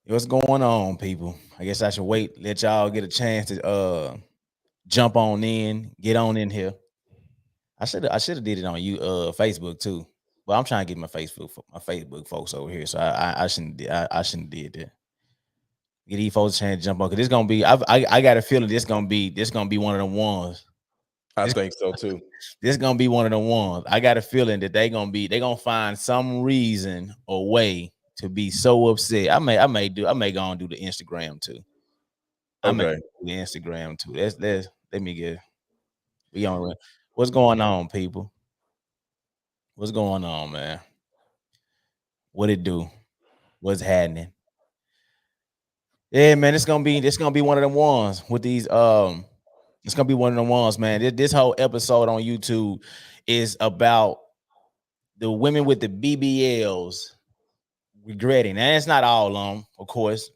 What's going on, people? I guess I should wait, let y'all get a chance to jump on in, get on in here. I should have did it on you Facebook too. But I'm trying to get my Facebook folks over here. So I shouldn't did that. Get these folks a chance to jump on because it's gonna be I got a feeling this gonna be one of the ones. I This, think so too. this gonna be one of the ones. I got a feeling that they gonna find some reason or way to be so upset. I may go and do the Instagram too. I may Okay. do the Instagram too. That's let me get we on. What's going on, people? What's going on, man? What it do? What's happening? Yeah, man, it's gonna be one of them ones with these it's gonna be one of them ones, man. This whole episode on YouTube is about the women with the BBLs regretting. And it's not all of them, of course,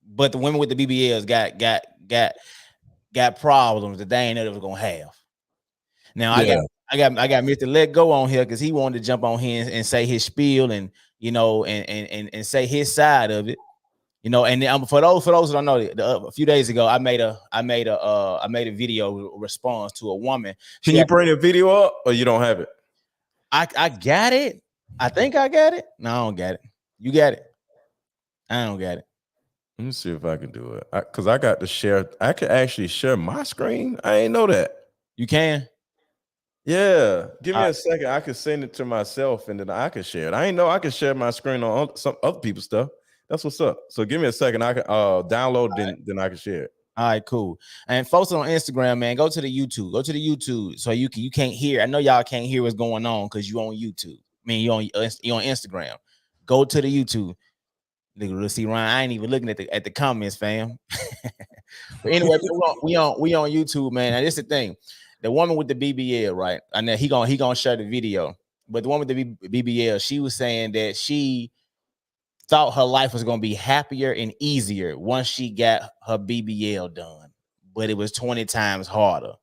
but the women with the BBLs got problems that they ain't never gonna have. Now Yeah. I got Mr. Let Go on here because he wanted to jump on here and say his spiel and and say his side of it. And for those who don't know, a few days ago I made a video response to a woman. Can you bring the video up or you don't have it? I got it. I think I got it. No, I don't got it. You got it. I don't got it. Let me see if I can do it. Because I got to share. I can actually share my screen. I ain't know that. You can. Yeah. Give me a second. I can send it to myself and then I can share it. I ain't know I can share my screen on some other people's stuff. That's what's up. So give me a second. I can download, then I can share it. All right, cool. And folks on Instagram, man, go to the YouTube. Go to the YouTube so you can't hear. I know y'all can't hear what's going on because you on YouTube. I mean, you on Instagram. Go to the YouTube. Let's see, Ryan. I ain't even looking at the comments, fam. But anyway, we on YouTube, man. Now this is the thing. The woman with the BBL, right? And then he gonna share the video. But the woman with the BBL, she was saying that she thought her life was gonna be happier and easier once she got her BBL done, but it was 20 times harder.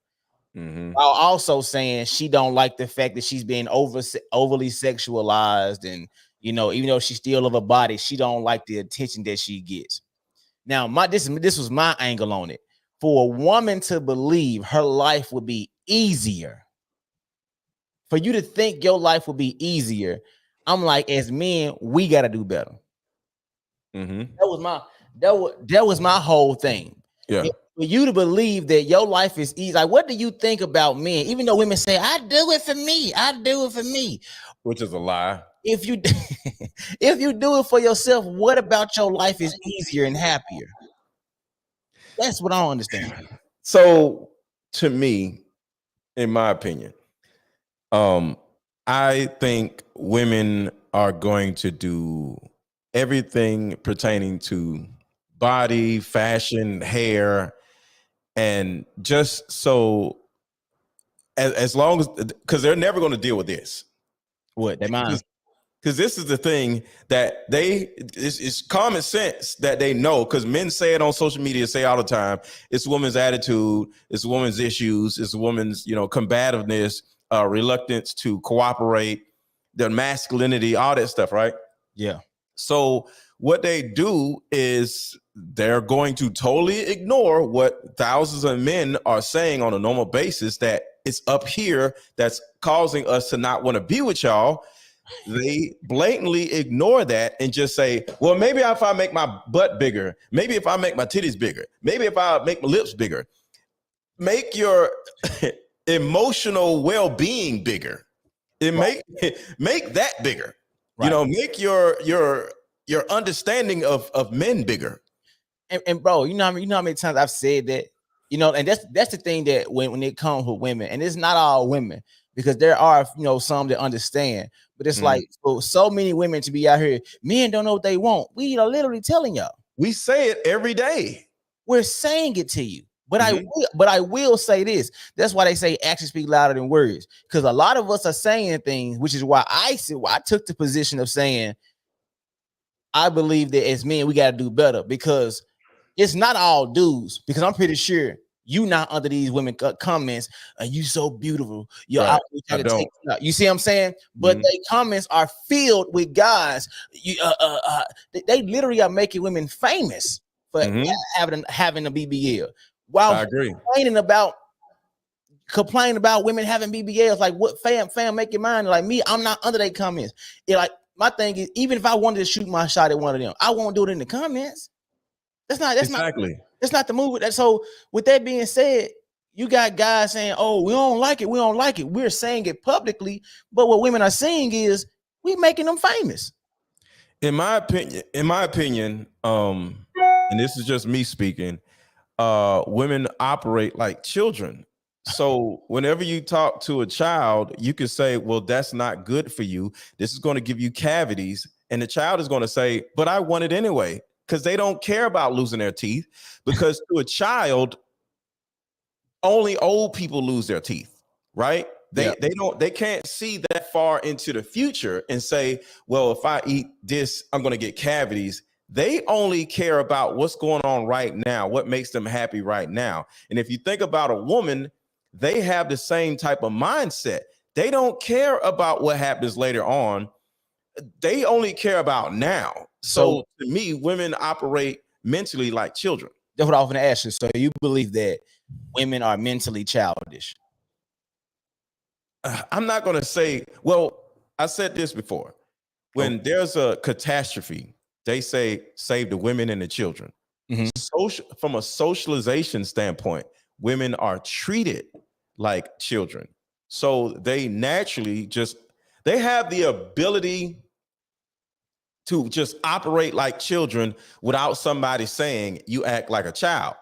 While also saying she don't like the fact that she's being overly sexualized, and even though she's still of a body, she don't like the attention that she gets. Now, this was my angle on it. For a woman to believe her life would be easier, for you to think your life would be easier, I'm like, as men, we got to do better. That was my whole thing. Yeah. For you to believe that your life is easy, like, what do you think about men? Even though women say, I do it for me, which is a lie. If you do it for yourself, what about your life is easier and happier? That's what I don't understand. So to me, in my opinion, I think women are going to do everything pertaining to body, fashion, hair, and just so as long as, because they're never going to deal with this. What they mind? Because this is the thing that it's common sense that they know, because men say it on social media, say all the time, it's women's attitude, it's women's issues, it's women's, combativeness, reluctance to cooperate, their masculinity, all that stuff, right? Yeah. So what they do is they're going to totally ignore what thousands of men are saying on a normal basis, that it's up here that's causing us to not want to be with y'all. They blatantly ignore that and just say, well, maybe if I make my butt bigger, maybe if I make my titties bigger, maybe if I make my lips bigger, make your emotional well-being bigger. Make that bigger. Right. Make your understanding of men bigger. And bro, you know how many times I've said that, and that's the thing, that when it comes with women, and it's not all women, because there are some that understand, but it's like for so many women to be out here, men don't know what they want. We are literally telling y'all. We say it every day. We're saying it to you. But I will say this. That's why they say actions speak louder than words. Because a lot of us are saying things, which is why I took the position of saying, I believe that as men, we got to do better, because it's not all dudes. Because I'm pretty sure you not under these women comments, and you so beautiful. You're Right. out I to don't. take you out. You see what I'm saying? But they comments are filled with guys. They literally are making women famous for having a BBL, while I agree. complaining about women having BBLs. Like, what, fam, make your mind. Like me, I'm not under their comments. Like, my thing is, even if I wanted to shoot my shot at one of them, I won't do it in the comments. That's not the move. So with that being said, you got guys saying, "Oh, we don't like it. We don't like it." We're saying it publicly, but what women are saying is we making them famous. In my opinion, and this is just me speaking, women operate like children. So whenever you talk to a child, you can say, well, that's not good for you. This is going to give you cavities. And the child is going to say, but I want it anyway, because they don't care about losing their teeth. Because to a child, only old people lose their teeth, right? They can't see that far into the future and say, well, if I eat this, I'm going to get cavities. They only care about what's going on right now, what makes them happy right now. And if you think about a woman, they have the same type of mindset. They don't care about what happens later on. They only care about now. So to me, women operate mentally like children. That's what I was going to ask you. So you believe that women are mentally childish? I'm not going to say, well, I said this before. When there's a catastrophe, they say save the women and the children. From a socialization standpoint, women are treated like children. So they naturally they have the ability to just operate like children without somebody saying you act like a child.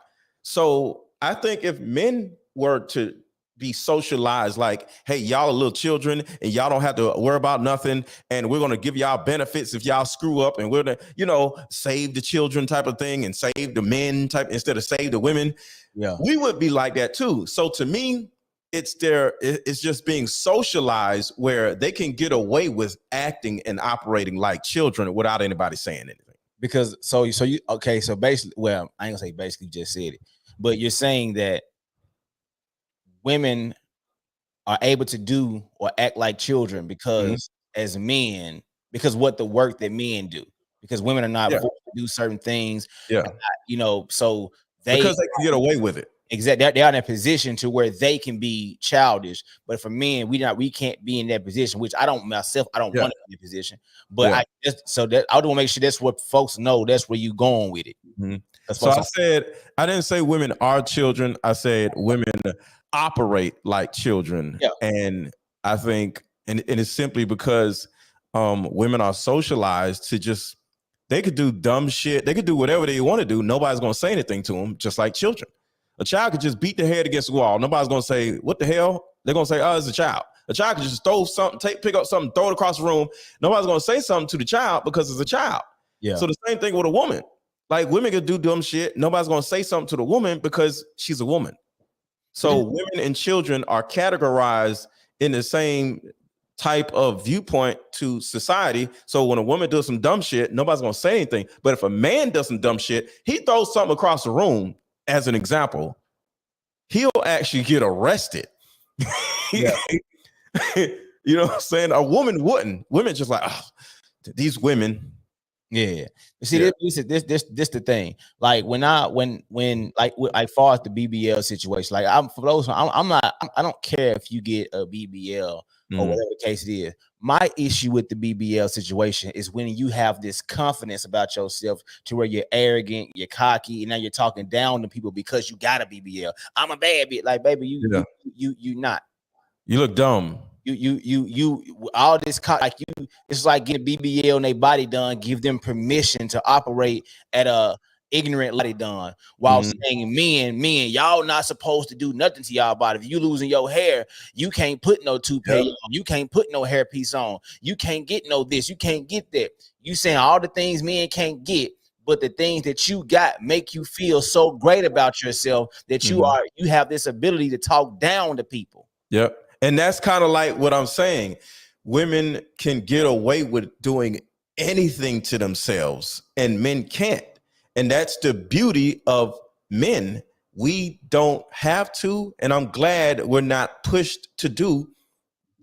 So I think if men were to be socialized like, hey, y'all are little children and y'all don't have to worry about nothing, and we're going to give y'all benefits if y'all screw up, and we're going to, save the children type of thing and save the men type instead of save the women. Yeah, we would be like that too. So to me, it's just being socialized where they can get away with acting and operating like children without anybody saying anything. Because so basically, well, I ain't gonna say basically, you just said it, but you're saying that women are able to do or act like children because as men, because what the work that men do, because women are not forced to do certain things. So because they can get away with it. Exactly, they're in a position to where they can be childish. But for men, we can't be in that position. Which I don't want to be in the position. But I want to make sure that's what folks know. That's where you going with it. So I didn't say women are children. I said women operate like children. And I think, and it's simply because women are socialized to they could do dumb shit. They could do whatever they want to do. Nobody's going to say anything to them, just like children. A child could just beat their head against the wall. Nobody's going to say, what the hell? They're going to say, oh, it's a child. A child could just throw something, pick up something, throw it across the room. Nobody's going to say something to the child because it's a child. So the same thing with a woman. Like, women could do dumb shit. Nobody's going to say something to the woman because she's a woman. So women and children are categorized in the same type of viewpoint to society. So when a woman does some dumb shit, nobody's going to say anything. But if a man does some dumb shit, he throws something across the room, as an example, he'll actually get arrested. You know what I'm saying? A woman wouldn't. Women just like, oh, these women. Yeah. See, this the thing. Like when like far as the BBL situation, like I don't care if you get a BBL or whatever the case it is. My issue with the BBL situation is when you have this confidence about yourself to where you're arrogant, you're cocky, and now you're talking down to people because you got a BBL. I'm a bad bitch. Like, baby, you not. You look dumb. You all this it's like getting BBL and their body done, give them permission to operate at a ignorant body done, while saying men, y'all not supposed to do nothing to y'all body. If you losing your hair, you can't put no toupee on, you can't put no hairpiece on, you can't get no this, you can't get that. You saying all the things men can't get, but the things that you got make you feel so great about yourself that you have this ability to talk down to people. Yep. And that's kind of like what I'm saying. Women can get away with doing anything to themselves and men can't. And that's the beauty of men. we don't have to, and I'm glad we're not pushed to do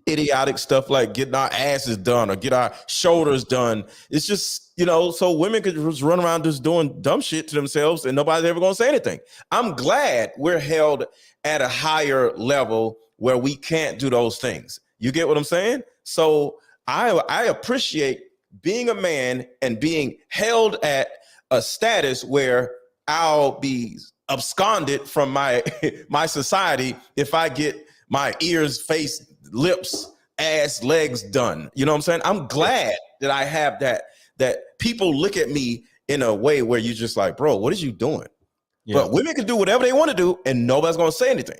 idiotic stuff like getting our asses done or get our shoulders done. It's just, so women could just run around just doing dumb shit to themselves and nobody's ever gonna say anything. I'm glad we're held at a higher level where we can't do those things. You get what I'm saying? So I appreciate being a man and being held at a status where I'll be absconded from my my society if I get my ears, face, lips, ass, legs done. You know what I'm saying? I'm glad that I have that people look at me in a way where you're just like, bro, what is you doing? Yeah. But women can do whatever they want to do and nobody's going to say anything.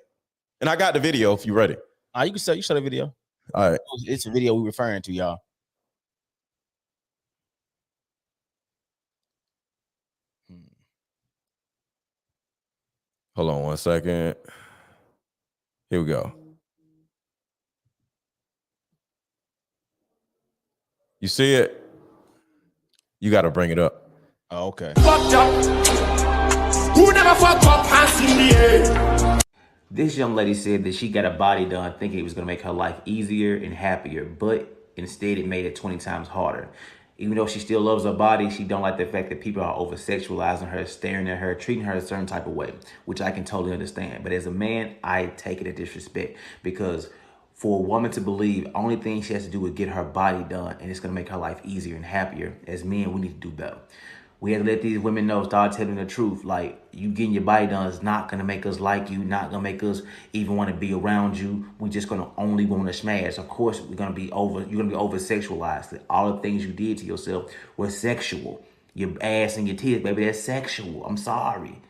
And I got the video if you're ready. You can show the video. All right. It's a video we're referring to, y'all. Hold on one second. Here we go. You see it? You got to bring it up. Oh, okay. Fucked up. Who never fucked up hands in the air? This young lady said that she got a body done thinking it was going to make her life easier and happier, but instead it made it 20 times harder. Even though she still loves her body, she don't like the fact that people are over-sexualizing her, staring at her, treating her a certain type of way, which I can totally understand. But as a man, I take it as disrespect because for a woman to believe only thing she has to do is get her body done and it's going to make her life easier and happier, as men, we need to do better. We have to let these women know, start telling the truth. Like, you getting your body done is not going to make us like you, not going to make us even want to be around you. We're just going to only want to smash. Of course, you're going to be over-sexualized. All the things you did to yourself were sexual. Your ass and your tits, baby, that's sexual. I'm sorry.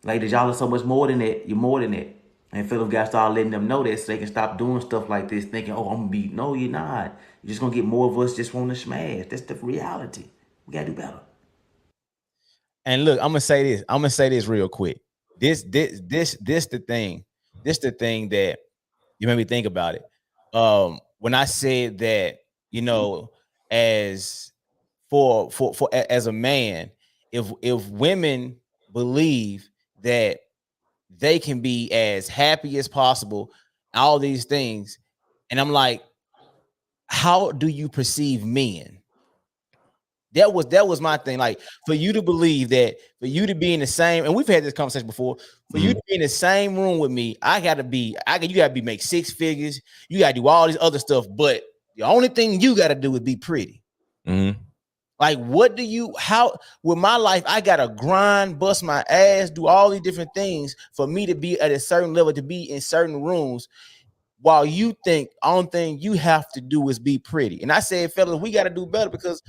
Ladies, y'all are so much more than that. You're more than that. And Philip got to start letting them know that so they can stop doing stuff like this, thinking, oh, I'm going to be, no, you're not. You're just going to get more of us just wanting to smash. That's the reality. We got to do better. And look, I'm gonna say this real quick. This the thing. This the thing that you made me think about it. When I said that, as for as a man, if women believe that they can be as happy as possible, all these things, and I'm like, how do you perceive men? That was my thing. Like, for you to believe that, for you to be in the same, and we've had this conversation before, for you to be in the same room with me, you gotta make 6 figures, you gotta do all this other stuff, but the only thing you gotta do is be pretty. Like, how with my life, I gotta grind, bust my ass, do all these different things for me to be at a certain level, to be in certain rooms, while you think only thing you have to do is be pretty. And I said, fellas, we gotta do better, because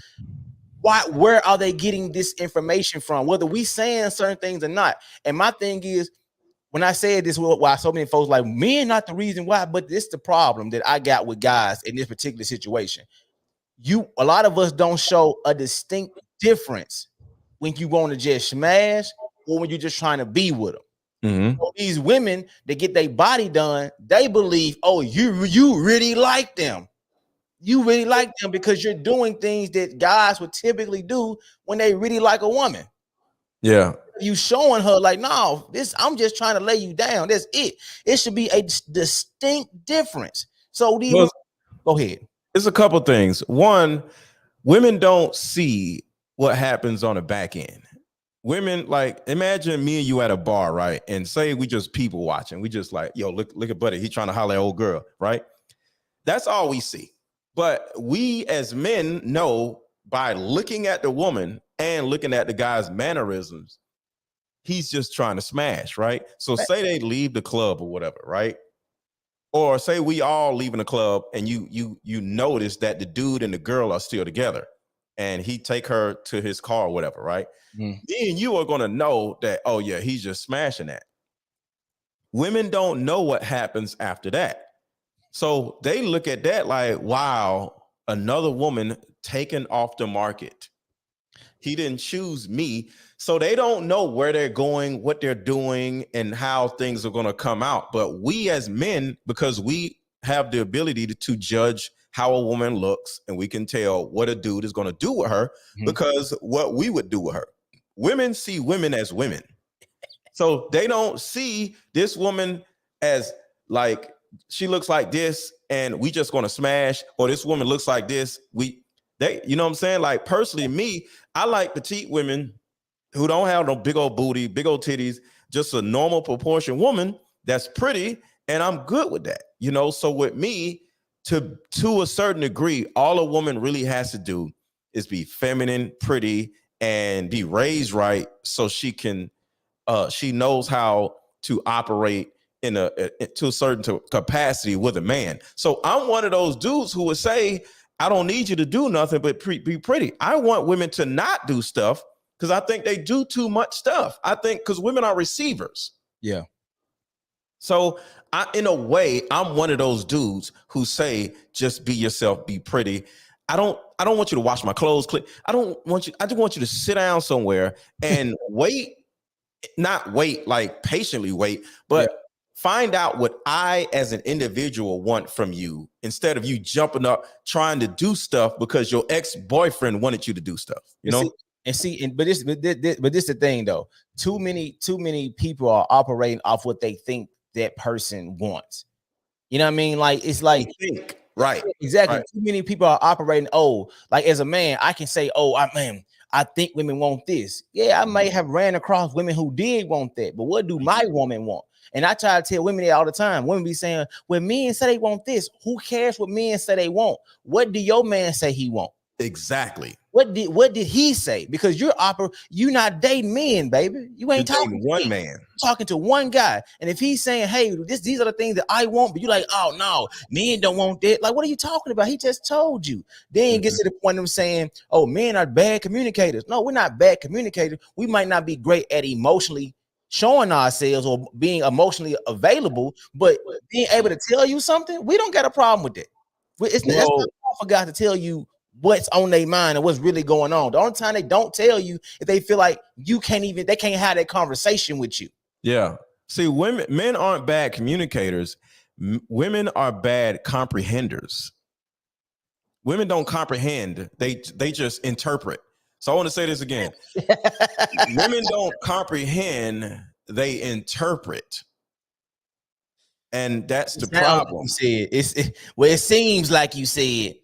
where are they getting this information from? Whether we saying certain things or not. And my thing is, when I said this, why so many folks like men, not the reason why, but this the problem that I got with guys in this particular situation. A lot of us don't show a distinct difference when you want to just smash or when you're just trying to be with them. So these women that get their body done, they believe, oh, you really like them. You really like them because you're doing things that guys would typically do when they really like a woman. Yeah. You showing her like, no, I'm just trying to lay you down. That's it. It should be a distinct difference. So go ahead. There's a couple things. One, women don't see what happens on the back end. Women, like, imagine me and you at a bar, right? And say we just people watching. We just like, yo, look at buddy. He's trying to holler at old girl, right? That's all we see. But we as men know by looking at the woman and looking at the guy's mannerisms, he's just trying to smash, right? So say they leave the club or whatever, right? Or say we all leaving the club and you notice that the dude and the girl are still together and he take her to his car or whatever, right? Then you are going to know that, oh yeah, he's just smashing that. Women don't know what happens after that. So they look at that like, wow, another woman taken off the market. He didn't choose me. So they don't know where they're going, what they're doing, and how things are going to come out. But we as men, because we have the ability to judge how a woman looks, and we can tell what a dude is going to do with her because what we would do with her. Women see women as women. So they don't see this woman as like she looks like this and we just gonna smash, or this woman looks like this. You know what I'm saying? Like personally, me, I like petite women who don't have no big old booty, big old titties, just a normal proportion woman that's pretty, and I'm good with that. You know, so with me, to a certain degree, all a woman really has to do is be feminine, pretty, and be raised right, so she knows how to operate to a certain capacity with a man. So I'm one of those dudes who would say, I don't need you to do nothing but be pretty. I want women to not do stuff because I think they do too much stuff. I think because women are receivers. Yeah. So in a way, I'm one of those dudes who say, just be yourself, be pretty. I don't want you to wash my clothes. I just want you to sit down somewhere and wait, not wait, like patiently wait, but find out what I as an individual want from you instead of you jumping up trying to do stuff because your ex-boyfriend wanted you to do stuff, you know? But this is the thing though. Too many people are operating off what they think that person wants. You know what I mean? Like it's like right. Exactly. Right. Too many people are operating. Oh, like as a man, I can say, oh, I think women want this. Yeah, I may have ran across women who did want that, but what do my woman want? And I try to tell women that all the time. Women be saying, when men say they want this, who cares what men say they want? What do your man say he want? Exactly. What did he say? Because you're not dating men, baby. You ain't talking to one man. You're talking to one guy. And if he's saying, hey, these are the things that I want, but you're like, oh no, men don't want that. Like, what are you talking about? He just told you. Then it gets to the point of saying, oh, men are bad communicators. No, we're not bad communicators. We might not be great at emotionally showing ourselves or being emotionally available, but being able to tell you something, we don't got a problem with that. That's not for God to tell you what's on their mind and what's really going on. The only time they don't tell you if they feel like they can't have that conversation with you. Yeah. See, men aren't bad communicators. Women are bad comprehenders. Women don't comprehend. They just interpret. So I want to say this again. Women don't comprehend, they interpret. And that's the problem. Like it seems like you said.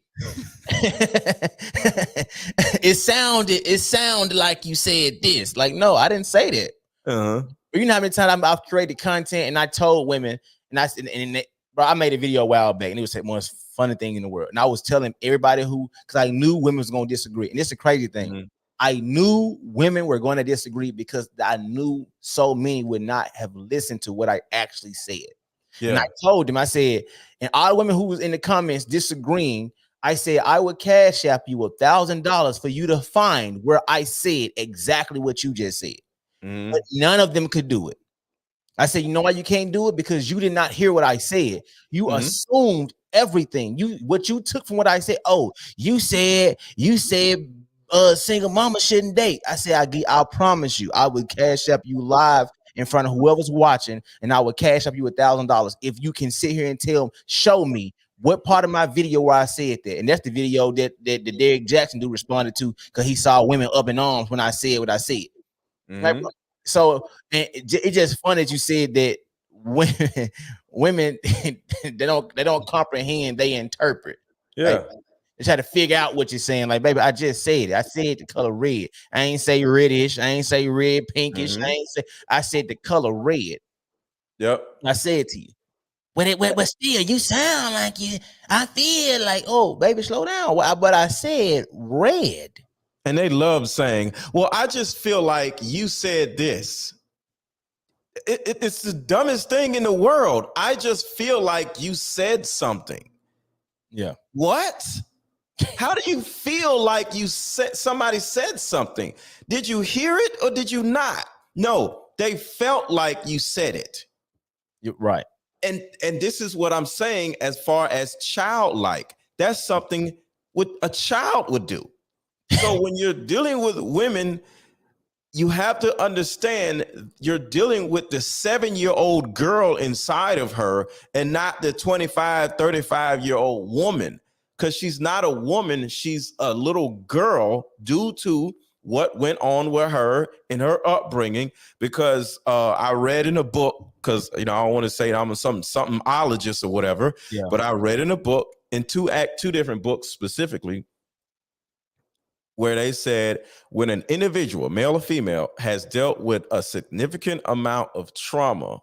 it sounded like you said this. Like, no, I didn't say that. But you know how many times I've created content and I told women, bro, I made a video a while back and it was the most funny thing in the world. And I was telling everybody because I knew women was going to disagree. And it's a crazy thing. I knew women were going to disagree because I knew so many would not have listened to what I actually said. Yeah. And I told them, I said, and all the women who was in the comments disagreeing, I said, I would cash app you $1,000 for you to find where I said exactly what you just said. But none of them could do it. I said, you know why you can't do it? Because you did not hear what I said. You assumed everything. What you took from what I said. Oh, you said single mama shouldn't date. I said, I promise you, I would cash up you live in front of whoever's watching, and I would cash up you $1,000 if you can sit here and show me what part of my video where I said that. And that's the video that Derek Jackson dude responded to because he saw women up in arms when I said what I said. Right? So it's just funny that you said that women they don't comprehend, they interpret. Yeah. Like, they try to figure out what you're saying. Like, baby, I just said it. I said the color red. I ain't say reddish. I ain't say red, pinkish. I said the color red. Yep. I said to you. But still, you sound like you. I feel like, oh, baby, slow down. But I said red. And they love saying, well, I just feel like you said this. It's the dumbest thing in the world. I just feel like you said something. Yeah. What? How do you feel like somebody said something? Did you hear it or did you not? No, they felt like you said it. You're right. And this is what I'm saying as far as childlike. That's something what a child would do. So when you're dealing with women, you have to understand you're dealing with the 7-year-old girl inside of her and not the 25, 35-year-old woman. Because she's not a woman, she's a little girl due to what went on with her in her upbringing, because I read in a book, because I don't want to say I'm a somethingologist or whatever, but I read in a book, in two different books specifically, where they said when an individual, male or female, has dealt with a significant amount of trauma,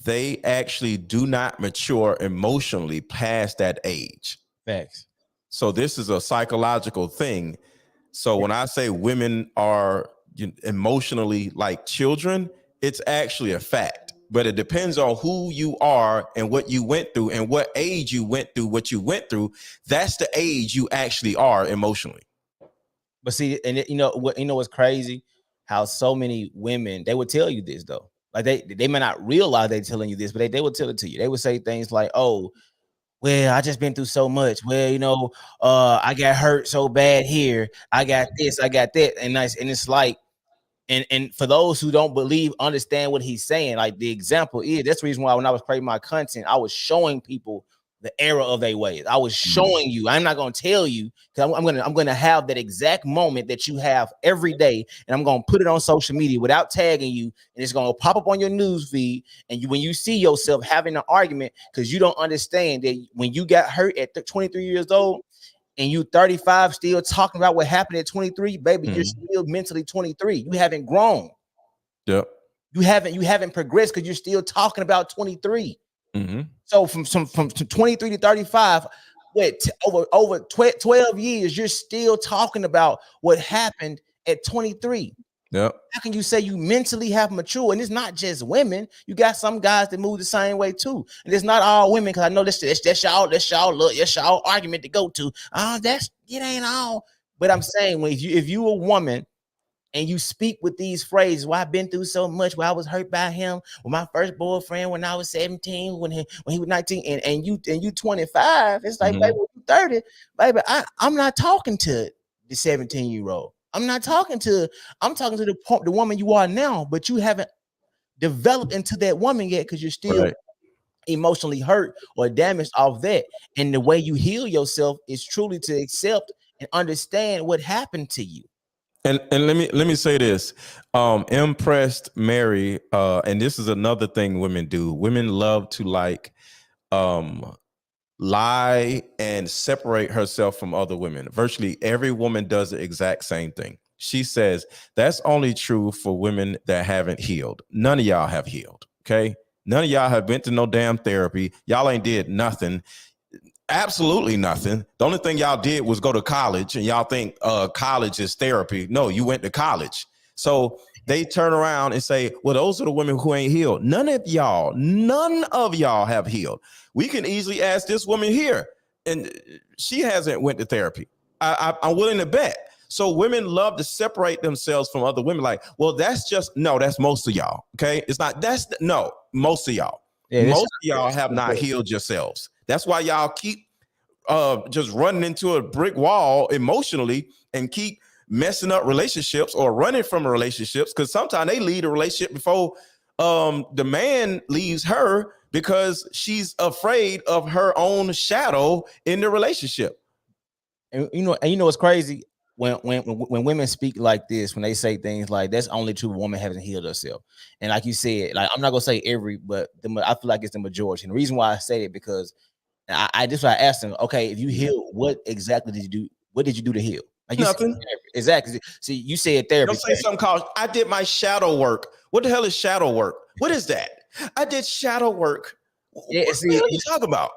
they actually do not mature emotionally past that age. Facts. So this is a psychological thing. So when I say women are emotionally like children, it's actually a fact. But it depends on who you are and what you went through and what age you went through, what you went through. That's the age you actually are emotionally. But see, and what's crazy? How so many women, they would tell you this though. Like they may not realize they're telling you this, but they would tell it to you. They would say things like, "Oh, well, I just been through so much. Well, I got hurt so bad here. I got this, I got that." And it's like, and for those who don't understand what he's saying, like the example is, that's the reason why when I was creating my content, I was showing people the error of their ways. I was showing you. I'm not going to tell you, because I'm gonna have that exact moment that you have every day, and I'm going to put it on social media without tagging you, and it's going to pop up on your news feed. And when you see yourself having an argument because you don't understand that when you got hurt at 23 years old and you 35 still talking about what happened at 23, baby, you're still mentally 23. You haven't grown. Yep. You haven't progressed because you're still talking about 23. So from 23 to 35, over 12 years, you're still talking about what happened at 23. Yep. How can you say you mentally have matured? And it's not just women. You got some guys that move the same way too. And it's not all women, because I know that's y'all argument to go to. It ain't all. But I'm saying, if you a woman and you speak with these phrases, "Well, I've been through so much. Well, I was hurt by him with my first boyfriend when I was 17, when he was 19, and you 25." It's like, baby, when you 30, baby, I'm not talking to the 17-year-old. I'm talking to the woman you are now, but you haven't developed into that woman yet because you're still emotionally hurt or damaged off that. And the way you heal yourself is truly to accept and understand what happened to you. And let me say this, impressed Mary, and this is another thing women do. Women love to lie and separate herself from other women. Virtually every woman does the exact same thing. She says that's only true for women that haven't healed. None of y'all have healed. Okay, none of y'all have been to no damn therapy. Y'all ain't did nothing. Absolutely nothing. The only thing y'all did was go to college, and y'all think college is therapy. No, you went to college. So they turn around and say, well, those are the women who ain't healed. None of y'all have healed. We can easily ask this woman here, and she hasn't went to therapy. I'm willing to bet. So women love to separate themselves from other women. Like, well, that's most of y'all. Okay. It's not, most of y'all. Yeah, most of y'all have not healed yourselves. That's why y'all keep just running into a brick wall emotionally and keep messing up relationships or running from relationships, because sometimes they leave a relationship before the man leaves her because she's afraid of her own shadow in the relationship. And you know what's crazy? When women speak like this, when they say things like that's only true, a woman hasn't healed herself. And like you said, like I'm not gonna say every, but I feel like it's the majority. And the reason why I say it, because I just I asked him, okay, if you heal, what exactly did you do? What did you do to heal? Like nothing. Exactly. See, you said therapy. Don't say something called I did my shadow work. What the hell is shadow work? What is that? I did shadow work. Yeah, what the hell are you talking about?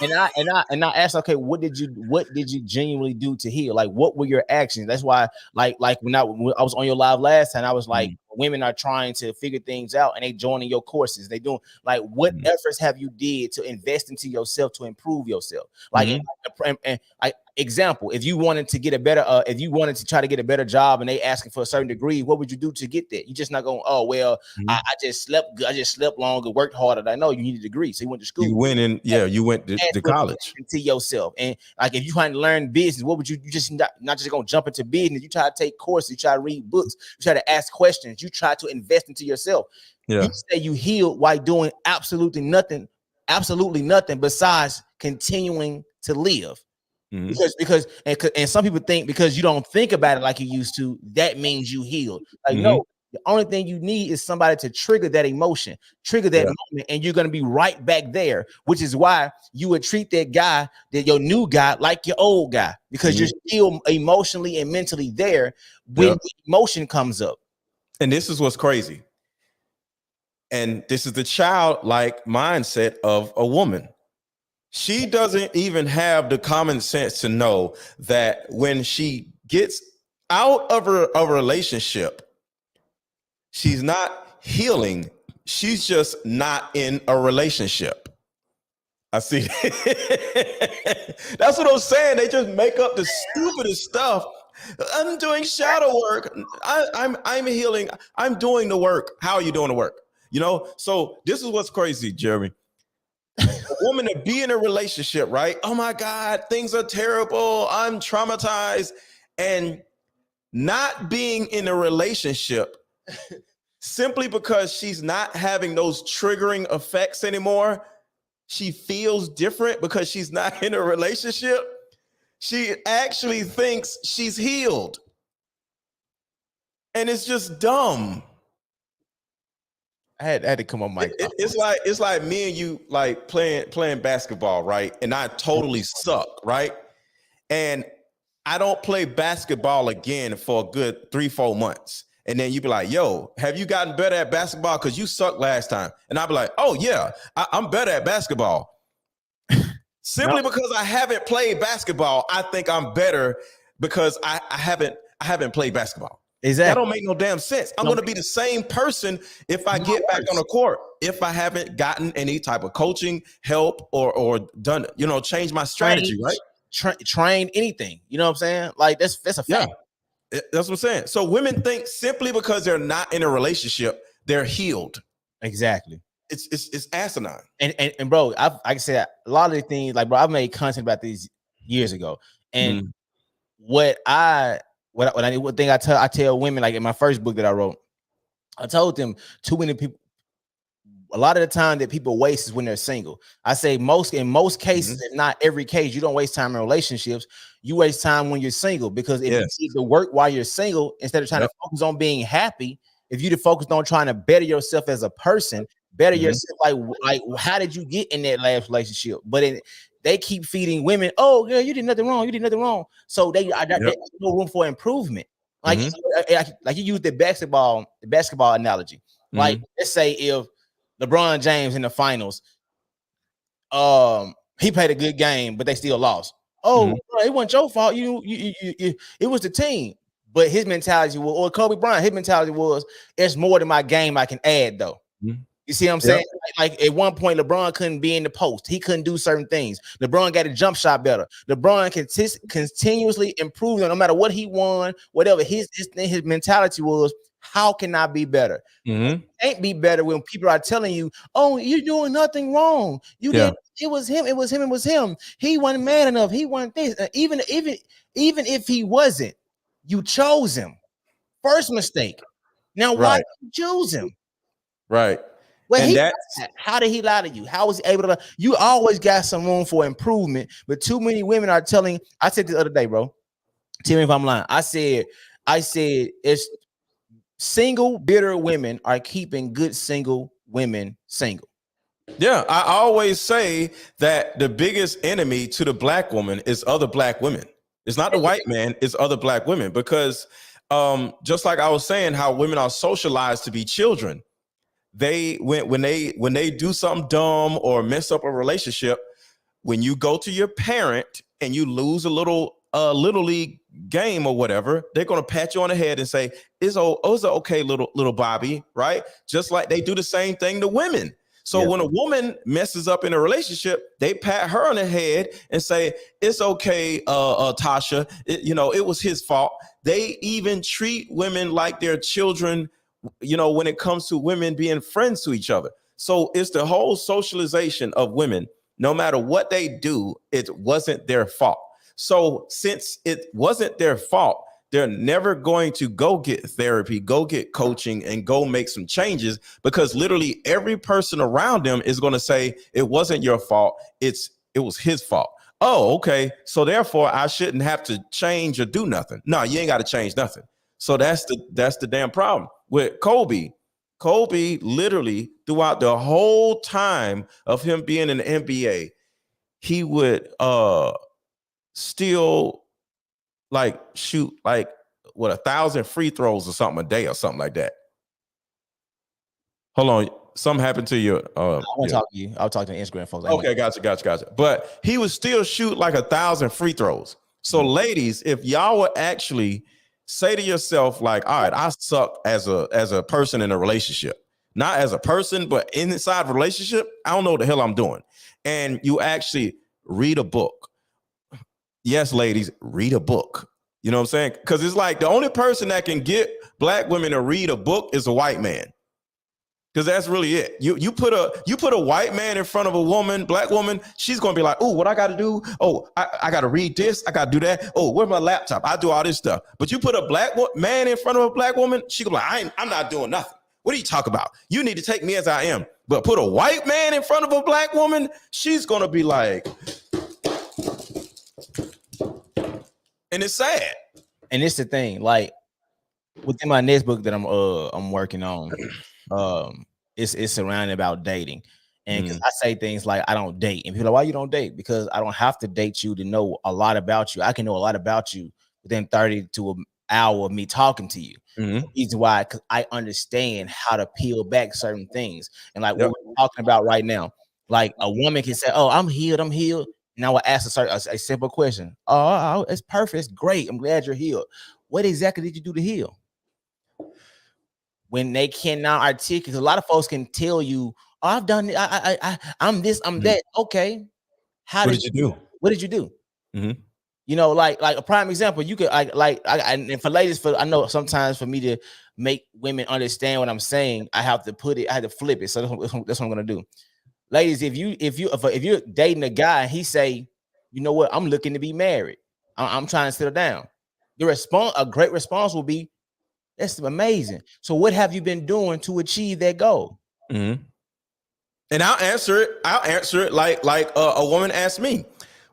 and I asked, okay, what did you genuinely do to heal? Like, what were your actions? That's why, like when I was on your live last time, I was like, women are trying to figure things out and they joining your courses. They doing like, what efforts have you did to invest into yourself to improve yourself? Like, and like example, if you wanted to get a better, if you wanted to try to get a better job and they asking for a certain degree, what would you do to get that? You just not going, oh well, I just slept longer, worked harder. I know you need a degree, so you went to school. You went in, you went to college. Into yourself, and like if you trying to learn business, what would you just not just gonna jump into business? You try to take courses, you try to read books, you try to ask questions, you try to invest into yourself. You say you healed while doing absolutely nothing besides continuing to live. And some people think because you don't think about it like you used to, that means you healed. Like, no, the only thing you need is somebody to trigger that emotion, trigger that moment, and you're gonna be right back there. Which is why you would treat that guy, that your new guy, like your old guy, because you're still emotionally and mentally there when the emotion comes up. And this is what's crazy. And this is the childlike mindset of a woman. She doesn't even have the common sense to know that when she gets out of a relationship, she's not healing. She's just not in a relationship. I see. That's what I'm saying. They just make up the stupidest stuff. I'm doing shadow work. I'm healing. I'm doing the work. How are you doing the work? You know, so this is what's crazy, Jeremy. A woman to be in a relationship, right? Oh my God, things are terrible. I'm traumatized. And not being in a relationship simply because she's not having those triggering effects anymore. She feels different because she's not in a relationship. She actually thinks she's healed. And it's just dumb. I had to come on, Mike. It's like me and you like playing basketball, right? And I totally suck, right? And I don't play basketball again for a good 3-4 months. And then you be like, yo, have you gotten better at basketball? Because you sucked last time. And I'll be like, oh yeah, I'm better at basketball. Simply because I haven't played basketball, I think I'm better because I haven't played baskball. Exactly. That don't make no damn sense. I'm going to be the same person if I get back on the court, if I haven't gotten any type of coaching help or done, change my strategy, right? Train anything. You know what I'm saying? Like that's a fact. Yeah, that's what I'm saying. So women think simply because they're not in a relationship, they're healed. Exactly. It's asinine. And bro, like I said, a lot of the things, like, bro, I've made content about these years ago. And what thing I tell women, like in my first book that I wrote, I told them too many people, a lot of the time that people waste is when they're single. I say in most cases, if not every case, you don't waste time in relationships. You waste time when you're single, because if you need to work while you're single, instead of trying to focus on being happy, if you'd focused on trying to better yourself as a person, better yourself, like how did you get in that last relationship? But they keep feeding women, oh girl, you did nothing wrong, so there's no room for improvement. Like like you use the basketball analogy. Like, let's say if LeBron James in the finals, he played a good game, but they still lost. Oh, bro, it wasn't your fault. It was the team. But his mentality was, or Kobe Bryant, his mentality was, it's more to my game I can add, though. You see what I'm saying? Like at one point, LeBron couldn't be in the post. He couldn't do certain things. LeBron got a jump shot better. LeBron continuously improved, no matter what he won, whatever his mentality was. How can I be better? Can't be better when people are telling you, "Oh, you're doing nothing wrong. You did. It was him. It was him. It was him. He wasn't mad enough. He wasn't this. Even if he wasn't, you chose him. First mistake. Now why did you choose him? Right. Well, how did he lie to you? How was he able to lie? You always got some room for improvement, but too many women are telling. I said the other day, bro. Tell me if I'm lying. I said it's single, bitter women are keeping good single women single. Yeah, I always say that the biggest enemy to the black woman is other black women. It's not the white man, it's other black women. Because just like I was saying, how women are socialized to be children. When they do something dumb or mess up a relationship, when you go to your parent and you lose a little league game or whatever, they're gonna pat you on the head and say, it's okay, little Bobby, right? Just like they do the same thing to women. So when a woman messes up in a relationship, they pat her on the head and say, it's okay, Tasha, it was his fault. They even treat women like they're children, when it comes to women being friends to each other. So it's the whole socialization of women. No matter what they do, it wasn't their fault. So since it wasn't their fault, they're never going to go get therapy, go get coaching, and go make some changes, because literally every person around them is going to say, it wasn't your fault. It was his fault. oh, okay. So therefore, I shouldn't have to change or do nothing. No, you ain't got to change nothing. So that's the damn problem with Kobe. Kobe literally throughout the whole time of him being in the NBA, he would still like shoot like 1,000 free throws or something a day or something like that. Hold on, something happened to you. I want to talk to you. I'll talk to the Instagram folks. Okay, gotcha. But he would still shoot like 1,000 free throws. So, ladies, if y'all would actually say to yourself, like, all right, I suck as a person in a relationship, not as a person, but inside a relationship, I don't know what the hell I'm doing. And you actually read a book. Yes, ladies, read a book. You know what I'm saying? Because it's like the only person that can get black women to read a book is a white man. Because that's really it. You put a white man in front of a woman, black woman, she's gonna be like, oh, what I gotta do? Oh, I gotta read this, I gotta do that. Oh, where's my laptop? I do all this stuff. But you put a black man in front of a black woman, she gonna be like, I'm not doing nothing. What are you talking about? You need to take me as I am. But put a white man in front of a black woman, she's gonna be like, and it's sad. And it's the thing, like within my next book that I'm working on, it's surrounded about dating. And because I say things like I don't date, and people are like, why you don't date? Because I don't have to date you to know a lot about you. I can know a lot about you within 30 to an hour of me talking to you. Reason why, because I understand how to peel back certain things. And like what we're talking about right now, like a woman can say, oh, I'm healed. Now I ask a simple question. Oh, it's perfect. It's great. I'm glad you're healed. What exactly did you do to heal? When they cannot articulate, a lot of folks can tell you, oh, I've done it. I'm this, I'm that. Okay. What did you do? What did you do? You know, like a prime example, you could and for ladies, I know sometimes for me to make women understand what I'm saying, I have to flip it. So that's what I'm gonna do. Ladies, if you're dating a guy, he say, you know what, I'm looking to be married. I'm trying to settle down. A great response will be, that's amazing. So what have you been doing to achieve that goal? And I'll answer it like a woman asked me.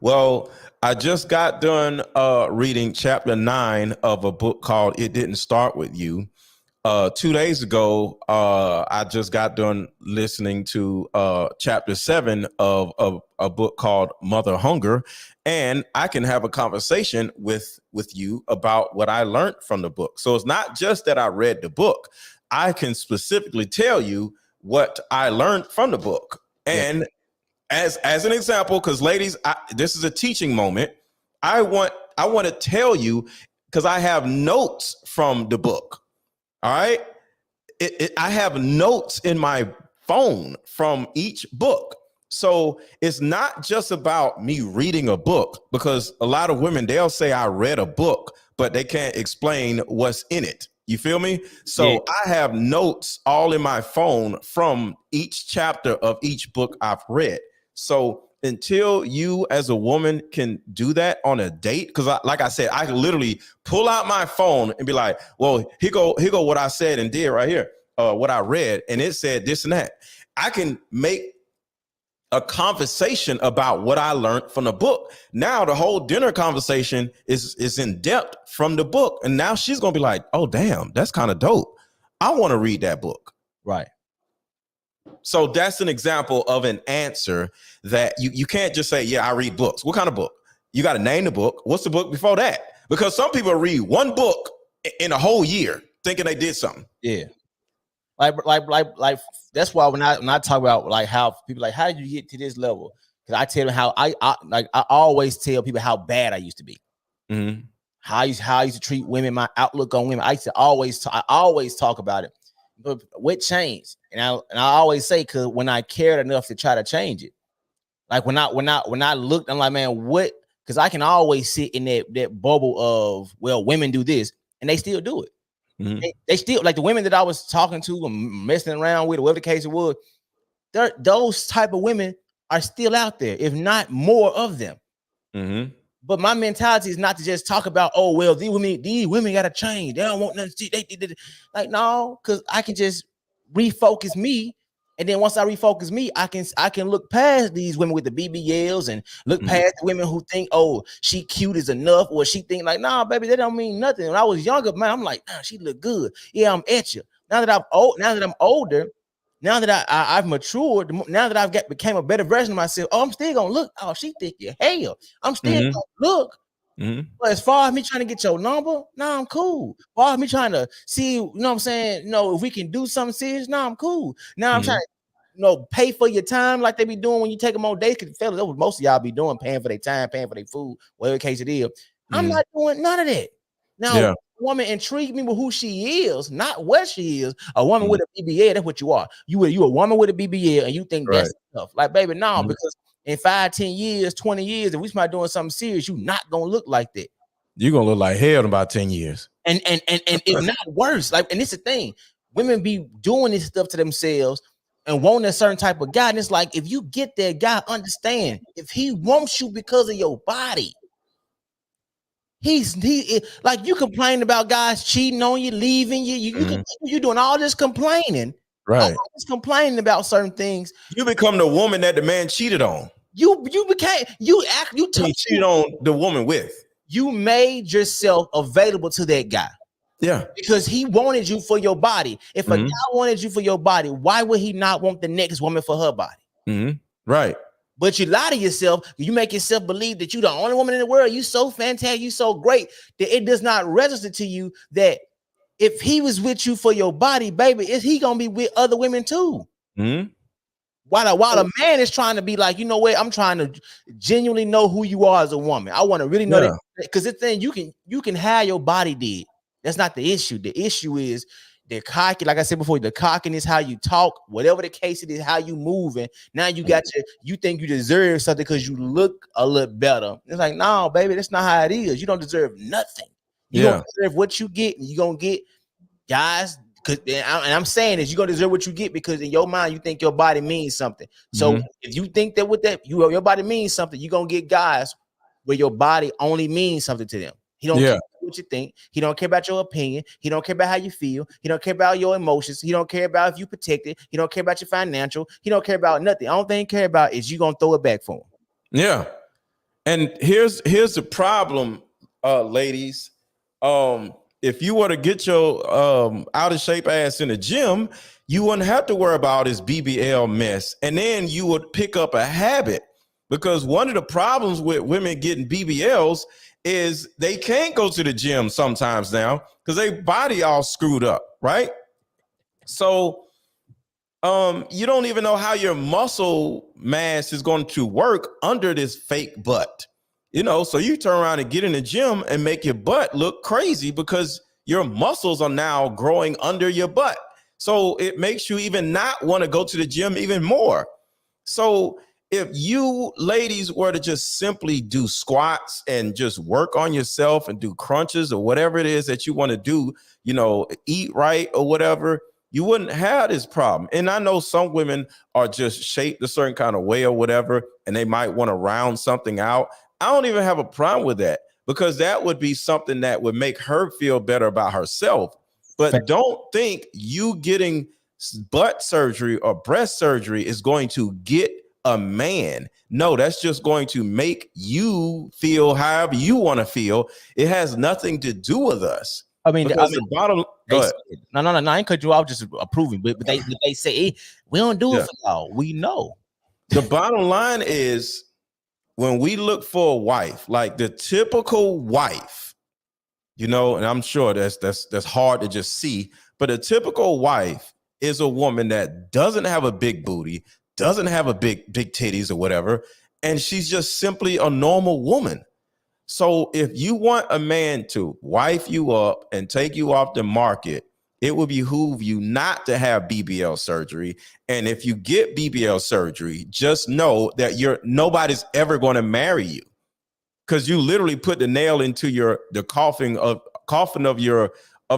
Well, I just got done reading chapter 9 of a book called It Didn't Start With You. 2 days ago, I just got done listening to chapter 7 of a book called Mother Hunger, and I can have a conversation with you about what I learned from the book. So it's not just that I read the book. I can specifically tell you what I learned from the book. And as an example, because ladies, this is a teaching moment. I want to tell you, because I have notes from the book. All right. I have notes in my phone from each book. So it's not just about me reading a book, because a lot of women, they'll say I read a book, but they can't explain what's in it. You feel me? So I have notes all in my phone from each chapter of each book I've read. So until you as a woman can do that on a date, because like I said, I can literally pull out my phone and be like, well, here go what I said and did right here, what I read, and it said this and that. I can make a conversation about what I learned from the book. Now the whole dinner conversation is in depth from the book, and now she's gonna be like, oh damn, that's kind of dope. I want to read that book. Right. So that's an example of an answer that you can't just say, yeah, I read books. What kind of book? You got to name the book. What's the book before that? Because some people read one book in a whole year thinking they did something. Yeah. Like that's why when I talk about like how people like, how did you get to this level? Because I tell them how I always tell people how bad I used to be. How I used to treat women, my outlook on women. I always talk about it. But what changed? And I always say, because when I cared enough to try to change it, like when I looked, I'm like, man, what? Because I can always sit in that bubble of, well, women do this, and they still do it. They still, like the women that I was talking to and messing around with, or whatever the case it was, those type of women are still out there, if not more of them. But my mentality is not to just talk about, oh, well, these women got to change. They don't want nothing to see. They like, no, because I can just refocus me And then once I refocus me, I can look past these women with the BBLs and look past the women who think, oh, she cute is enough, or she think like, nah, baby, that don't mean nothing. When I was younger, man, I'm like, nah, she look good. Yeah, I'm at you. Now that I'm older, now that I've matured, now that I've became a better version of myself, oh, I'm still gonna look. Oh, she thick your hell. I'm still gonna look. But as far as me trying to get your number, nah, I'm cool. As far as me trying to see, you know what I'm saying? You know, if we can do something serious, nah, I'm cool. Now I'm trying to, you know, pay for your time like they be doing when you take them on dates. Because fellas, that's what most of y'all be doing, paying for their time, paying for their food, whatever the case it is. I'm not doing none of that. Now, a woman intrigue me with who she is, not what she is. A woman with a BBL, that's what you are. You a woman with a BBL, and you think that's enough. Like, baby, no, because in 5, 10 years, 20 years, if we start doing something serious, you're not gonna look like that. You're gonna look like hell in about 10 years. And if not worse, like, and it's the thing, women be doing this stuff to themselves and wanting a certain type of guy. And it's like, if you get that guy, understand, if he wants you because of your body, he like, you complain about guys cheating on you, leaving you. You doing all this complaining, right? All this complaining about certain things. You become the woman that the man cheated on. You cheated on the woman with. You made yourself available to that guy. Yeah. Because he wanted you for your body. If a guy wanted you for your body, why would he not want the next woman for her body? Right. But you lie to yourself. You make yourself believe that you're the only woman in the world. You so fantastic. You so great that it does not register to you that if he was with you for your body, baby, is he going to be with other women too? While a man is trying to be like, you know what, I'm trying to genuinely know who you are as a woman. I want to really know that, because the thing, you can have your body dead. That's not the issue. The issue is the cocky, like I said before, the cockiness, how you talk, whatever the case it is, how you moving. Now you think you deserve something because you look a little better. It's like, no, baby, that's not how it is. You don't deserve nothing. You don't deserve what you get, and you're gonna get guys. And I'm saying is, you're gonna deserve what you get because in your mind you think your body means something. So if you think that with that your body means something, you're gonna get guys where your body only means something to them. He don't care what you think. He don't care about your opinion. He don't care about how you feel. He don't care about your emotions. He don't care about if you protect it. He don't care about your financial. He don't care about nothing. The only thing he care about is you gonna throw it back for him. Yeah. And here's the problem, ladies. If you were to get your out of shape ass in the gym, you wouldn't have to worry about this BBL mess. And then you would pick up a habit, because one of the problems with women getting BBLs is they can't go to the gym sometimes now because their body all screwed up, right? So you don't even know how your muscle mass is going to work under this fake butt. You know, so you turn around and get in the gym and make your butt look crazy because your muscles are now growing under your butt. So it makes you even not want to go to the gym even more. So if you ladies were to just simply do squats and just work on yourself and do crunches or whatever it is that you want to do, you know, eat right or whatever, you wouldn't have this problem. And I know some women are just shaped a certain kind of way or whatever, and they might want to round something out. I don't even have a problem with that, because that would be something that would make her feel better about herself. But don't think you getting butt surgery or breast surgery is going to get a man. No, that's just going to make you feel however you want to feel. It has nothing to do with us. I mean, the bottom. No, I ain't cut you off, just approving. But they say, hey, we don't do it for y'all. We know. The bottom line is, when we look for a wife, like the typical wife, you know, and I'm sure that's hard to just see, but a typical wife is a woman that doesn't have a big booty, doesn't have a big titties or whatever, and she's just simply a normal woman. So if you want a man to wife you up and take you off the market, it would behoove you not to have BBL surgery. And if you get BBL surgery, just know that nobody's ever going to marry you, because you literally put the nail into the coffin of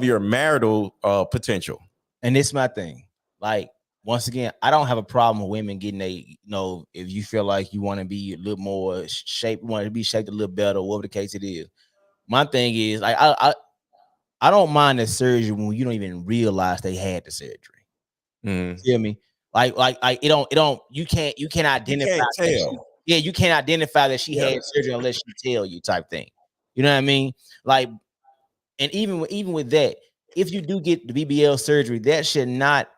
your marital potential. And it's my thing. Like, once again, I don't have a problem with women getting if you feel like you want to be a little more shaped, want to be shaped a little better, whatever the case it is. My thing is, like, I don't mind the surgery when you don't even realize they had the surgery. You feel me? Like it don't you can't identify can't that tell. you can't identify that she Yeah. had surgery unless she tell you type thing. You know what I mean? Like, and even with that, if you do get the BBL surgery, that should not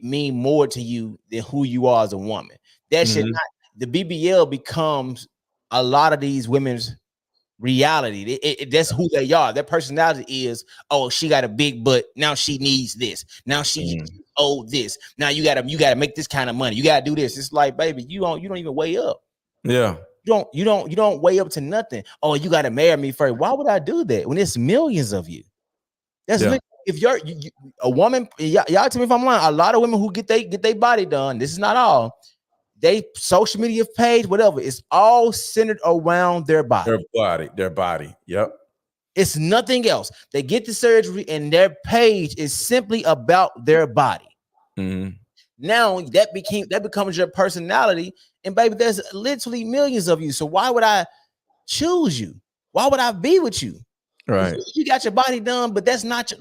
mean more to you than who you are as a woman. That should not. The BBL becomes a lot of these women's reality. That's who they are. Their personality is, oh, she got a big butt. Now she needs this. Now she owed this. Now you gotta make this kind of money. You gotta do this. It's like, baby, you don't even weigh up. Yeah. You don't weigh up to nothing. Oh, you gotta marry me first. Why would I do that when it's millions of you? That's if you're a woman, y'all tell me if I'm lying. A lot of women who get their body done. This is not all. They social media page, whatever, it's all centered around their body. Their body. Yep. It's nothing else. They get the surgery and their page is simply about their body. Now that becomes your personality. And baby, there's literally millions of you. So why would I choose you? Why would I be with you? Right. You got your body done, but that's not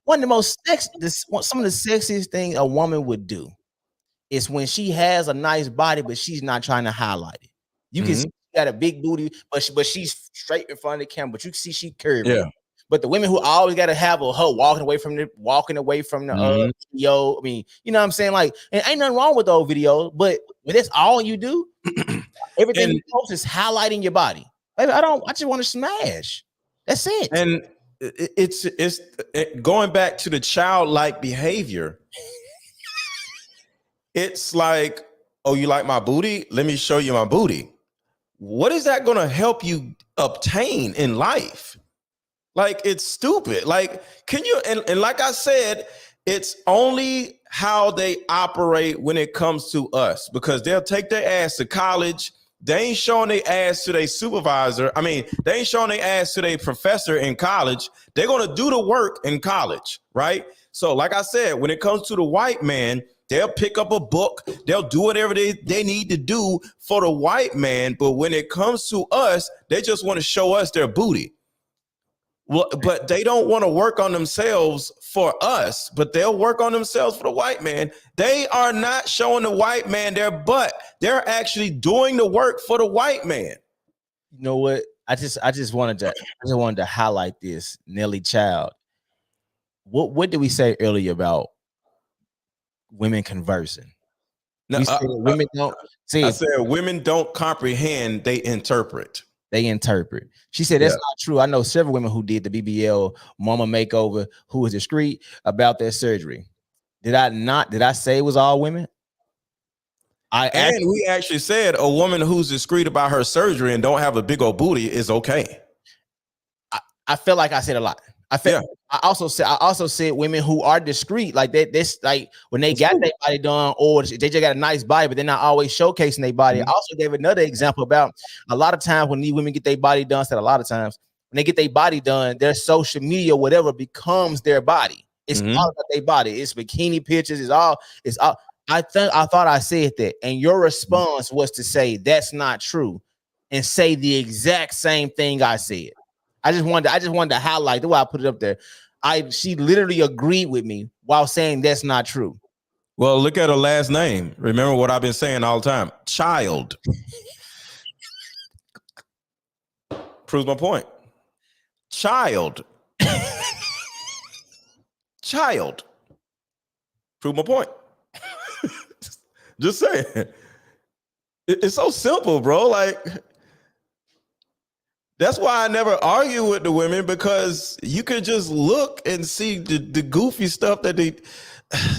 one of the most some of the sexiest things a woman would do. It's when she has a nice body, but she's not trying to highlight it. You can see she got a big booty, but she's straight in front of the camera. But you can see she curvy. Yeah. But the women who always got to have her walking away from the video. I mean, you know what I'm saying? Like, and ain't nothing wrong with those videos, but when that's all you do, everything you post is highlighting your body. Baby, I just want to smash. That's it. And it's going back to the childlike behavior. It's like, oh, you like my booty? Let me show you my booty. What is that going to help you obtain in life? Like, it's stupid. Like, can you, and like I said, it's only how they operate when it comes to us, because they'll take their ass to college. They ain't showing their ass to their supervisor. I mean, they ain't showing their ass to their professor in college. They're going to do the work in college, right? So like I said, when it comes to the white man, they'll pick up a book. They'll do whatever they need to do for the white man. But when it comes to us, they just want to show us their booty. Well, but they don't want to work on themselves for us, but they'll work on themselves for the white man. They are not showing the white man their butt. They're actually doing the work for the white man. You know what? I just wanted to highlight this, Nelly Child. What did we say earlier about women conversing? No, women don't see. I said women don't comprehend; they interpret. They interpret. She said that's not true. I know several women who did the BBL mama makeover who was discreet about their surgery. Did I say it was all women? We actually said a woman who's discreet about her surgery and don't have a big old booty is okay. I felt like I said a lot. I also said women who are discreet, like that. This like when they got their body done, or they just got a nice body, but they're not always showcasing their body. I also gave another example about a lot of times when these women get their body done. Said a lot of times when they get their body done, their social media, whatever, becomes their body. It's all about their body. It's bikini pictures. It's all. I thought I said that, and your response was to say that's not true, and say the exact same thing I said. I just wanted to highlight the way I put it up there. She literally agreed with me while saying that's not true. Well, look at her last name. Remember what I've been saying all the time. Child. Proves my point. Child. Child. Prove my point. Just saying. It's so simple, bro. Like, that's why I never argue with the women, because you can just look and see the goofy stuff that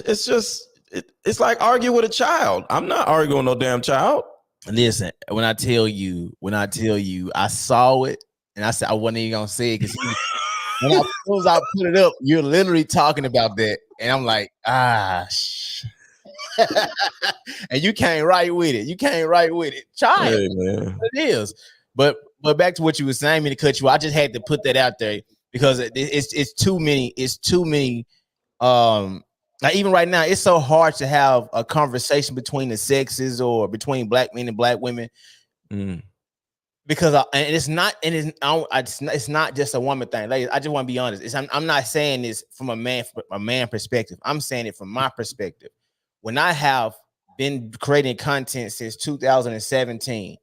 it's like arguing with a child. I'm not arguing with no damn child. Listen, when I tell you, I saw it and I said I wasn't even gonna say it because as soon as I put it up, you're literally talking about that, and I'm like, and you can't write with it. Child, hey, man. It is. But back to what you were saying, me to cut you. I just had to put that out there because it's too many. It's too many. Like even right now, it's so hard to have a conversation between the sexes or between black men and black women because it's not just a woman thing. Ladies, I just want to be honest. I'm not saying this from a man perspective. I'm saying it from my perspective. when I have been creating content since 2017,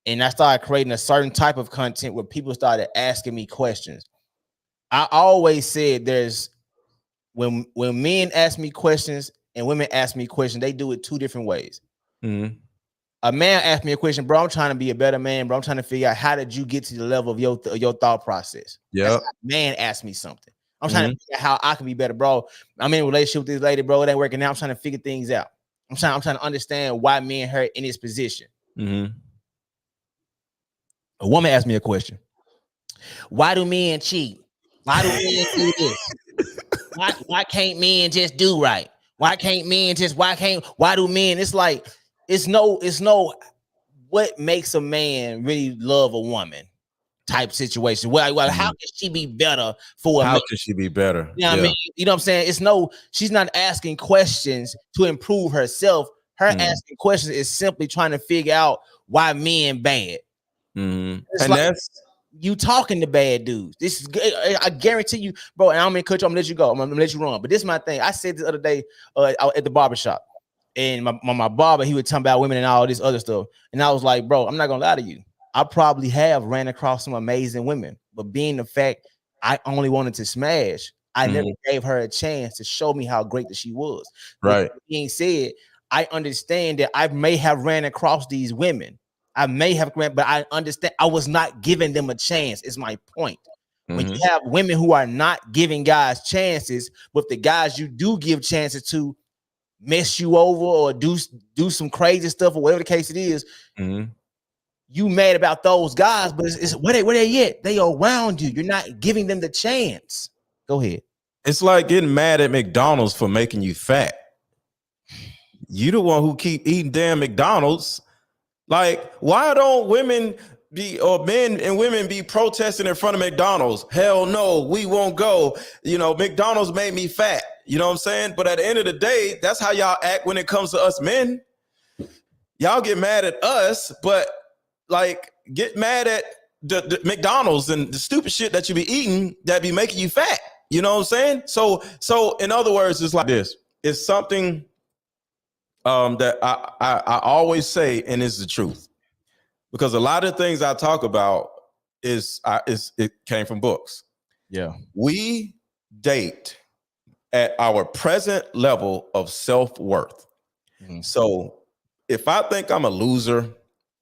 and I started creating a certain type of content where people started asking me questions. I always said there's when men ask me questions and women ask me questions, they do it two different ways. Mm-hmm. A man asked me a question, bro. I'm trying to be a better man, bro. I'm trying to figure out how did you get to the level of your thought process. Yeah. Man asked me something. I'm trying to figure out how I can be better, bro. I'm in a relationship with this lady, bro. It ain't working out. I'm trying to figure things out. I'm trying to understand why me and her in this position. Mm-hmm. A woman asked me a question. Why do men cheat? Why do men do this? Why can't men just do right? Why do men? It's like it's no what makes a man really love a woman type situation. Well, how can she be better for a man? How can she be better? You know what I mean? You know what I'm saying? She's not asking questions to improve herself. Her asking questions is simply trying to figure out why men bad. Mm-hmm. It's and like, that's you talking to bad dudes. This is, I guarantee you, bro. And I'm gonna cut you. I'm gonna let you go. I'm gonna let you run. But this is my thing. I said the other day at the barbershop, and my barber, he would talk about women and all this other stuff. And I was like, bro, I'm not gonna lie to you. I probably have ran across some amazing women, but being the fact I only wanted to smash, I never gave her a chance to show me how great that she was. Right. With that being said, I understand that I may have ran across these women. I may have, but I understand I was not giving them a chance, is my point. When you have women who are not giving guys chances, but the guys you do give chances to mess you over or do some crazy stuff or whatever the case it is, you mad about those guys, but it's where they at? They around you. You're not giving them the chance. Go ahead. It's like getting mad at McDonald's for making you fat. You the one who keep eating damn McDonald's. Like, why don't women men and women be protesting in front of McDonald's? Hell no, we won't go. You know, McDonald's made me fat. You know what I'm saying? But at the end of the day, that's how y'all act when it comes to us men. Y'all get mad at us, but like get mad at the McDonald's and the stupid shit that you be eating that be making you fat. You know what I'm saying? So in other words, it's like this. It's something that I always say, and it's the truth, because a lot of things I talk about it came from books. Yeah, we date at our present level of self-worth. So if I think I'm a loser,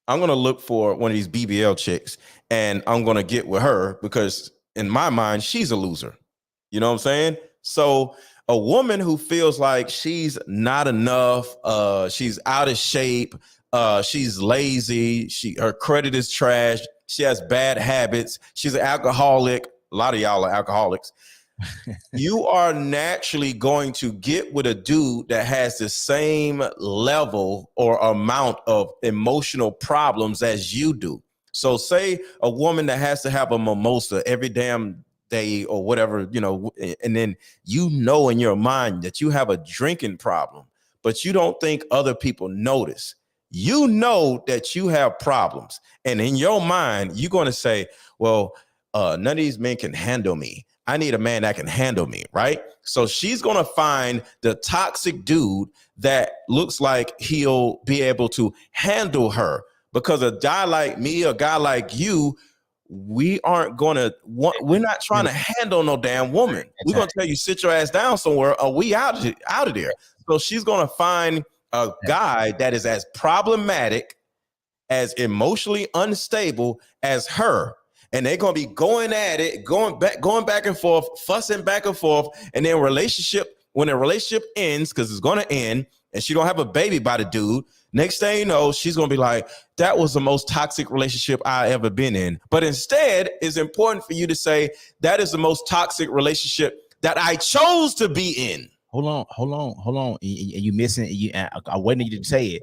I'm gonna look for one of these BBL chicks, and I'm gonna get with her because in my mind she's a loser. You know what I'm saying? So a woman who feels like she's not enough, she's out of shape, she's lazy, her credit is trash, she has bad habits, she's an alcoholic. A lot of y'all are alcoholics. You are naturally going to get with a dude that has the same level or amount of emotional problems as you do. So say a woman that has to have a mimosa every damn day or whatever, you know, and then you know in your mind that you have a drinking problem, but you don't think other people notice. You know that you have problems, and in your mind you're going to say, well, none of these men can handle me. I need a man that can handle me, right? So she's going to find the toxic dude that looks like he'll be able to handle her, because a guy like me, a guy like you, we're not trying to handle no damn woman. We're going to tell you, sit your ass down somewhere, or we out of there. So she's going to find a guy that is as problematic, as emotionally unstable as her. And they're going to be going at it, going back and forth, fussing back and forth. And then when the relationship ends, because it's going to end, and she don't have a baby by the dude, next thing you know, she's going to be like, that was the most toxic relationship I ever been in. But instead, it's important for you to say, that is the most toxic relationship that I chose to be in. Hold on. You missing? I waited you to say it.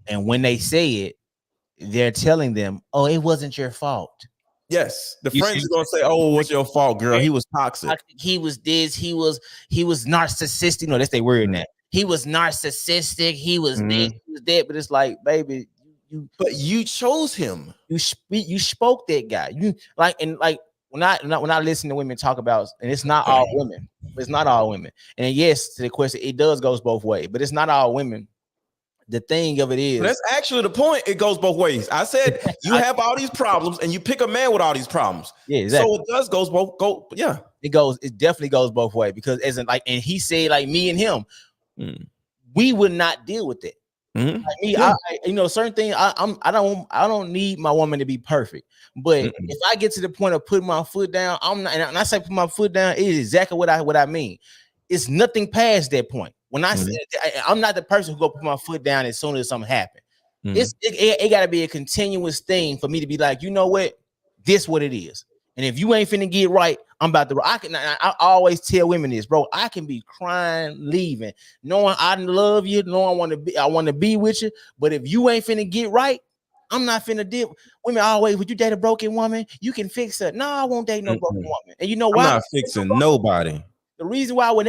And when they say it, they're telling them, oh, it wasn't your fault. Yes, the friends are gonna say, "Oh, what's your fault, girl? He was toxic. He was this. He was narcissistic. No, that's their word now. He was narcissistic. He was this. He was that." But it's like, baby, but you chose him. You spoke that guy. You when I listen to women talk about, and it's not all women. It's not all women. And yes, to the question, it does goes both ways, but it's not all women. The thing of it is, that's actually the point. It goes both ways. I said you have all these problems, and you pick a man with all these problems. Yeah, exactly. So it does goes both. Yeah, it definitely goes both ways because as in like, and he said like me and him, we would not deal with it. Mm-hmm. Like me, I certain things. I don't need my woman to be perfect, but if I get to the point of putting my foot down, I'm not. And I say put my foot down, it is exactly what I mean. It's nothing past that point. When I say I'm not the person who go put my foot down as soon as something happens. It got to be a continuous thing for me to be like, you know what, this what it is. And if you ain't finna get right, I'm about to. I always tell women this, bro. I can be crying, leaving, knowing I love you, knowing I want to be with you. But if you ain't finna get right, I'm not finna deal. Women always, would you date a broken woman? You can fix her. No, I won't date no broken woman. And you know why? I'm not fixing nobody. The reason why I would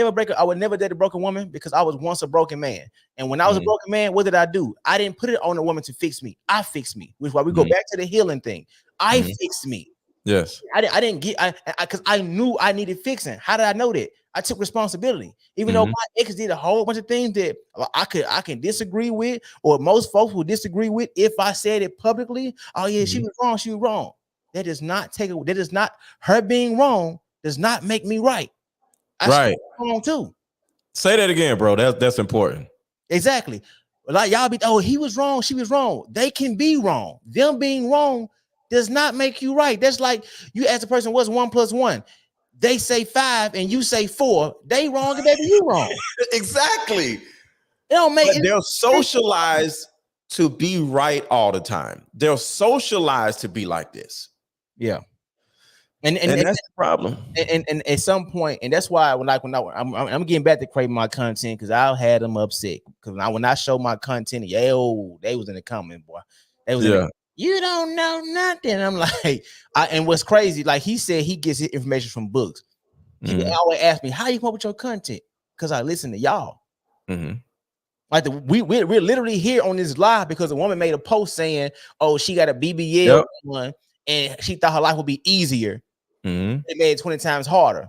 never date a broken woman because I was once a broken man. And when I was a broken man, what did I do? I didn't put it on a woman to fix me. I fixed me, which is why we go back to the healing thing. I fixed me. Yes. I didn't get because I knew I needed fixing. How did I know that? I took responsibility. Even though my ex did a whole bunch of things that I can disagree with, or most folks will disagree with if I said it publicly. Oh yeah, she was wrong. She was wrong. That does not her being wrong does not make me right. Right. Wrong too. Say that again, bro. That's important. Exactly. Like y'all be, oh, he was wrong, she was wrong. They can be wrong. Them being wrong does not make you right. That's like you ask a person what's 1 + 1. They say 5 and you say 4. They wrong and baby, you wrong. Exactly. It don't make it. They're socialized to be right all the time. They're socialized to be like this. Yeah. And that's the problem. And at some point, and that's why I'm getting back to creating my content because I had them upset because when I show my content, they was in the comment, boy. They was you don't know nothing. I'm like, and what's crazy, like he said, he gets his information from books. He always ask me, how you come up with your content? Because I listen to y'all. Like we're literally here on this live because a woman made a post saying, oh, she got a BBL one and she thought her life would be easier. It made it 20 times harder.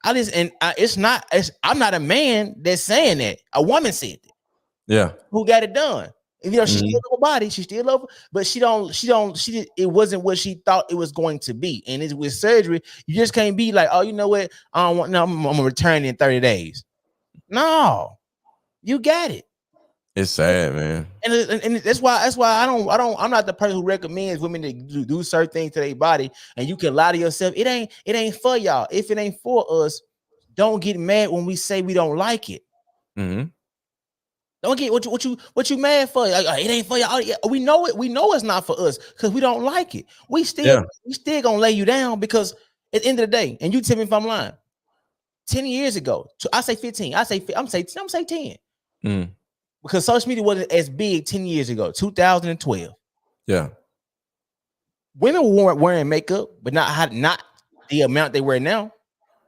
I'm not a man that's saying that. A woman said that. Yeah. Who got it done? You know, she still love her body, she still love her, but it wasn't what she thought it was going to be. And it's with surgery, you just can't be like, oh, you know what? I'm gonna return in 30 days. No, you got it. It's sad, man. And that's why I'm not the person who recommends women to do certain things to their body. And you can lie to yourself. It ain't for y'all. If it ain't for us, don't get mad when we say we don't like it. Don't get what you mad for. Like, it ain't for y'all. We know it. We know it's not for us because we don't like it. We still gonna lay you down because at the end of the day, and you tell me if I'm lying. 10 years ago, I say 15. I'm say 10. Because social media wasn't as big 10 years ago, 2012. Yeah. Women weren't wearing makeup, but not the amount they wear now.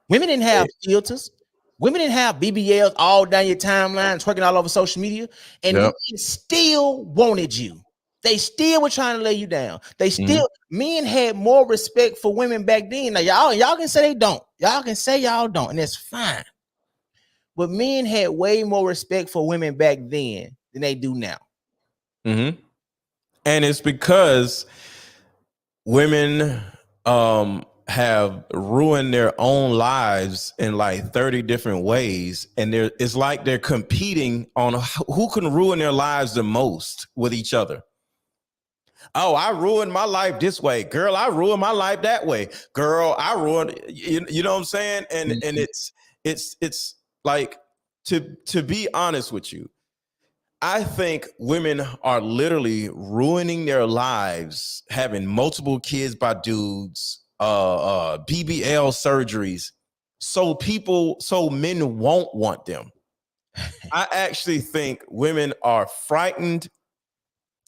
Women didn't have filters. Women didn't have BBLs all down your timeline, twerking all over social media. And they still wanted you. They still were trying to lay you down. Men had more respect for women back then. Now, y'all can say they don't. Y'all can say y'all don't, and that's fine. But men had way more respect for women back then than they do now. And it's because women have ruined their own lives in like 30 different ways. And it's like they're competing on who can ruin their lives the most with each other. Oh, I ruined my life this way. Girl, I ruined my life that way. Girl, I ruined, you know what I'm saying? And it's like, to be honest with you, I think women are literally ruining their lives, having multiple kids by dudes, BBL surgeries, so men won't want them. I actually think women are frightened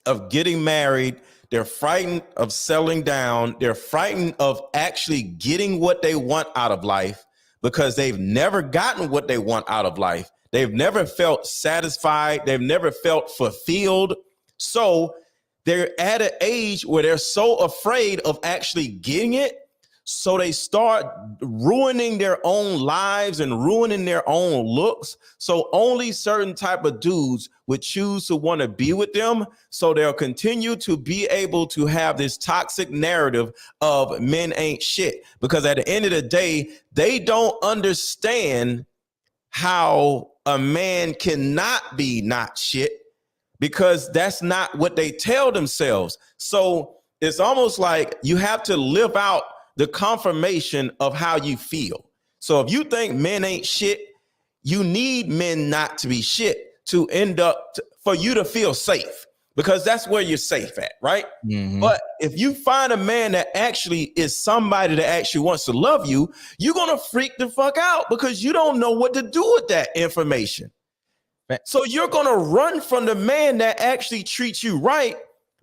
of getting married. They're frightened of settling down. They're frightened of actually getting what they want out of life because they've never gotten what they want out of life. They've never felt satisfied. They've never felt fulfilled. So they're at an age where they're so afraid of actually getting it. So they start ruining their own lives and ruining their own looks. So only certain type of dudes would choose to want to be with them. So they'll continue to be able to have this toxic narrative of men ain't shit. Because at the end of the day, they don't understand how a man cannot be not shit, because that's not what they tell themselves. So it's almost like you have to live out the confirmation of how you feel. So if you think men ain't shit, you need men not to be shit to end up for you to feel safe, because that's where you're safe at, right? Mhm. But if you find a man that actually is somebody that actually wants to love you, you're gonna freak the fuck out because you don't know what to do with that information. So you're gonna run from the man that actually treats you right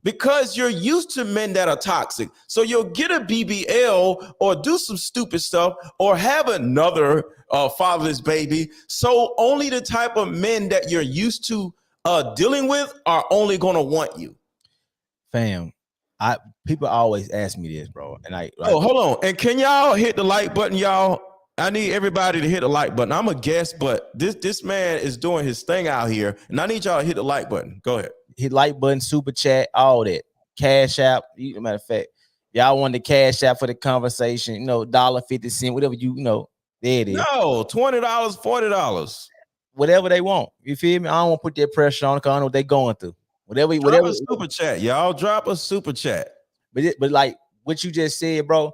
because you're used to men that are toxic. So you'll get a BBL or do some stupid stuff or have another fatherless baby. So only the type of men that you're used to dealing with are only gonna want you. Fam, people always ask me this, bro, and Oh, hold on. And can y'all hit the like button, y'all? I need everybody to hit the like button. I'm a guest, but this man is doing his thing out here, and I need y'all to hit the like button. Go ahead. hit like button, super chat, all that, cash app. Matter of fact, y'all want the cash app for the conversation, $1.50, whatever there it is. No, $20, $40, whatever they want. You feel me? I don't want to put that pressure on because I know what they're going through. Whatever. Drop a super chat, y'all. Drop a super chat. But like what you just said, bro,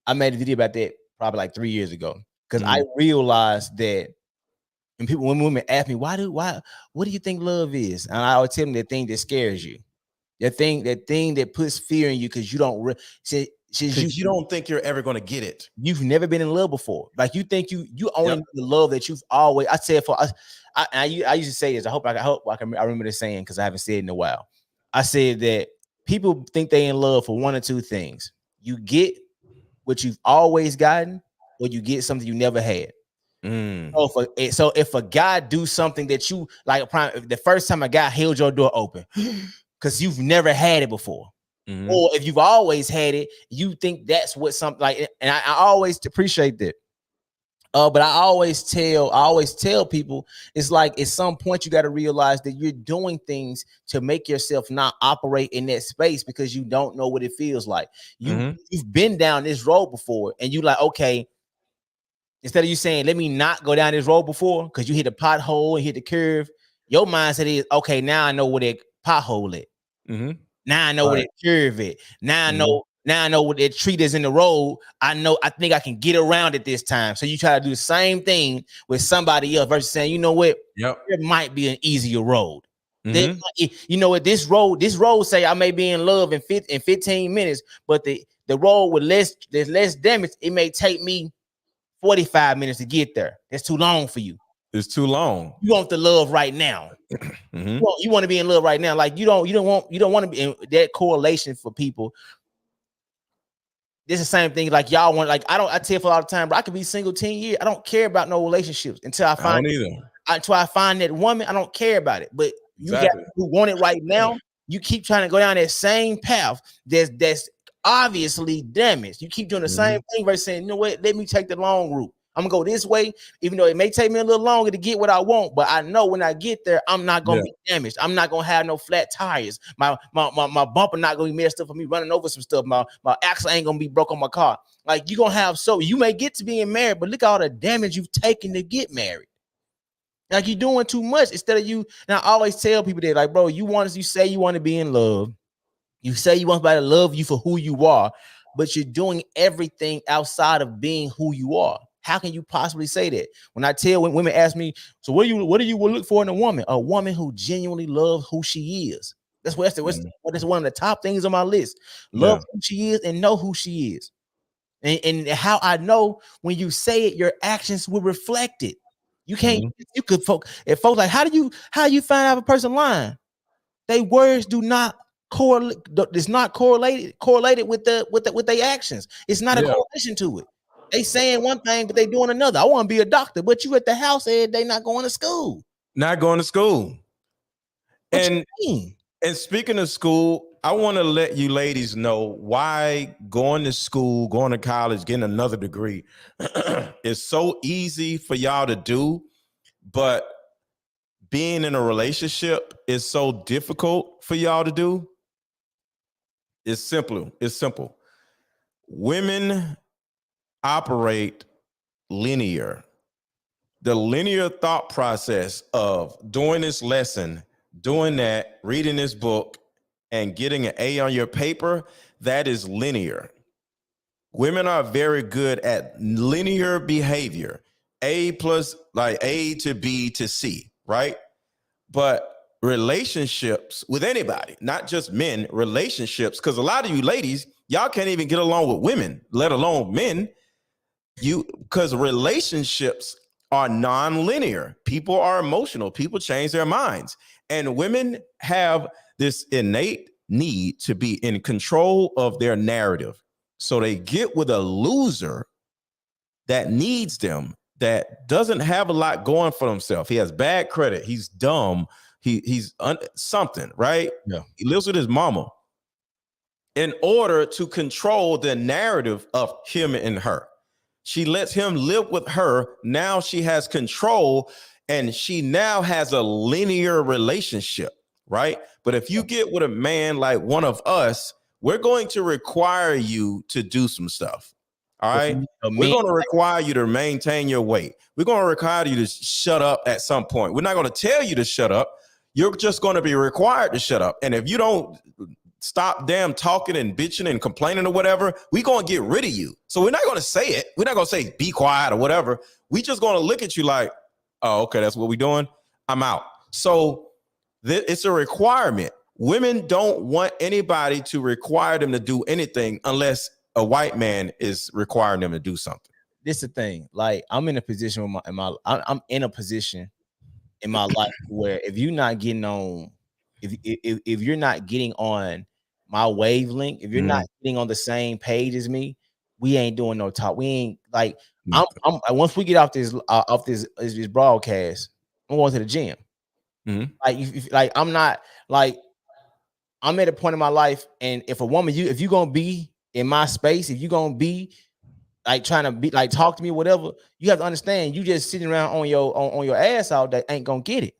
I made a video about that probably like 3 years ago because I realized that. And when women ask me, what do you think love is? And I always tell them the thing that scares you, that thing that puts fear in you because you don't you don't think you're ever going to get it. You've never been in love before. Like you think you only the love that you've always. I said I used to say this. I remember this saying because I haven't said it in a while. I said that people think they in love for one or two things. You get what you've always gotten, or you get something you never had. So if a guy do something that you like, the first time a guy held your door open because you've never had it before, or if you've always had it, you think that's what something like. And I always appreciate that. But I always tell people it's like at some point you got to realize that you're doing things to make yourself not operate in that space because you don't know what it feels like. You've been down this road before, and you like, okay. Instead of you saying, let me not go down this road before because you hit a pothole and hit the curve, your mindset is, okay, now I know where that pothole is. Now I know where that curve is. Now I know what that tree that's in the road. I think I can get around it this time. So you try to do the same thing with somebody else versus saying, you know what? There might be an easier road. You know what? This road say I may be in love in 15 minutes, but the road with there's less damage. It may take me 45 minutes to get there. That's too long for you. It's too long. You want the love right now. You want to be in love right now. Like you don't want to be in that correlation for people. This is the same thing. Like y'all want, like I tell for all the time, but I could be single 10 years. I don't care about no relationships until I find that woman. I don't care about it. But you got who want it right now. You keep trying to go down that same path. That's obviously damaged. You keep doing the same thing versus saying, you know what, let me take the long route. I'm gonna go this way, even though it may take me a little longer to get what I want, but I know when I get there, I'm not gonna be damaged. I'm not gonna have no flat tires. My bumper not gonna be messed up for me running over some stuff. My axle ain't gonna be broke on my car. Like you may get to being married, but look at all the damage you've taken to get married. Like you're doing too much instead of you. Now I always tell people that, like, bro, you say you want to be in love. You say you want somebody to love you for who you are, but you're doing everything outside of being who you are. How can you possibly say that? When women ask me, so what do you look for in a woman? A woman who genuinely loves who she is. That's one of the top things on my list. Love who she is and know who she is. And how I know when you say it, your actions will reflect it. You can't, if folks like, how you find out if a person lying? They words do not correlate. It's not correlated with their actions. It's not a correlation to it. They saying one thing, but they doing another. I want to be a doctor, but you at the house and they not going to school. Not going to school. What you mean? And speaking of school, I want to let you ladies know why going to school, going to college, getting another degree is so easy for y'all to do, but being in a relationship is so difficult for y'all to do. It's simple. It's simple. Women operate linear. The linear thought process of doing this lesson, doing that, reading this book, and getting an A on your paper, that is linear. Women are very good at linear behavior. A plus, like A to B to C, right? But relationships with anybody, not just men, relationships, because a lot of you ladies, y'all can't even get along with women, let alone men. Because relationships are non-linear. People are emotional. People change their minds. And women have this innate need to be in control of their narrative. So they get with a loser that needs them, that doesn't have a lot going for himself. He has bad credit. He's dumb. He's something, right? Yeah. He lives with his mama in order to control the narrative of him and her. She lets him live with her. Now she has control, and she now has a linear relationship, right? But if you get with a man like one of us, we're going to require you to do some stuff. All right. We're going to require you to maintain your weight. We're going to require you to shut up at some point. We're not going to tell you to shut up. You're just going to be required to shut up. And if you don't stop damn talking and bitching and complaining or whatever, we're going to get rid of you. So we're not going to say it. We're not going to say be quiet or whatever. We just going to look at you like, oh, okay, that's what we're doing. I'm out. So it's a requirement. Women don't want anybody to require them to do anything unless a white man is requiring them to do something. This is the thing. Like, I'm in a position with I'm in a position in my life where if you're not getting on, if you're not getting on my wavelength, if you're not getting on the same page as me, we ain't doing no talk. We ain't like I'm once we get off this broadcast, I'm going to the gym. Like I'm not like I'm at a point in my life, and if a woman, if you're gonna be in my space, if you're gonna be like trying to be like talk to me, whatever, you have to understand you just sitting around on your ass all day ain't gonna get it.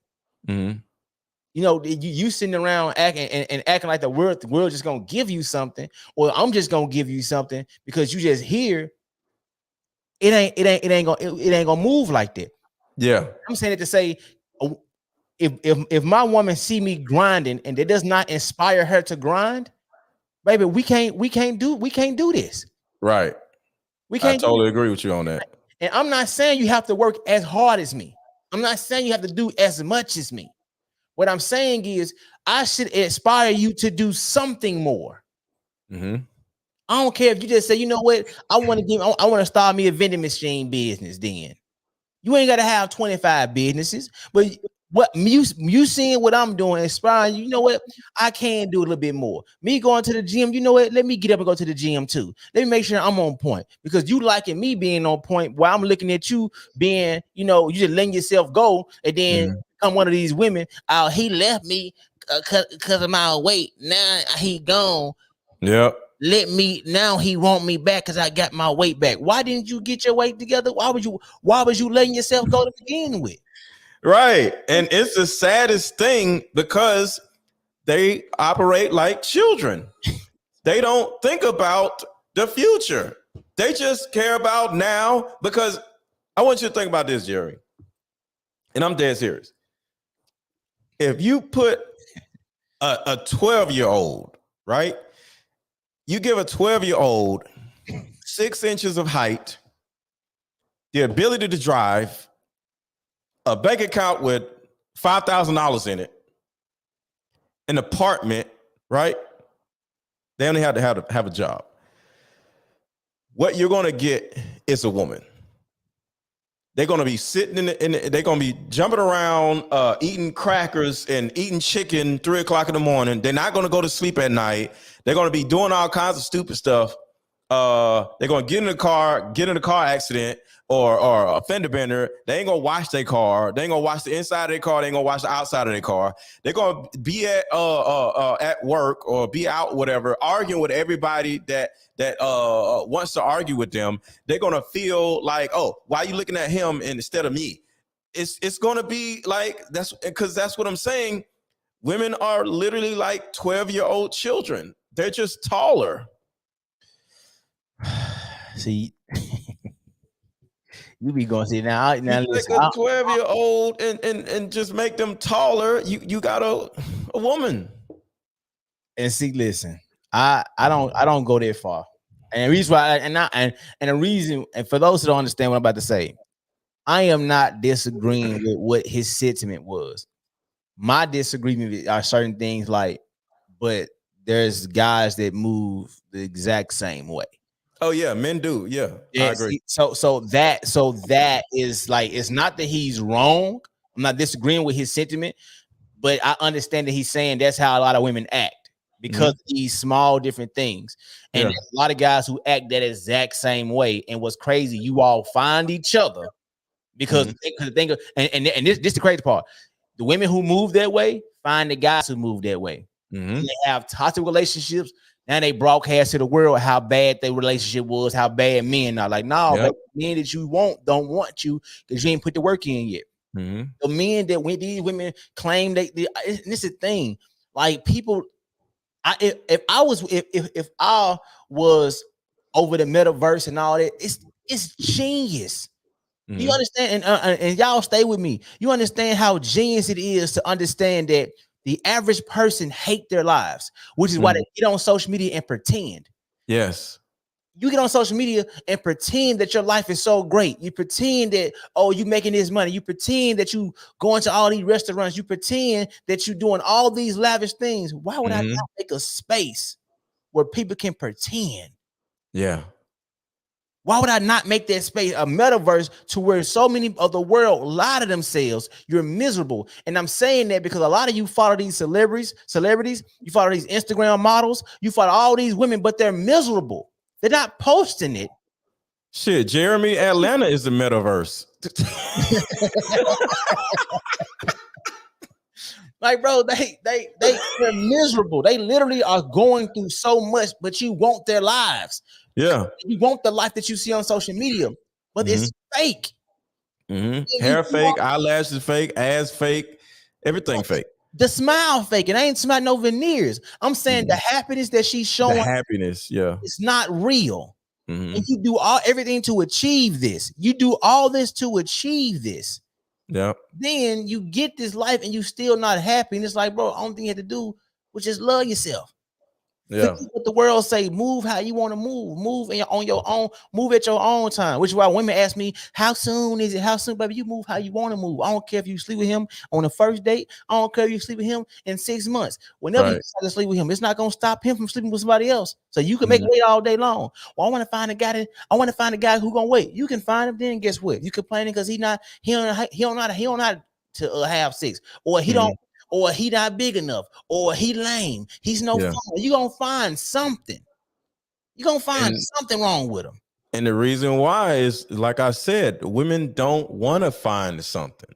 You know, you sitting around acting and acting like the world just gonna give you something, or I'm just gonna give you something because you just here. It ain't gonna move like that. Yeah, I'm saying it to say, if my woman see me grinding and it does not inspire her to grind, baby, we can't do this. Right. We can't. I totally agree with you on that. And I'm not saying you have to work as hard as me. I'm not saying you have to do as much as me. What I'm saying is I should inspire you to do something more. I don't care if you just say, you know what, I want to start me a vending machine business. Then you ain't got to have 25 businesses, but what you seeing what I'm doing, inspiring you know what, I can do a little bit more. Me going to the gym, you know what, let me get up and go to the gym too. Let me make sure I'm on point, because you liking me being on point while I'm looking at you being, you know, you just letting yourself go, and then come one of these women, oh, he left me because of my weight, now he gone. Yep. Now he want me back because I got my weight back. Why didn't you get your weight together? Why was you letting yourself go to begin with? Right. And it's the saddest thing because they operate like children. They don't think about the future. They just care about now. Because I want you to think about this, Jerry. And I'm dead serious. If you put a 12-year-old, right? You give a 12-year-old 6 inches of height, the ability to drive, a bank account with $5,000 in it, an apartment, right? They only have to have a job. What you're going to get is a woman. They're going to be sitting they're going to be jumping around, eating crackers and eating chicken 3 o'clock in the morning. They're not going to go to sleep at night. They're going to be doing all kinds of stupid stuff. they're gonna get in a car accident or a fender bender. They ain't gonna wash their car. They ain't gonna wash the inside of their car. They ain't gonna wash the outside of their car. They're gonna be at work or be out, whatever, arguing with everybody that wants to argue with them. They're gonna feel like, oh, why are you looking at him instead of me? It's gonna be like that's because that's what I'm saying. Women are literally like 12-year-old children. They're just taller. See, you be going to see now. Now you listen, take a 12-year-old and just make them taller. You got a woman. and see, listen, I don't go that far. And the reason why, and the reason, and for those who don't understand what I'm about to say, I am not disagreeing with what his sentiment was. My disagreement are certain things like, but there's guys that move the exact same way. Oh yeah, men do. Yeah, I agree. So that is like, it's not that he's wrong. I'm not disagreeing with his sentiment, but I understand that he's saying that's how a lot of women act because of these small different things. And there's a lot of guys who act that exact same way. And what's crazy, you all find each other because the thing, and this the crazy part. The women who move that way find the guys who move that way. They have toxic relationships. Now they broadcast to the world how bad their relationship was, how bad men are. Like, no, men that you want don't want you because you ain't put the work in yet. The men that when these women claim they and this is the thing. Like people, if I was over the metaverse and all that, it's genius. You understand, and y'all stay with me. You understand how genius it is to understand that the average person hate their lives, which is why they get on social media and pretend. Yes. You get on social media and pretend that your life is so great. You pretend that, oh, you making this money. You pretend that you going to all these restaurants. You pretend that you doing all these lavish things. Why would I not make a space where people can pretend? Yeah. Why would I not make that space a metaverse to where so many of the world lie to themselves? You're miserable. And I'm saying that because a lot of you follow these celebrities, you follow these Instagram models, you follow all these women, but they're miserable. They're not posting it. Shit, Jeremy, Atlanta is the metaverse. Like, bro, they're miserable. They literally are going through so much, but you want their lives. Yeah. You want the life that you see on social media, but it's fake. Hair fake, eyelashes fake, ass fake, everything fake. The smile fake, and I ain't smile no veneers. I'm saying the happiness that she's showing, the happiness, it's not real. And you do everything to achieve this. You do all this to achieve this. Yeah. Then you get this life and you still not happy. And it's like, bro, only thing you have to do was just love yourself. Yeah. What the world say, move how you want to move on your own, move at your own time. Which is why women ask me, how soon is it? How soon, baby? You move how you want to move. I don't care if you sleep with him on the first date. I don't care if you sleep with him in 6 months. Whenever you decide to sleep with him, it's not gonna stop him from sleeping with somebody else. So you can make it wait all day long. Well, I want to find a guy who gonna wait. You can find him. Then guess what? You complaining because he don't know how to have sex, or he don't. Or he not big enough, or he lame. He's no fun. You're gonna find something. You're gonna find something wrong with him. And the reason why is, like I said, women don't want to find something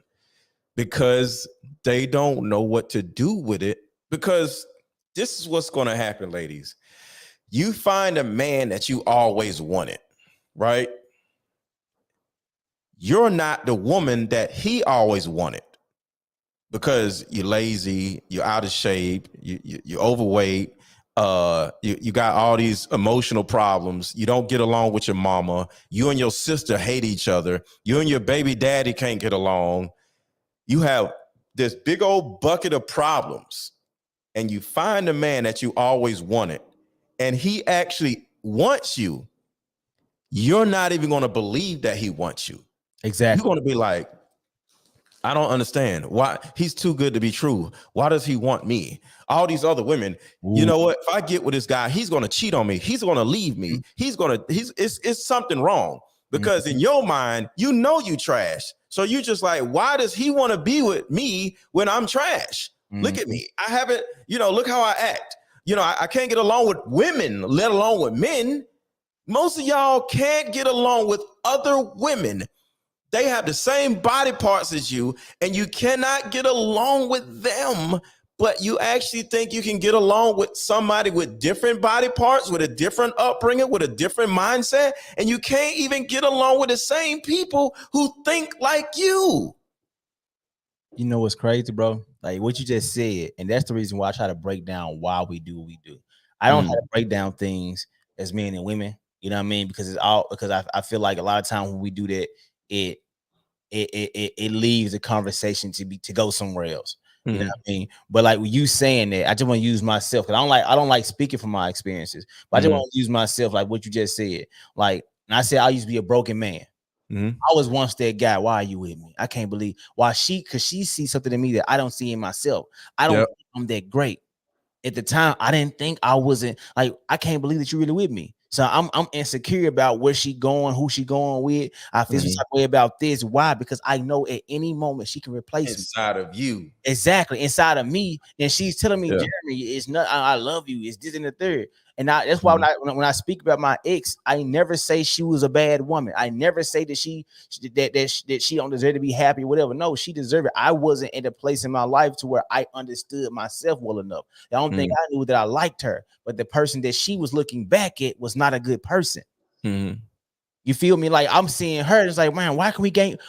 because they don't know what to do with it. Because this is what's going to happen, ladies. You find a man that you always wanted, right? You're not the woman that he always wanted. Because you're lazy, you're out of shape, you're overweight, you got all these emotional problems, you don't get along with your mama, you and your sister hate each other, you and your baby daddy can't get along, you have this big old bucket of problems, and you find a man that you always wanted, and he actually wants you, you're not even going to believe that he wants you. Exactly. You're going to be like, I don't understand why he's too good to be true. Why does he want me? All these other women, you know what? If I get with this guy, he's going to cheat on me. He's going to leave me. It's something wrong because in your mind, you know you trash. So you just like, why does he want to be with me when I'm trash? Look at me. I haven't, look how I act. I can't get along with women, let alone with men. Most of y'all can't get along with other women. They have the same body parts as you, and you cannot get along with them. But you actually think you can get along with somebody with different body parts, with a different upbringing, with a different mindset, and you can't even get along with the same people who think like you. You know what's crazy, bro? Like what you just said, and that's the reason why I try to break down why we do what we do. I don't try to break down things as men and women, you know what I mean? Because I feel like a lot of times when we do that, it leaves the conversation to go somewhere else. You know what I mean? But like with you saying that, I just want to use myself because I don't like speaking from my experiences, but I just want to use myself like what you just said. Like, and I said I used to be a broken man. I was once that guy. Why are you with me? I can't believe why because she sees something in me that I don't see in myself. I don't think I'm that great. At the time, I didn't think I wasn't like, I can't believe that you're really with me. So I'm insecure about where she going, who she going with. I feel some type of way about this. Why? Because I know at any moment she can replace me. Inside of you. Exactly. Inside of me. And she's telling me, Jeremy, it's not, I love you. It's this and the third. And that's why when I speak about my ex, I never say she was a bad woman. I never say that she don't deserve to be happy or whatever. No, she deserved it. I wasn't at a place in my life to where I understood myself well enough. The only thing I knew that I liked her, but the person that she was looking back at was not a good person. You feel me? Like I'm seeing her. It's like, man, why we can't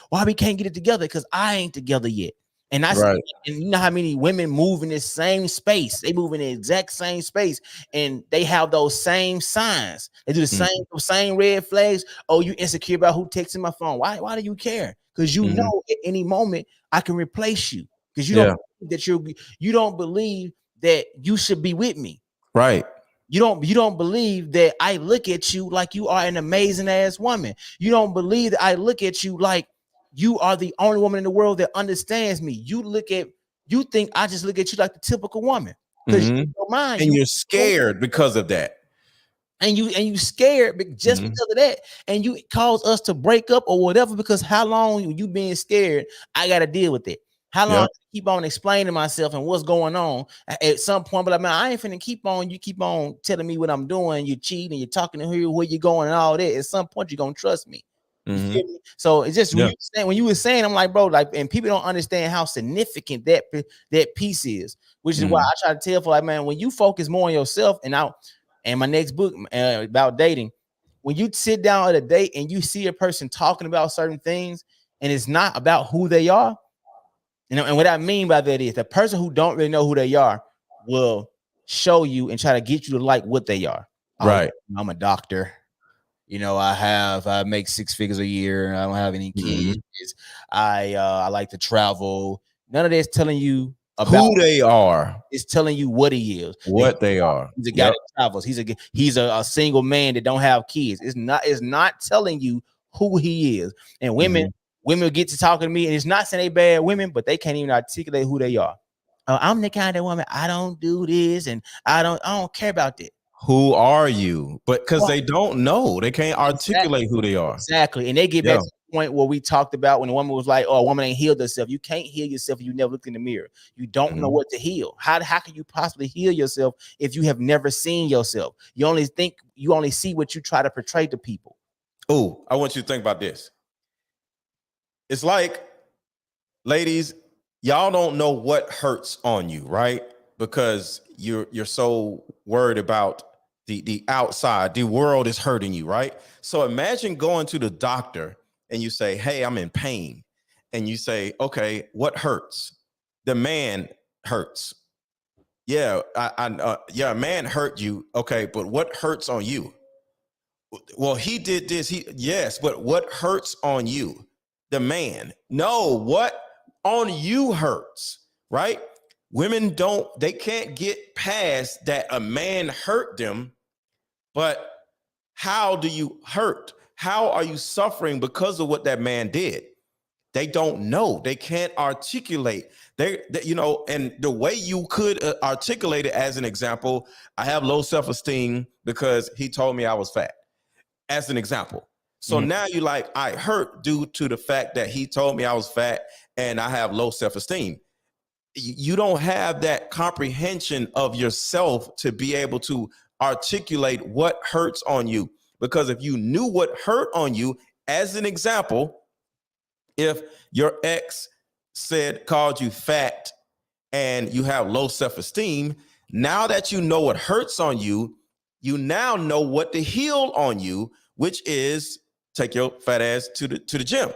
get it together? Because I ain't together yet. And I see, and you know how many women move in this same space. They move in the exact same space, and they have those same signs. They do the same red flags. Oh, you insecure about who texting my phone? Why do you care? Because you know at any moment I can replace you. Because you don't believe that you don't believe that you should be with me. Right. You don't believe that I look at you like you are an amazing ass woman. You don't believe that I look at you like you are the only woman in the world that understands me. You think I just look at you like the typical woman. Because you're scared because of that. And you scared just because of that. And you cause us to break up or whatever, because how long you being scared, I gotta deal with it. How long I keep on explaining myself and what's going on at some point, but like, man, I ain't finna keep on telling me what I'm doing. You're cheating, you're talking to her, where you going and all that. At some point, you're gonna trust me. You feel me? So it's just when you were saying, I'm like, bro, like, and people don't understand how significant that piece is, which is why I try to tell for like, man, when you focus more on yourself, and my next book about dating, when you sit down at a date and you see a person talking about certain things and it's not about who they are, and what I mean by that is the person who don't really know who they are will show you and try to get you to like what they are. Right. I'm a doctor. You know, I make 6 figures a year. I don't have any kids. I like to travel. None of that's telling you about who they are. It's telling you what he is. What they are. He's a guy that travels. He's a single man that don't have kids. It's not telling you who he is. And women get to talking to me, and it's not saying they bad women, but they can't even articulate who they are. I'm the kind of woman, I don't do this, and I don't care about that. Who are you? But because they don't know, they can't articulate who they are. Exactly. And they get back to the point where we talked about when a woman was like, oh, a woman ain't healed herself. You can't heal yourself if you never looked in the mirror. You don't know what to heal. How can you possibly heal yourself if you have never seen yourself? You only see what you try to portray to people. Oh, I want you to think about this. It's like, ladies, y'all don't know what hurts on you, right? Because you're so worried about the outside. The world is hurting you, right? So imagine going to the doctor and you say, hey, I'm in pain. And you say, okay, what hurts? The man hurts. Yeah, a man hurt you. Okay, but what hurts on you? Well, he did this. Yes, but what hurts on you? The man. No, what on you hurts, right? Women they can't get past that a man hurt them, but how do you hurt? How are you suffering because of what that man did? They don't know. They can't articulate. They and the way you could articulate it, as an example, I have low self-esteem because he told me I was fat, as an example. So now you like, I hurt due to the fact that he told me I was fat and I have low self-esteem. You don't have that comprehension of yourself to be able to articulate what hurts on you. because if you knew what hurt on you, as an example, if your ex called you fat and you have low self-esteem, now that you know what hurts on you, you now know what to heal on you, which is take your fat ass to the gym.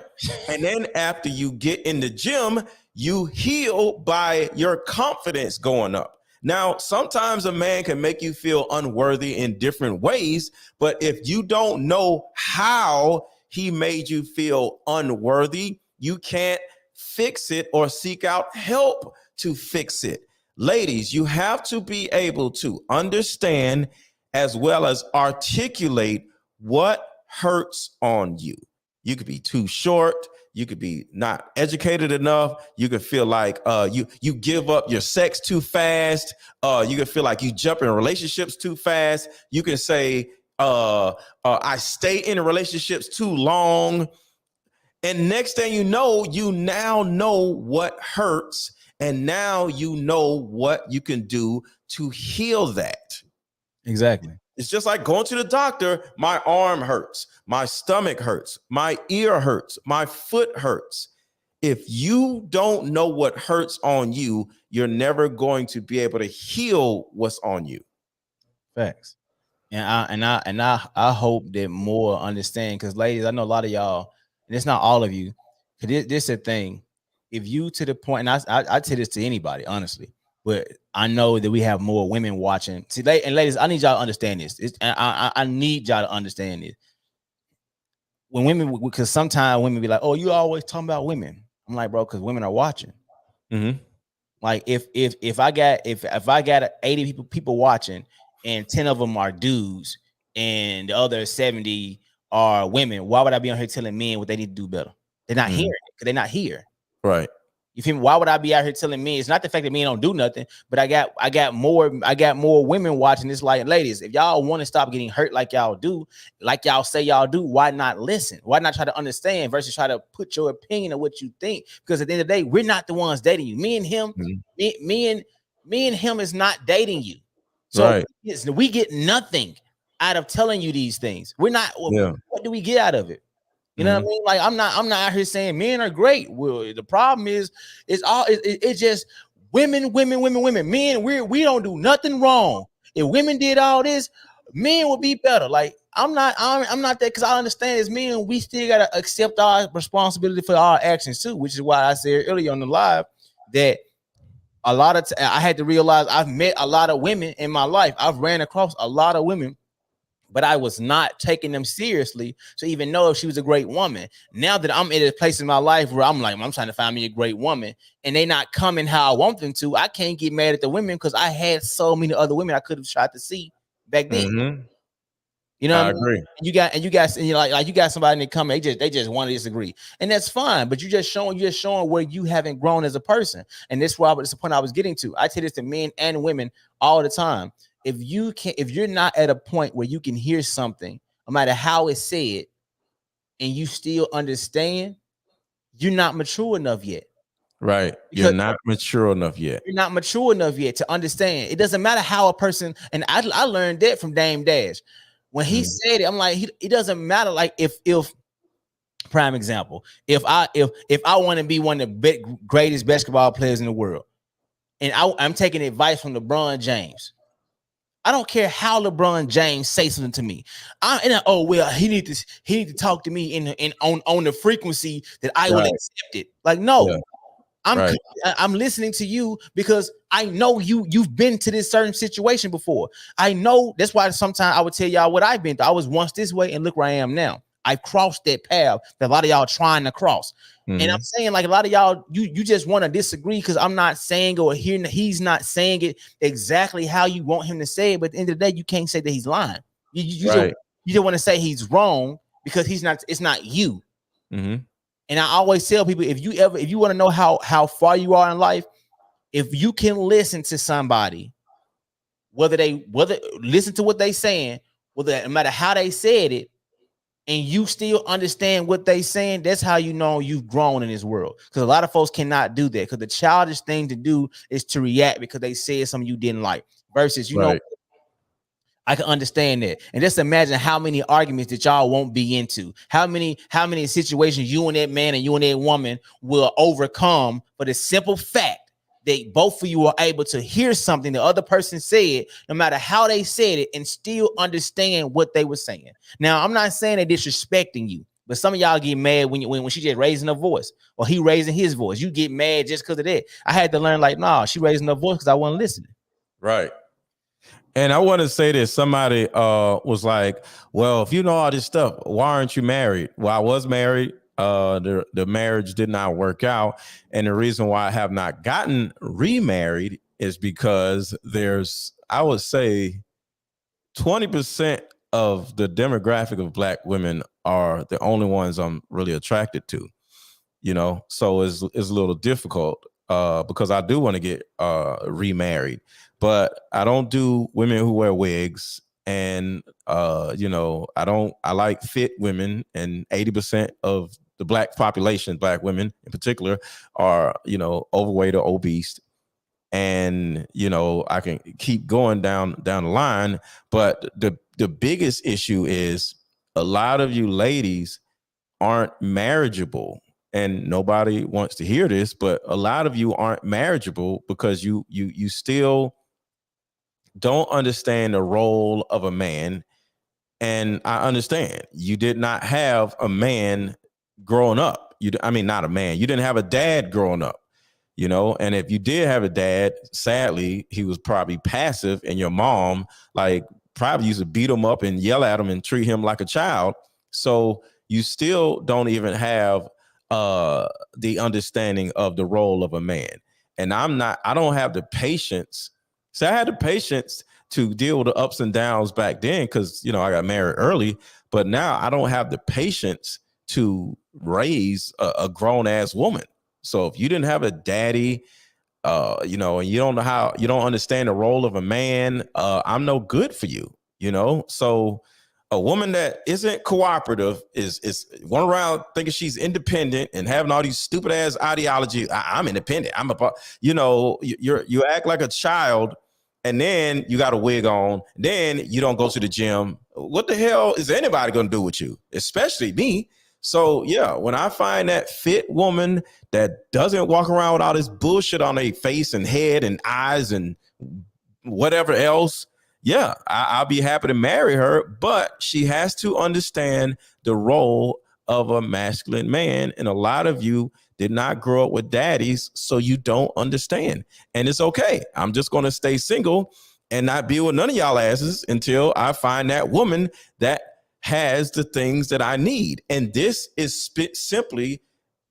And then after you get in the gym, you heal by your confidence going up. Now, sometimes a man can make you feel unworthy in different ways, but if you don't know how he made you feel unworthy, you can't fix it or seek out help to fix it. Ladies, you have to be able to understand as well as articulate what hurts on you. You could be too short. You could be not educated enough. You could feel like you give up your sex too fast. You could feel like you jump in relationships too fast. You can say, I stay in relationships too long. And next thing you now know what hurts. And now you know what you can do to heal that. Exactly. It's just like going to the doctor. My arm hurts. My stomach hurts. My ear hurts. My foot hurts. If you don't know what hurts on you, you're never going to be able to heal what's on you. Facts. And I hope that more understand, because ladies, I know a lot of y'all, and it's not all of you, because this is a thing. If you to the point, and I tell this to anybody, honestly, but I know that we have more women watching. See, and ladies, I need y'all to understand this. I need y'all to understand this. When women, because sometimes women be like, "Oh, you always talking about women." I'm like, bro, because women are watching. Mm-hmm. Like if I got 80 people watching, and 10 of them are dudes, and the other 70 are women, why would I be on here telling men what they need to do better? They're not hearing it because they're not here. Right. You feel me? Why would I be out here telling men? It's not the fact that men don't do nothing, but I got more women watching this. Like, ladies, if y'all want to stop getting hurt like y'all do, like y'all say y'all do, why not listen? Why not try to understand versus try to put your opinion of what you think? Because at the end of the day, we're not the ones dating you. Me and him, me and him is not dating you. So we get nothing out of telling you these things. We're not. What do we get out of it? You know what I mean? Like I'm not out here saying men are great. Well, the problem is, it's just women. Men, we don't do nothing wrong. If women did all this, men would be better. Like I'm not that, because I understand as men, we still gotta accept our responsibility for our actions too, which is why I said earlier on the live that a lot of I had to realize I've met a lot of women in my life. I've ran across a lot of women, but I was not taking them seriously to even know if she was a great woman. Now that I'm in a place in my life where I'm like, I'm trying to find me a great woman, and they not coming how I want them to, I can't get mad at the women because I had so many other women I could have tried to see back then. You know what I mean? agree. You got like you got somebody that come, they just want to disagree, and that's fine. But you're just showing where you haven't grown as a person, and this is the point I was getting to. I tell this to men and women all the time. If you're not at a point where you can hear something, no matter how it's said, and you still understand, you're not mature enough yet. Right. You're not mature enough yet. You're not mature enough yet to understand. It doesn't matter how a person, and I learned that from Dame Dash. When he said it, I'm like, it doesn't matter. Like if prime example, if I want to be one of the greatest basketball players in the world, and I'm taking advice from LeBron James, I don't care how LeBron James say something to me. He need to talk to me in on the frequency that I will accept it. Like, no, I'm listening to you because I know you've been to this certain situation before. I know that's why sometimes I would tell y'all what I've been through. I was once this way, and look where I am now. I've crossed that path that a lot of y'all trying to cross. And I'm saying, like, a lot of y'all, you just want to disagree because I'm not saying or hearing he's not saying it exactly how you want him to say it. But at the end of the day, you can't say that he's lying. You just want to say he's wrong because it's not you. And I always tell people, if you want to know how far you are in life, if you can listen to somebody, whether listen to what they saying, no matter how they said it, and you still understand what they saying, that's how you know you've grown in this world. Because a lot of folks cannot do that. Because the childish thing to do is to react because they said something you didn't like. Versus, I can understand that. And just imagine how many arguments that y'all won't be into. How many situations you and that man and you and that woman will overcome for the simple fact that both of you are able to hear something the other person said, no matter how they said it, and still understand what they were saying. Now, I'm not saying they're disrespecting you, but some of y'all get mad when she just raising her voice or he raising his voice. You get mad just because of that. I had to learn like, nah, she raising her voice because I wasn't listening. Right. And I want to say this. Somebody was like, well, if you know all this stuff, why aren't you married? Well, I was married. The marriage did not work out. And the reason why I have not gotten remarried is because there's, I would say, 20% of the demographic of Black women are the only ones I'm really attracted to. You know, so it's a little difficult because I do want to get remarried, but I don't do women who wear wigs, and you know, I like fit women, and 80% of the Black population, Black women in particular, are, you know, overweight or obese. And, you know, I can keep going down the line, but the biggest issue is a lot of you ladies aren't marriageable. And nobody wants to hear this, but a lot of you aren't marriageable because you still don't understand the role of a man. And I understand you did not have a man growing up. I mean, not a man. You didn't have a dad growing up, you know. And if you did have a dad, sadly, he was probably passive, and your mom like probably used to beat him up and yell at him and treat him like a child. So you still don't even have the understanding of the role of a man. And I don't have the patience. So I had the patience to deal with the ups and downs back then because, you know, I got married early, but now I don't have the patience to raise a grown ass woman. So if you didn't have a daddy, you know, and you don't understand the role of a man, I'm no good for you, you know? So a woman that isn't cooperative is going around thinking she's independent and having all these stupid ass ideology. I'm independent. You act like a child, and then you got a wig on. Then you don't go to the gym. What the hell is anybody going to do with you? Especially me. So yeah, when I find that fit woman that doesn't walk around with all this bullshit on their face and head and eyes and whatever else, yeah, I'll be happy to marry her, but she has to understand the role of a masculine man. And a lot of you did not grow up with daddies, so you don't understand. And it's okay. I'm just going to stay single and not be with none of y'all asses until I find that woman that has the things that I need. And this is simply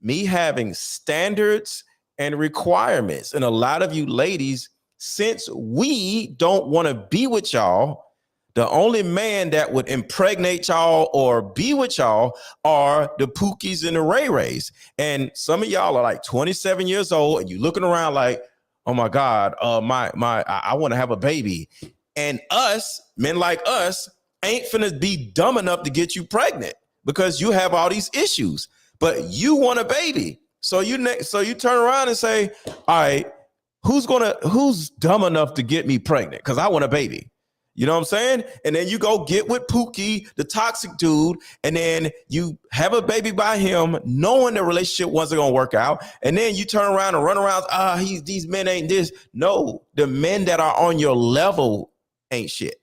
me having standards and requirements. And a lot of you ladies, since we don't want to be with y'all, the only man that would impregnate y'all or be with y'all are the Pookies and the Ray Rays. And some of y'all are like 27 years old and you're looking around like, oh my God, I want to have a baby. And us, men like us, ain't finna be dumb enough to get you pregnant because you have all these issues, but you want a baby. So you turn around and say, all right, who's dumb enough to get me pregnant? Because I want a baby. You know what I'm saying? And then you go get with Pookie, the toxic dude, and then you have a baby by him, knowing the relationship wasn't gonna work out. And then you turn around and run around, these men ain't this. No, the men that are on your level ain't shit.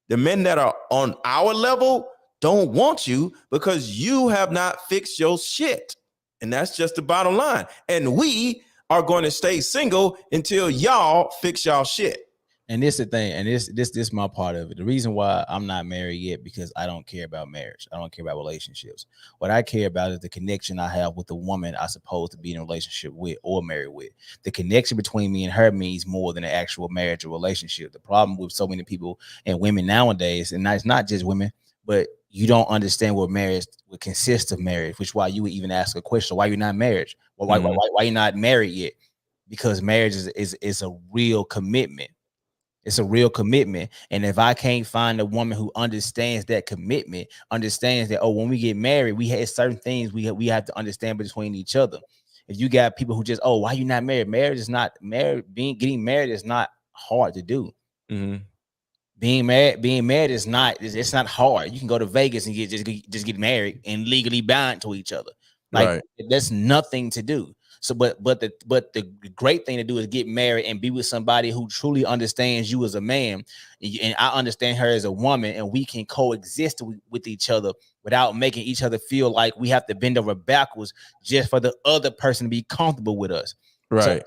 The men that are on our level don't want you because you have not fixed your shit. And that's just the bottom line. And we are going to stay single until y'all fix y'all shit. And this is the thing, and this my part of it. The reason why I'm not married yet, because I don't care about marriage. I don't care about relationships. What I care about is the connection I have with the woman I'm supposed to be in a relationship with or married with. The connection between me and her means more than an actual marriage or relationship. The problem with so many people and women nowadays, and it's not just women, but you don't understand what marriage would consist of marriage, which is why you would even ask a question, why you're not married? Well, why you're not married yet? Because marriage is a real commitment. It's a real commitment. And if I can't find a woman who understands that commitment, understands that, when we get married, we have certain things we have to understand between each other. If you got people who just, why you not married? Marriage is not married. Getting married is not hard to do. Mm-hmm. Being married is not, it's not hard. You can go to Vegas and just get married and legally bound to each other. Like Right. that's nothing to do. So, but the great thing to do is get married and be with somebody who truly understands you as a man, and I understand her as a woman, and we can coexist with each other without making each other feel like we have to bend over backwards just for the other person to be comfortable with us. So, Right.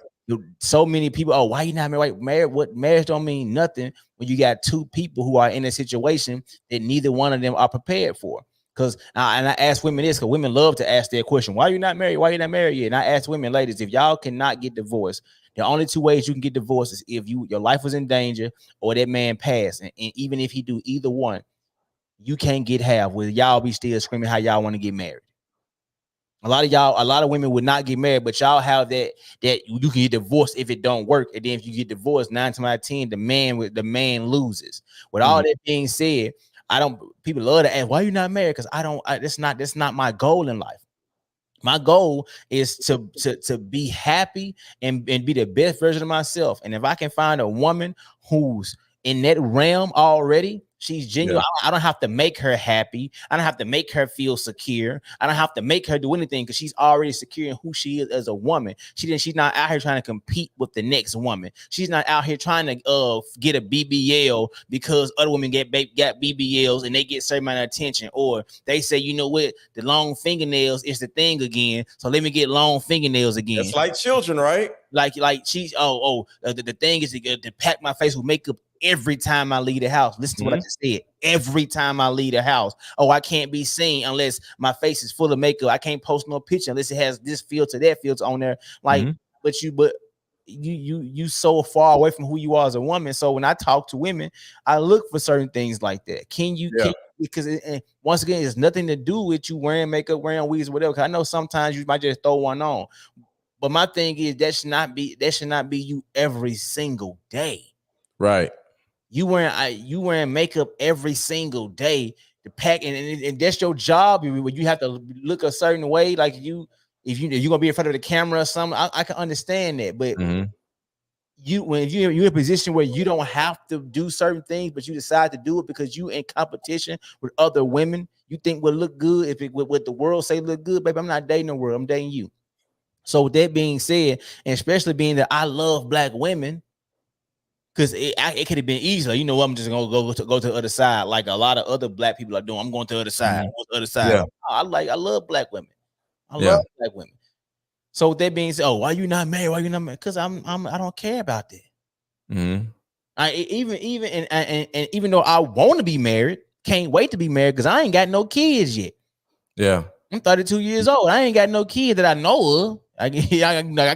so many people, oh, why you not married? What marriage don't mean nothing when you got two people who are in a situation that neither one of them are prepared for. Because and I ask women this, because women love to ask their question, why are you not married? Why are you not married yet? And I ask women, ladies, if y'all cannot get divorced, the only two ways you can get divorced is if your life was in danger or that man passed. And even if he do either one, you can't get half. Will y'all be still screaming how y'all want to get married? A lot of women would not get married, but y'all have that you can get divorced if it don't work. And then if you get divorced, 9 times out of 10, the man loses. With all that being said, people love to ask, why you not married? Because that's not my goal in life. My goal is to be happy and be the best version of myself. And if I can find a woman who's in that realm already, she's genuine. I don't have to make her happy. I don't have to make her feel secure. I don't have to make her do anything because she's already secure in who she is as a woman. She's not out here trying to compete with the next woman. She's not out here trying to get a BBL because other women got BBLs and they get certain amount of attention, or they say, you know what, the long fingernails is the thing again, so let me get long fingernails again. It's like children, right? Like she's the thing is to pack my face with makeup every time I leave the house. Listen to what I just said. Every time I leave the house. Oh, I can't be seen unless my face is full of makeup. I can't post no picture unless it has this filter, that filter on there. Like, but you so far away from who you are as a woman. So when I talk to women, I look for certain things like that. Because once again, it's nothing to do with you wearing makeup, wearing wigs, whatever. Cause I know sometimes you might just throw one on. But my thing is that should not be you every single day. Right. You wearing makeup every single day to pack, and that's your job. You have to look a certain way. Like if you're gonna be in front of the camera or something, I can understand that. But when you're in a position where you don't have to do certain things, but you decide to do it because you in competition with other women, you think will look good. If what the world say look good, baby, I'm not dating the world. I'm dating you. So with that being said, and especially being that I love black women, because it could have been easier. You know, I'm just gonna go to the other side, like a lot of other black people are doing. I'm going to the other side. The other side. Yeah. I love black women. I love black women. So with that being said, why you not married? Why you not married? Because I don't care about that. Even though I want to be married, can't wait to be married because I ain't got no kids yet. Yeah. I'm 32 years old. I ain't got no kids that I know of. I can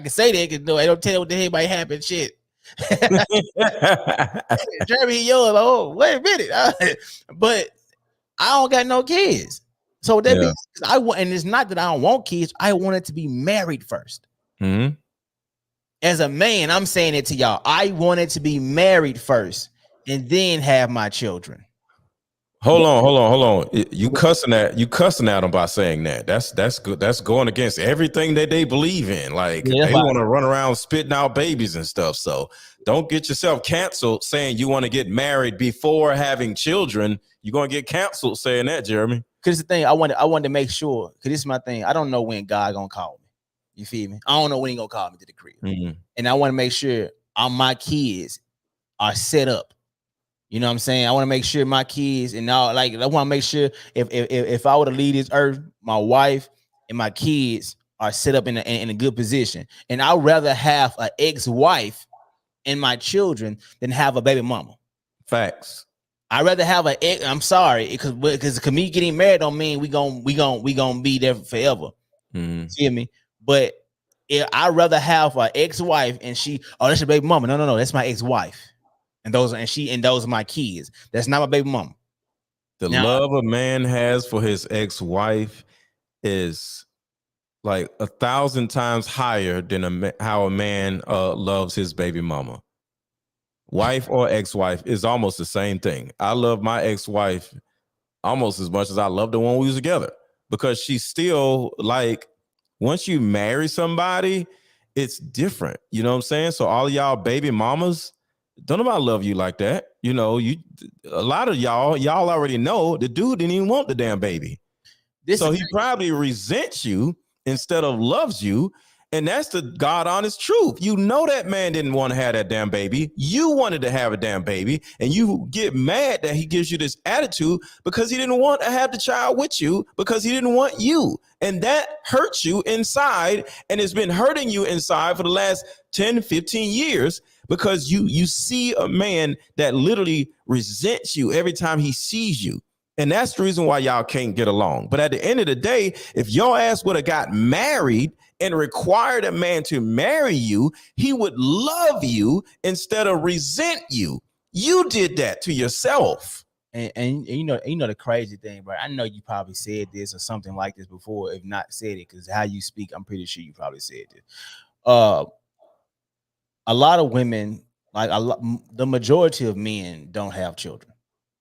say that because I don't tell what the hell might happen. Shit. Jeremy, yours. Oh, wait a minute. But I don't got no kids. So that means and it's not that I don't want kids. I wanted to be married first. As a man, I'm saying it to y'all. I wanted to be married first and then have my children. Hold on. You cussing at them by saying that. That's good. That's going against everything that they believe in. Like they want to run around spitting out babies and stuff. So don't get yourself canceled saying you want to get married before having children. You're gonna get canceled saying that, Jeremy. Because the thing I wanted to make sure, because this is my thing. I don't know when God gonna call me. You feel me? I don't know when he gonna call me to the crib. And I want to make sure all my kids are set up. You know what I'm saying? I want to make sure my kids and all, like, I want to make sure if I were to leave this earth, my wife and my kids are set up in a good position. And I'd rather have an ex-wife and my children than have a baby mama. Facts. I'd rather have I'm sorry, because me getting married don't mean we gonna be there forever. Feel me? But I'd rather have an ex-wife and that's your baby mama. No, that's my ex-wife. And those are my kids. That's not my baby mama. The love a man has for his ex-wife is like 1,000 times higher than how a man loves his baby mama. Wife or ex-wife is almost the same thing. I love my ex-wife almost as much as I love the one we was together, because she's still like, once you marry somebody, it's different. You know what I'm saying? So all of y'all baby mamas, don't nobody love you like that. You know, a lot of y'all already know the dude didn't even want the damn baby. So he probably resents you instead of loves you. And that's the God honest truth. You know that man didn't want to have that damn baby. You wanted to have a damn baby. And you get mad that he gives you this attitude because he didn't want to have the child with you because he didn't want you. And that hurts you inside. And it's been hurting you inside for the last 10, 15 years because you see a man that literally resents you every time he sees you. And that's the reason why y'all can't get along. But at the end of the day, if your ass would have got married and required a man to marry you, he would love you instead of resent you. You did that to yourself. And you know the crazy thing, bro. I know you probably said this or something like this before, if not said it, because how you speak, I'm pretty sure you probably said this. A lot of women, the majority of men don't have children,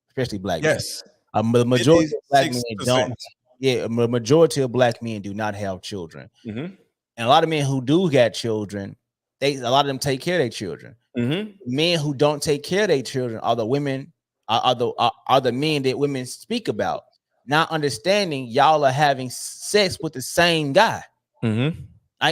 especially black men. Yes. The majority of black men don't. Yeah, the majority of black men do not have children. Mm-hmm. And a lot of men who do got children, a lot of them take care of their children. Mm-hmm. Men who don't take care of their children are the women, are the men that women speak about. Not understanding y'all are having sex with the same guy. Mm-hmm.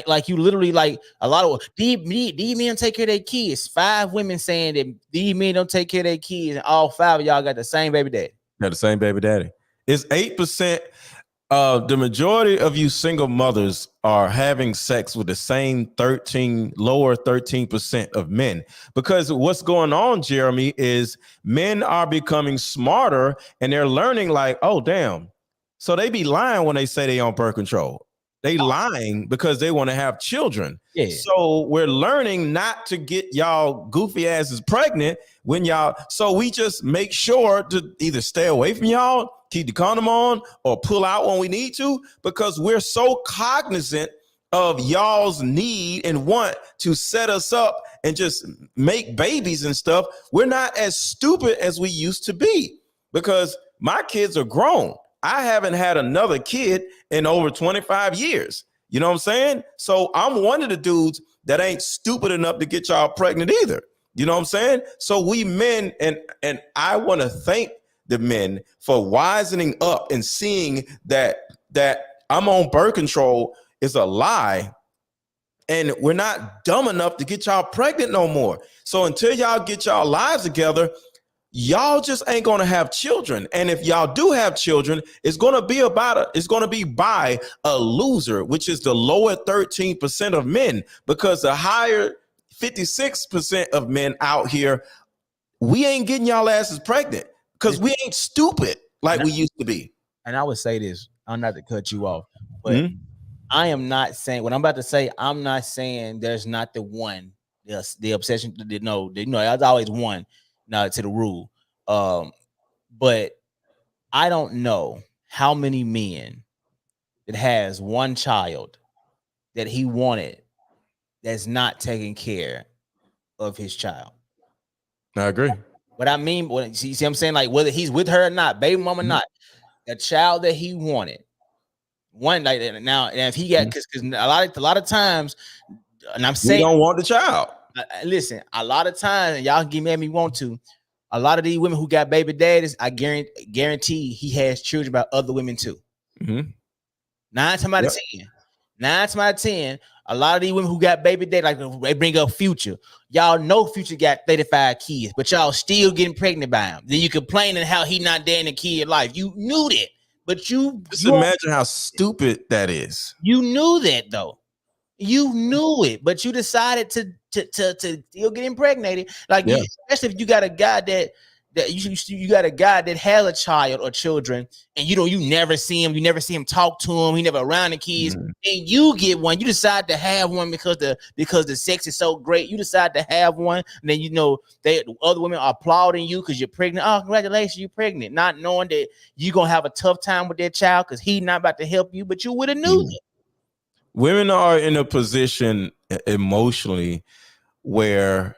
Like you literally, like a lot of these men take care of their kids. 5 women saying that these men don't take care of their kids, and all 5 of y'all got the same baby daddy. Got the same baby daddy. It's 8%. The majority of you single mothers are having sex with the same lower 13% of men. Because what's going on, Jeremy, is men are becoming smarter and they're learning like, oh, damn. So they be lying when they say they on birth control. They lying because they want to have children. Yeah. So we're learning not to get y'all goofy asses pregnant when y'all. So we just make sure to either stay away from y'all, keep the condom on, or pull out when we need to, because we're so cognizant of y'all's need and want to set us up and just make babies and stuff. We're not as stupid as we used to be because my kids are grown. I haven't had another kid in over 25 years. You know what I'm saying? So I'm one of the dudes that ain't stupid enough to get y'all pregnant either. You know what I'm saying? So we men, and I want to thank the men for wisening up and seeing that I'm on birth control is a lie. And we're not dumb enough to get y'all pregnant no more. So until y'all get y'all lives together, y'all just ain't gonna have children. And if y'all do have children, it's gonna be by a loser, which is the lower 13% of men, because the higher 56% of men out here, we ain't getting y'all asses pregnant because we ain't stupid like we used to be. And I would say this, I'm not to cut you off, but I am not saying what I'm about to say. I'm not saying there's not the one, the obsession. No, there's always one. To the rule. But I don't know how many men that has one child that he wanted that's not taking care of his child. I agree. What I mean, see what I'm saying? Like whether he's with her or not, baby mama or not, the child that he wanted, one like now, and if he got because a lot of times, and I'm saying we don't want the child. Listen, a lot of times, and y'all give me if you want to. A lot of these women who got baby daddies, I guarantee he has children by other women too. 9 times out of 10. 9 times out of 10, a lot of these women who got baby daddies, like they bring up Future. Y'all know Future got 35 kids, but y'all still getting pregnant by him. Then you complaining how he not there in the kid life. You knew that, but you just imagine how stupid that is. You knew that though. You knew it, but you decided to still get impregnated. Like especially if you got a guy that you got a guy that has a child or children, and you never see him talk to him, he never around the kids, and you get one. You decide to have one because the sex is so great. You decide to have one, and then other women are applauding you because you're pregnant. Oh, congratulations, you're pregnant, not knowing that you're gonna have a tough time with that child because he's not about to help you, but you would have knew it. Women are in a position emotionally where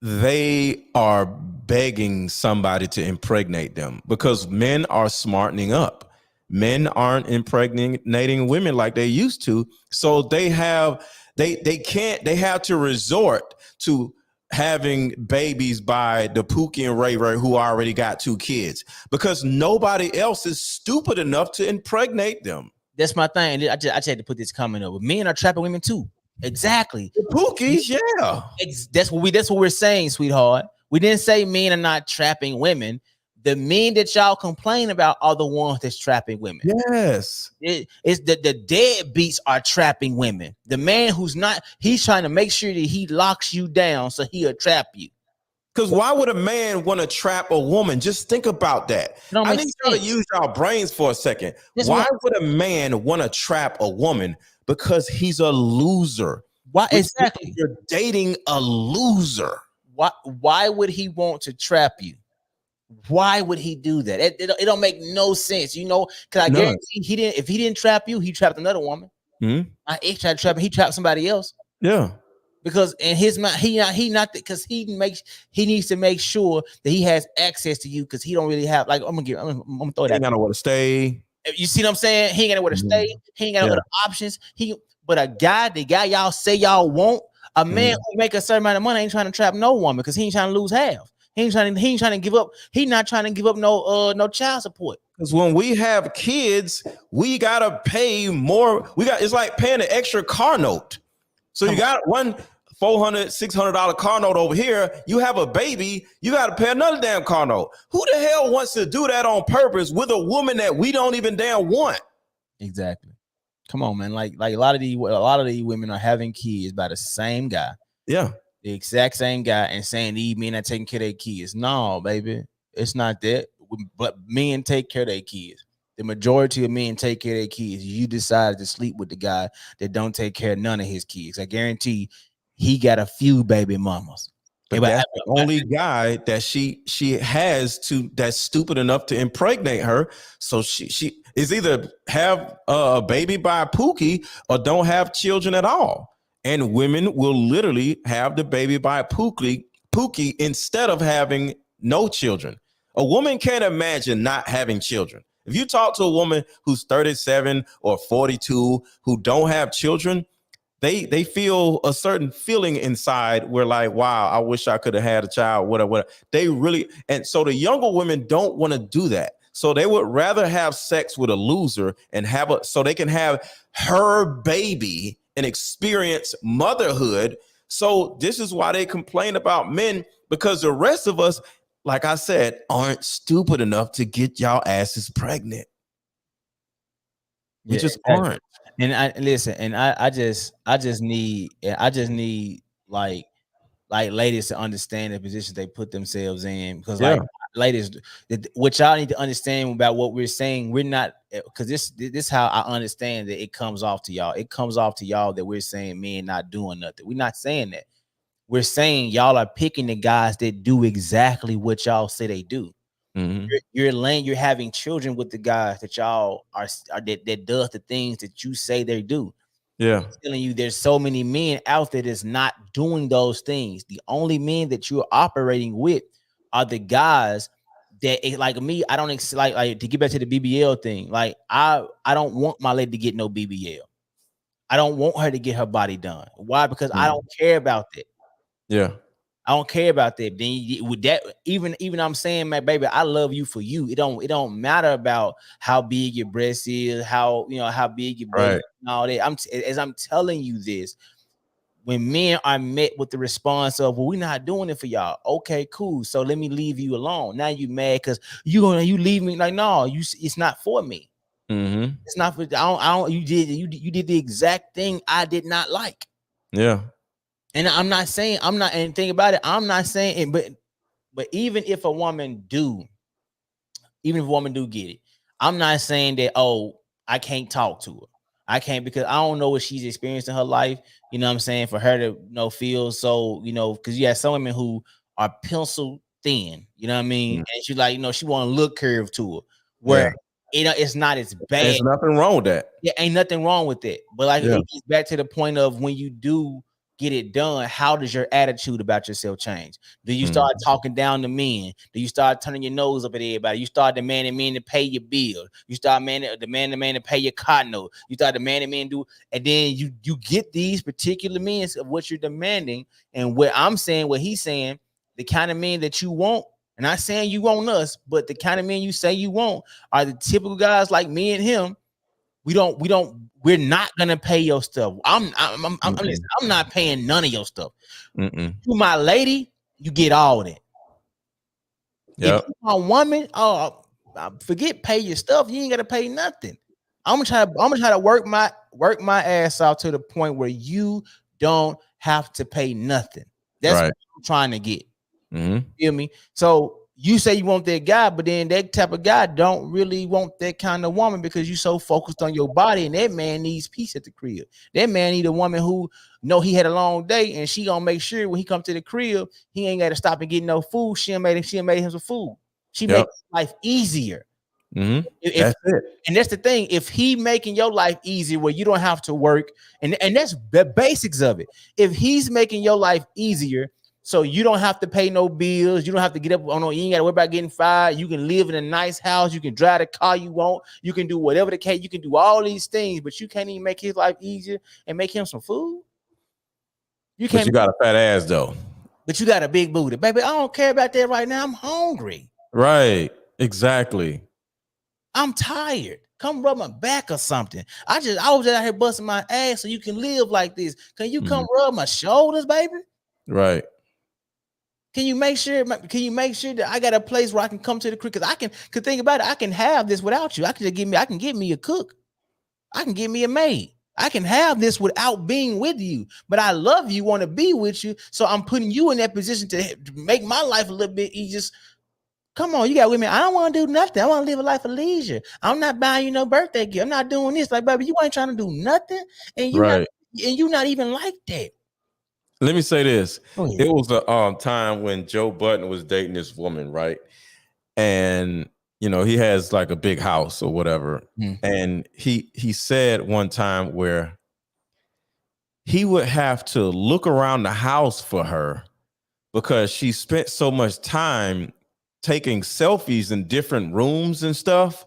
they are begging somebody to impregnate them because men are smartening up. Men aren't impregnating women like they used to. So they have to resort to having babies by the Pookie and Ray Ray who already got 2 kids because nobody else is stupid enough to impregnate them. That's my thing. I just had to put this comment over. Men are trapping women too. Exactly. The Pookies, yeah. That's what we're saying, sweetheart. We didn't say men are not trapping women. The men that y'all complain about are the ones that's trapping women. Yes. It's the deadbeats are trapping women. The man who's not, he's trying to make sure that he locks you down so he'll trap you. Because why would a man want to trap a woman? Just think about that. I need y'all to use y'all brains for a second. Why would a man want to trap a woman? Because he's a loser. Why exactly? You're dating a loser. Why would he want to trap you? Why would he do that? It don't make no sense, you know. Because I guarantee he didn't. If he didn't trap you, he trapped another woman. My ex tried to trap him. He trapped somebody else. Yeah. Because in his mind, he not because he needs to make sure that he has access to you because he don't really have like I'm gonna throw that. He ain't got nowhere to stay. You see what I'm saying? He ain't got nowhere to stay. He ain't got no other options. But the guy y'all say y'all want, a man who make a certain amount of money ain't trying to trap no woman because he ain't trying to lose half. He ain't trying to give up. He not trying to give up no child support. Because when we have kids, we gotta pay more. It's like paying an extra car note. So you got one $400, $600 car note over here. You have a baby, you got to pay another damn car note. Who the hell wants to do that on purpose with a woman that we don't even damn want? Exactly. Come on, man. Like a lot of these women are having kids by the same guy. Yeah. The exact same guy and saying these men are taking care of their kids. No, baby. It's not that. But men take care of their kids. The majority of men take care of their kids. You decided to sleep with the guy that don't take care of none of his kids. I guarantee he got a few baby mamas. But that's the only guy that she has to that's stupid enough to impregnate her. So she is either have a baby by a Pookie or don't have children at all. And women will literally have the baby by a Pookie instead of having no children. A woman can't imagine not having children. If you talk to a woman who's 37 or 42 who don't have children, they feel a certain feeling inside where like, wow, I wish I could have had a child, whatever. They really, and so the younger women don't want to do that. So they would rather have sex with a loser and so they can have her baby and experience motherhood. So this is why they complain about men, because the rest of us, like I said, aren't stupid enough to get y'all asses pregnant. We just aren't. And I just need like ladies to understand the position they put themselves in, because like ladies, what y'all need to understand about what we're saying, we're not, because this how I understand that it comes off to y'all. It comes off to y'all that we're saying men not doing nothing. We're not saying that. We're saying y'all are picking the guys that do exactly what y'all say they do. Mm-hmm. You're having children with the guys that y'all are that does the things that you say they do. Yeah, I'm telling you, there's so many men out there that's not doing those things. The only men that you're operating with are the guys that, like me, I don't like to get back to the BBL thing. Like I don't want my lady to get no BBL. I don't want her to get her body done. Why? Because I don't care about that. Yeah. I don't care about that. Then with that, even I'm saying, man, baby, I love you for you. It don't matter about how big your breast is, how big your breast, and all that. As I'm telling you this, when men are met with the response of, well, we're not doing it for y'all. Okay, cool. So let me leave you alone. Now you mad because you leave me. Like, no, it's not for me. Mm-hmm. It's not for I don't you did the exact thing I did not like. Yeah. And I'm not saying anything about it. I'm not saying it, but even if a woman do get it, I'm not saying that, oh, I can't talk to her. I can't, because I don't know what she's experienced in her life. You know what I'm saying? For her to feel so, because you have some women who are pencil thin, you know what I mean? And she's like, she want to look curved to her, where it's not as bad. There's nothing wrong with that. Yeah, ain't nothing wrong with it. But like it gets back to the point of when you do get it done, how does your attitude about yourself change? Do you start talking down to men? Do you start turning your nose up at everybody? You start demanding men to pay your bill. You start demanding men to pay your car note. You start demanding men do, and then you get these particular men of what you're demanding. And what I'm saying, what he's saying, the kind of men that you want. And not saying you want us, but the kind of men you say you want are the typical guys like me and him. We're not gonna pay your stuff. I'm not paying none of your stuff. You my lady, you get all that. If you my woman, forget pay your stuff. You ain't gotta pay nothing. I'm gonna try to work my ass out to the point where you don't have to pay nothing. That's what I'm trying to get. Feel me? So you say you want that guy, but then that type of guy don't really want that kind of woman because you so focused on your body, and that man needs peace at the crib. That man need a woman who know he had a long day, and she gonna make sure when he come to the crib, he ain't got to stop and get no food. She made him some food. She makes life easier. That's it. And that's the thing. If he making your life easier where you don't have to work, and that's the basics of it. If he's making your life easier, so you don't have to pay no bills. You don't have to get up. Oh no, you ain't got to worry about getting fired. You can live in a nice house. You can drive the car you want. You can do whatever the case. You can do all these things, but you can't even make his life easier and make him some food. You can't. But you got a fat ass though. But you got a big booty, baby. I don't care about that right now. I'm hungry. Right. Exactly. I'm tired. Come rub my back or something. I was just out here busting my ass so you can live like this. Can you come rub my shoulders, baby? Right. Can you make sure that I got a place where I can come to the crib? Because I can think about it. I can have this without you. I can get me a cook. I can get me a maid. I can have this without being with you. But I love you, want to be with you. So I'm putting you in that position to make my life a little bit easier. Come on, you got with me. I don't want to do nothing. I want to live a life of leisure. I'm not buying you no birthday gift. I'm not doing this. Like, baby, you ain't trying to do nothing. And you're not even like that. Let me say this. It was a time when Joe Budden was dating this woman, right? And he has like a big house or whatever. And he said one time where he would have to look around the house for her because she spent so much time taking selfies in different rooms and stuff,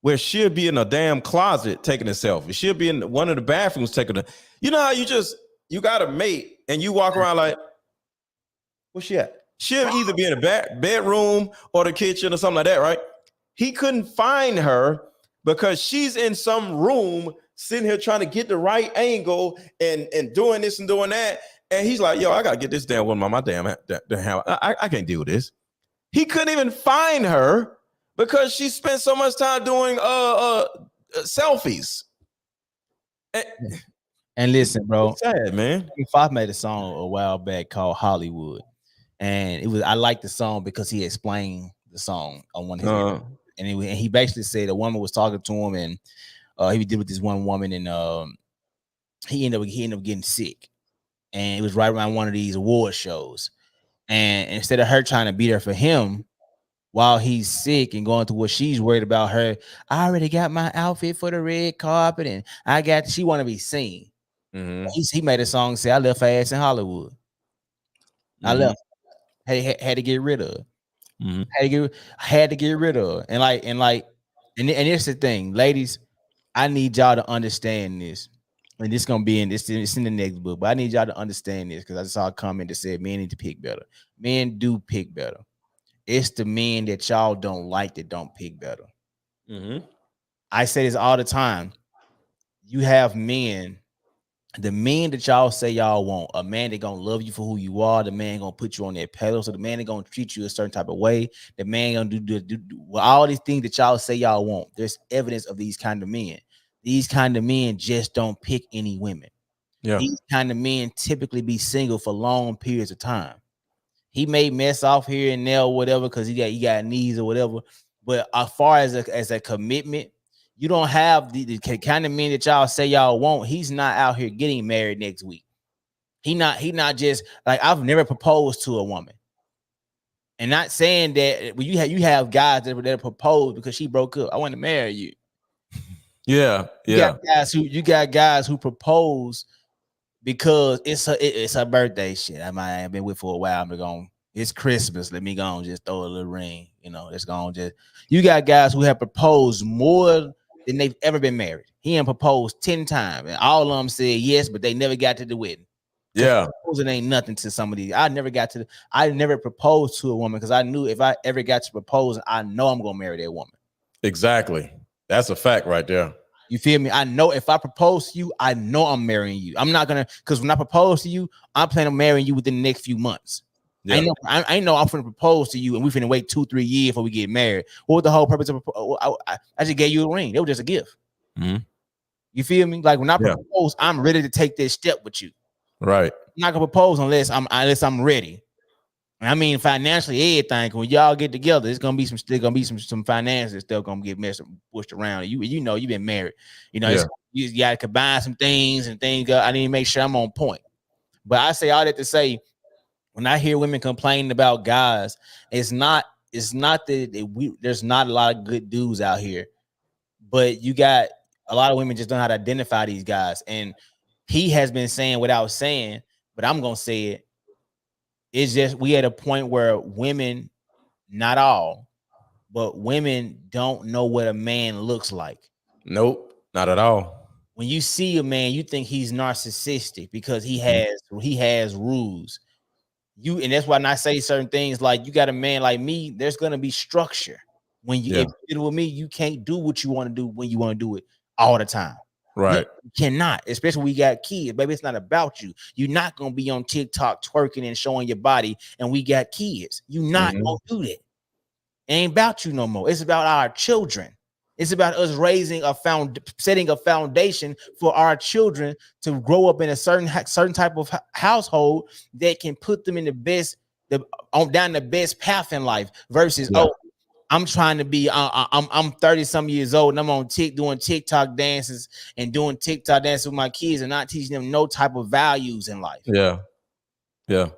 where she'll be in a damn closet taking a selfie. She'll be in one of the bathrooms taking a, how you got a mate and you walk around like, where's she at? She'll either be in a bedroom or the kitchen or something like that, right? He couldn't find her because she's in some room sitting here trying to get the right angle and doing this and doing that. And he's like, yo, I got to get this damn woman on my damn house. I can't deal with this. He couldn't even find her because she spent so much time doing selfies. And listen, bro. It's sad, man. Fox made a song a while back called Hollywood. And I liked the song because he explained the song on one of his and he basically said a woman was talking to him, and he did with this one woman, and he ended up getting sick. And it was right around one of these award shows. And instead of her trying to be there for him while he's sick and going through what she's worried about her, I already got my outfit for the red carpet, and she want to be seen. He made a song say, I left her ass in Hollywood. I left. Had to get rid of her. Had to get rid of her. And here's the thing, ladies, I need y'all to understand this. And this gonna be it's in the next book, but I need y'all to understand this because I saw a comment that said men need to pick better. Men do pick better. It's the men that y'all don't like that don't pick better. I say this all the time. You have men, the men that y'all say y'all want, a man that gonna love you for who you are, the man gonna put you on that pedestal, the man that gonna treat you a certain type of way, the man gonna do all these things that y'all say y'all want. There's evidence of these kind of men. These kind of men just don't pick any women. These kind of men typically be single for long periods of time. He may mess off here and there or whatever because he got needs or whatever. But as far as a commitment, you don't have the kind of men that y'all say y'all want. He's not out here getting married next week. He not just like, I've never proposed to a woman. And not saying that you have guys that propose because she broke up. I want to marry you. You got guys who propose because it's her birthday. Shit, I have been with for a while. I'm going. It's Christmas. Let me go and just throw a little ring. You know, it's going just. You got guys who have proposed more than they've ever been married. He ain't proposed 10 times, and all of them said yes, but they never got to the wedding. Yeah, Proposing ain't nothing to some of these. I never proposed to a woman because I knew if I ever got to propose, I know I'm gonna marry that woman. exactly. That's a fact right there. You feel me? I know if I propose to you, I know I'm marrying you. I'm not gonna, because when I propose to you, I'm planning on marrying you within the next few months. Yeah. I know I'm finna propose to you and we finna wait 2-3 years before we get married. What was the whole purpose of I just gave you a ring? It was just a gift. Mhm. You feel me? Like when I Yeah. propose, I'm ready to take this step with you. Right. I'm not gonna propose unless I'm ready. I mean, financially, everything. When y'all get together, it's gonna be some finances still gonna get pushed around. You know, you've been married. You know, Yeah. you gotta combine some things and things. I need to make sure I'm on point. But I say all that to say, when I hear women complaining about guys, it's not that there's not a lot of good dudes out here, but you got a lot of women just don't know how to identify these guys. And he has been saying without saying, but I'm gonna say it. It's just we at a point where women, not all, but women don't know what a man looks like. Nope. Not at all. When you see a man, you think he's narcissistic because he has rules. And that's why when I say certain things like you got a man like me, there's gonna be structure. When you Yeah. if you do with me, you can't do what you want to do when you want to do it all the time. Right. You cannot, especially when we got kids, baby. It's not about you. You're not gonna be on TikTok twerking and showing your body, and we got kids. You're not gonna do that. It ain't about you no more. It's about our children. It's about us setting a foundation for our children to grow up in a certain type of household that can put them in down the best path in life. Versus, I'm trying to be. I'm 30 some years old and I'm on doing TikTok dances and doing TikTok dances with my kids and not teaching them no type of values in life. Yeah. Yeah.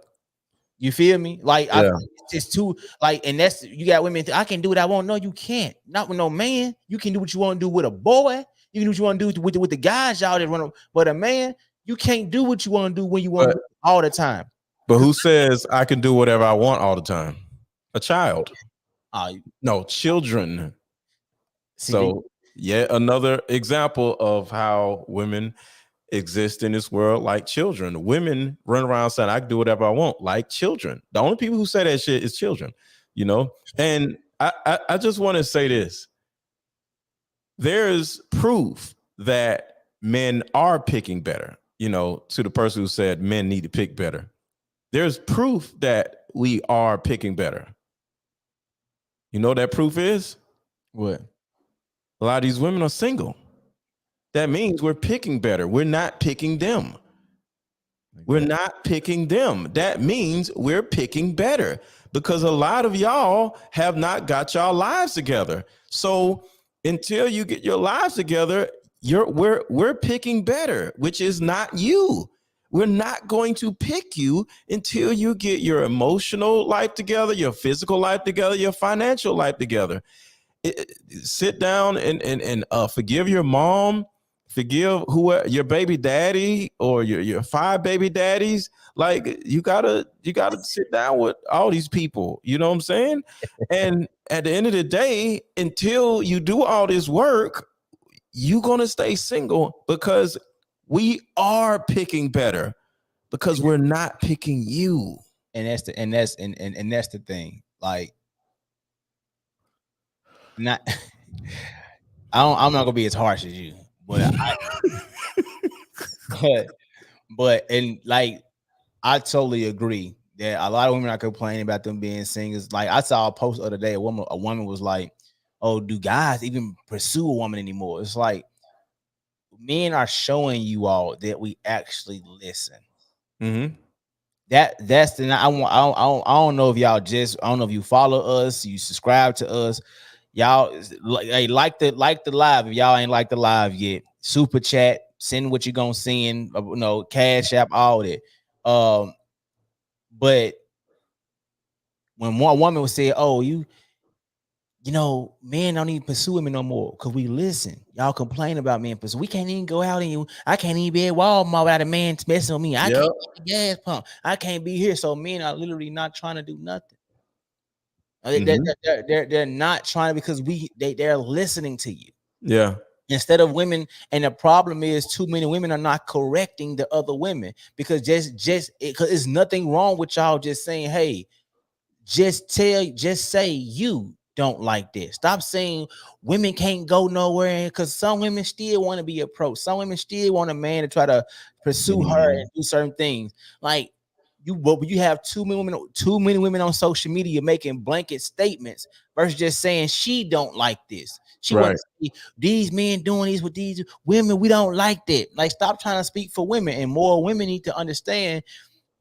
You feel me? Like Yeah. it's too like, and that's you got women. I can do what I want. No, you can't. Not with no man. You can do what you want to do with a boy. You can do what you want to do with the guys y'all that run. But a man, you can't do what you want to do when you want to do all the time. But who says I can do whatever I want all the time? A child. No, children. So yet another example of how women exist in this world like children. Women run around saying I can do whatever I want like children. The only people who say that shit is children, you know. And I just want to say this. There's proof that men are picking better, you know, to the person who said men need to pick better. There's proof that we are picking better. You know what that proof is? What? A lot of these women are single. That means we're picking better. We're not picking them. We're not picking them. That means we're picking better because a lot of y'all have not got y'all lives together. So until you get your lives together, we're picking better, which is not you. We're not going to pick you until you get your emotional life together, your physical life together, your financial life together. Sit down and forgive your mom, forgive whoever your baby daddy or your 5 baby daddies. Like you gotta sit down with all these people. You know what I'm saying? And at the end of the day, until you do all this work, you're gonna stay single because we are picking better because we're not picking you. And that's the thing. Like, not I'm not gonna be as harsh as you, but and like I totally agree that a lot of women are complaining about them being singles. Like I saw a post the other day, a woman was like, "Oh, do guys even pursue a woman anymore?" It's like men are showing you all that we actually listen. Mm-hmm. That's the I don't know if y'all I don't know if you follow us, you subscribe to us, y'all like the live. If y'all ain't like the live yet, super chat, send what you gonna send, you know, cash app, all that. But when one woman would say, "Oh, you know, men don't even pursue women no more because we listen. Y'all complain about men pursue. We can't even go out and I can't even be at Walmart without a man messing with me. I can't get the gas pump. I can't be here. So men are literally not trying to do nothing. They're not trying to, because they're listening to you. Yeah. Instead of women, and the problem is too many women are not correcting the other women, because because it's nothing wrong with y'all just saying, hey, just say you don't like this. Stop saying women can't go nowhere, because some women still want to be approached. Some women still want a man to try to pursue her and do certain things. Like you have too many women on social media making blanket statements versus just saying she don't like this. She wants to see these men doing these with these women. We don't like that. Like, stop trying to speak for women, and more women need to understand.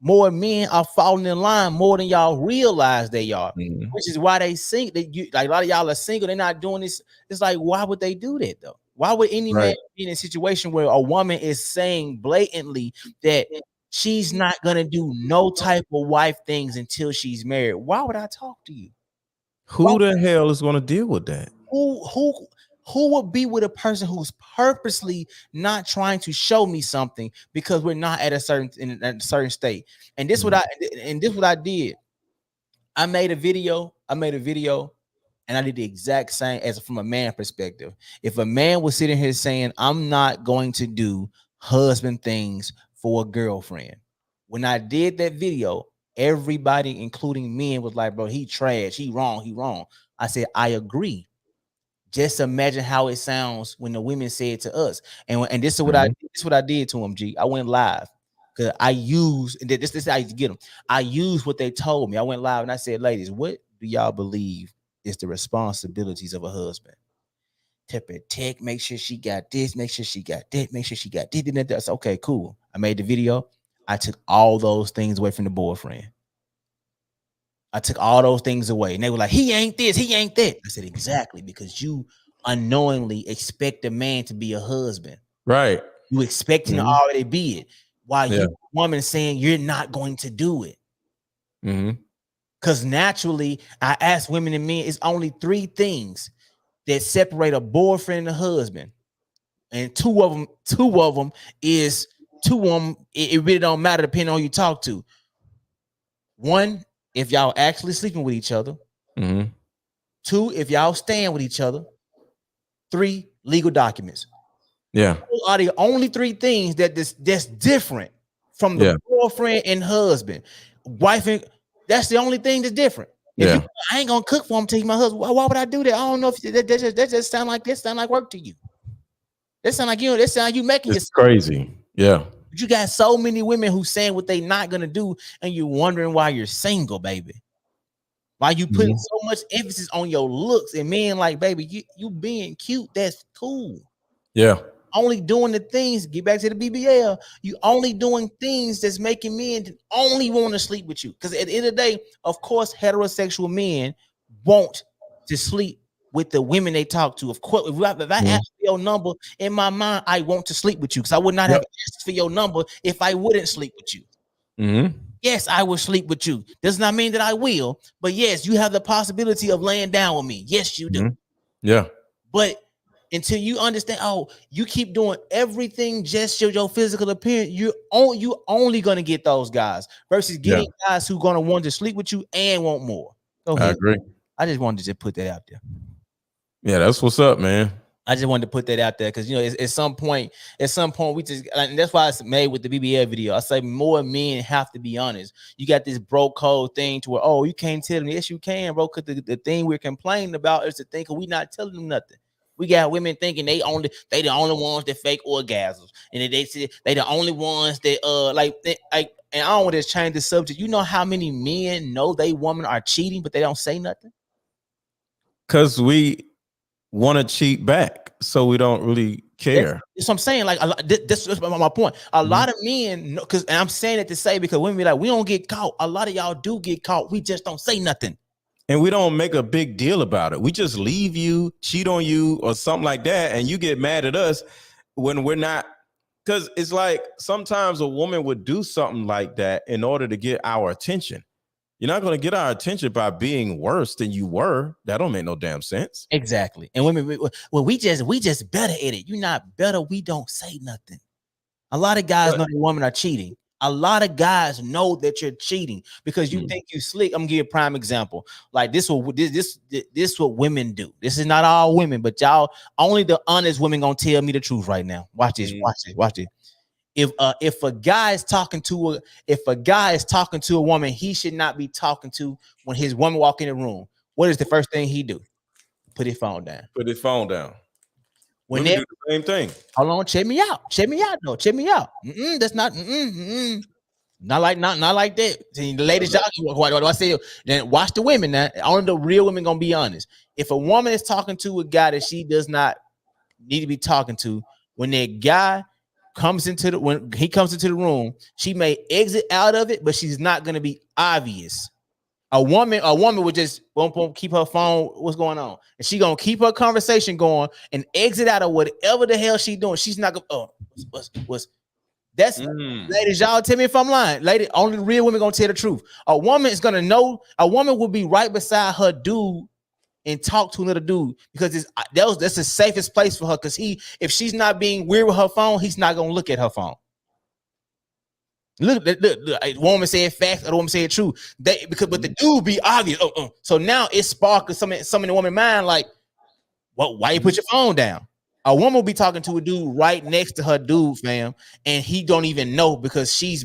More men are falling in line more than y'all realize they are, which is why they think that you, like, a lot of y'all are single. They're not doing this. It's like, why would they do that though? Why would any man be in a situation where a woman is saying blatantly that she's not gonna do no type of wife things until she's married? Why would I talk to you? Who the hell is going to deal with that? Who would be with a person who's purposely not trying to show me something because we're not at a certain state? And this what I did. I made a video, and I did the exact same as from a man perspective. If a man was sitting here saying, I'm not going to do husband things for a girlfriend, when I did that video, everybody, including men, was like, bro, he trash, he wrong. I said, I agree. Just imagine how it sounds when the women say it to us. And this is what I did to him, G. I went live because I used, and this is how you get them. I used what they told me. I went live and I said, ladies, what do y'all believe is the responsibilities of a husband? To protect, make sure she got this, make sure she got that, make sure she got this. That's okay, cool. I made the video. I took all those things away from the boyfriend. I took all those things away, and they were like, he ain't this, he ain't that. I said, exactly, because you unknowingly expect a man to be a husband. Right. You expecting to already be it, while you woman saying you're not going to do it. Because naturally, I ask women and men, it's only 3 things that separate a boyfriend and a husband. And two of them, it really don't matter depending on who you talk to. 1, if y'all actually sleeping with each other. 2, if y'all staying with each other. 3, legal documents. Yeah. Those are the only 3 things that's different from the boyfriend and husband. Wife, and that's the only thing that's different. If I ain't gonna cook for him, take my husband. Why would I do that? I don't know if that just sound like work to you. That sound like you making it's crazy. Yeah. But you got so many women who saying what they not gonna do, and you're wondering why you're single, baby. Why you putting so much emphasis on your looks, and men like, baby, you being cute, that's cool. Yeah. Only doing the things, get back to the BBL, you only doing things that's making men only want to sleep with you. Because at the end of the day, of course, heterosexual men want to sleep with the women they talk to. Of course, if I ask for your number, in my mind, I want to sleep with you, because I would not have asked for your number if I wouldn't sleep with you. Yes, I will sleep with you. Does not mean that I will, but yes, you have the possibility of laying down with me. Yes, you do. Yeah. But until you understand, you keep doing everything just your physical appearance, you only gonna get those guys versus getting guys who gonna want to sleep with you and want more. Go ahead. I agree. I just wanted to just put that out there. Yeah, that's what's up, man. I just wanted to put that out there because, at some point we just, and that's why it's made with the BBL video. I say more men have to be honest. You got this bro code thing to where, you can't tell them. Yes, you can, bro. Because the thing we're complaining about is the thing because we not telling them nothing. We got women thinking they the only ones that fake orgasms, and they say they the only ones that and I don't want to change the subject. You know how many men know they women are cheating, but they don't say nothing? Because we want to cheat back, so we don't really care. That's what I'm saying. Like, this is my point. A lot of men, and I'm saying it to say because women be like, we don't get caught. A lot of y'all do get caught. We just don't say nothing. And we don't make a big deal about it. We just leave you, cheat on you, or something like that, and you get mad at us when we're not. Because it's like sometimes a woman would do something like that in order to get our attention. You're not going to get our attention by being worse than you were. That don't make no damn sense. Exactly. And women, we just better at it. You're not better. We don't say nothing. A lot of guys know that women are cheating. A lot of guys know that you're cheating because you think you slick. I'm gonna give you a prime example. Like this what women do. This is not all women, but y'all, only the honest women gonna tell me the truth right now. Watch this. Watch it. If a guy is talking to a woman he should not be talking to, when his woman walk in the room, what is the first thing he do? Put his phone down. Put his phone down. When women do the same thing. Hold on, check me out though. Check me out. That's not not like that. See, the ladies, y'all, what do I say? Then watch the women now. Only the real women gonna be honest. If a woman is talking to a guy that she does not need to be talking to, when that guy when he comes into the room, she may exit out of it, but she's not gonna be obvious. A woman would just won't keep her phone. What's going on? And she gonna keep her conversation going and exit out of whatever the hell she doing. She's not gonna. What's that's ladies? Y'all tell me if I'm lying. Lady, only the real women gonna tell the truth. A woman is gonna know. A woman will be right beside her dude and talk to another dude because that's the safest place for her. Because if she's not being weird with her phone, he's not gonna look at her phone. Look, a woman said facts, a woman said true. But the dude be obvious. So now it sparks some in the woman's mind, like, why you put your phone down? A woman will be talking to a dude right next to her dude, fam, and he don't even know because she's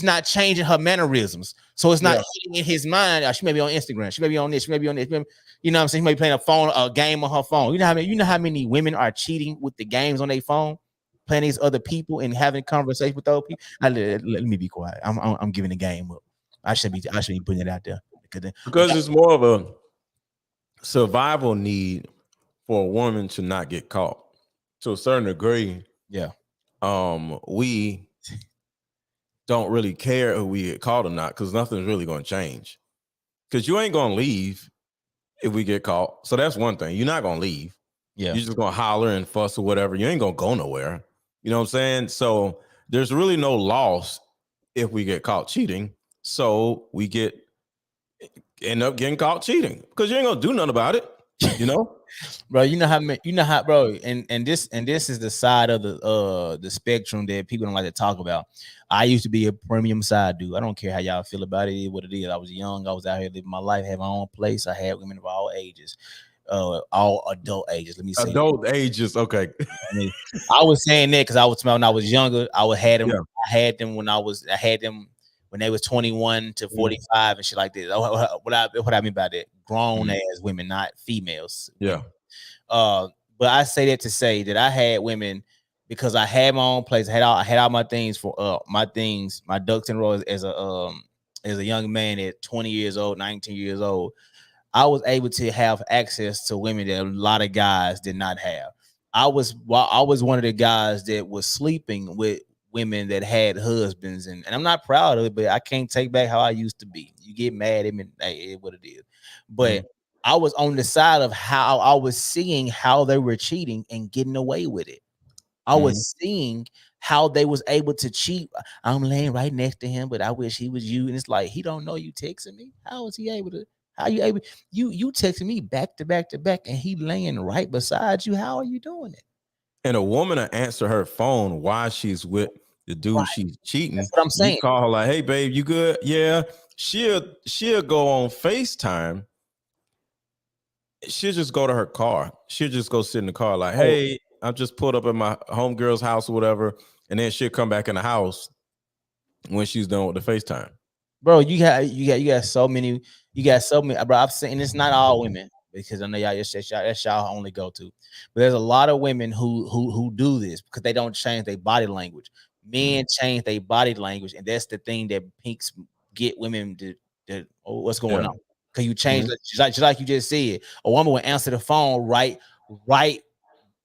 not changing her mannerisms. So it's not hitting in his mind. She may be on Instagram, she may be on this, she may be on this. You know what I'm saying? She may be playing a game on her phone. You know how many women are cheating with the games on their phone? Playing these other people and having conversation with other people. Let me be quiet. I'm giving the game up. I should be putting it out there because it's more of a survival need for a woman to not get caught to a certain degree. Yeah. We don't really care if we get caught or not because nothing's really going to change. Because you ain't going to leave if we get caught. So that's one thing. You're not going to leave. Yeah. You're just going to holler and fuss or whatever. You ain't going to go nowhere. You know what I'm saying? So there's really no loss if we get caught cheating. So we end up getting caught cheating because you ain't gonna do nothing about it. You know, bro. You know how, bro. And this is the side of the spectrum that people don't like to talk about. I used to be a premium side dude. I don't care how y'all feel about it. What it is. I was young. I was out here living my life, had my own place. I had women of all ages. All adult ages. Let me say adult ages. Okay. I was saying that because when I was younger, I had them. Yeah. I had them when they was 21 to 45 and shit like that. What I mean by that? Grown ass women, not females. Yeah. But I say that to say that I had women because I had my own place. I had all my things for my ducks in a row as a young man at 20 years old, 19 years old. I was able to have access to women that a lot of guys did not have. I was one of the guys that was sleeping with women that had husbands, and I'm not proud of it, but I can't take back how I used to be. You get mad at me, what it is. But I was on the side of how I was seeing how they were cheating and getting away with it. I was seeing how they was able to cheat. I'm laying right next to him, but I wish he was you. And it's like, he don't know you texting me. How is he able to? How you able? You texting me back to back to back, and he laying right beside you. How are you doing it? And a woman will answer her phone while she's with the dude she's cheating. That's what I'm saying. You call her like, "Hey, babe, you good?" Yeah. She'll go on FaceTime. She'll just go to her car. She'll just go sit in the car like, "Hey, I just pulled up at my homegirl's house or whatever," and then she'll come back in the house when she's done with the FaceTime. Bro, you got so many. Bro, I've seen. It's not all women because I know that's y'all only go to, but there's a lot of women who do this because they don't change their body language. Men change their body language, and that's the thing that pinks get women to what's going on. Because you change, just like you just said, a woman will answer the phone right,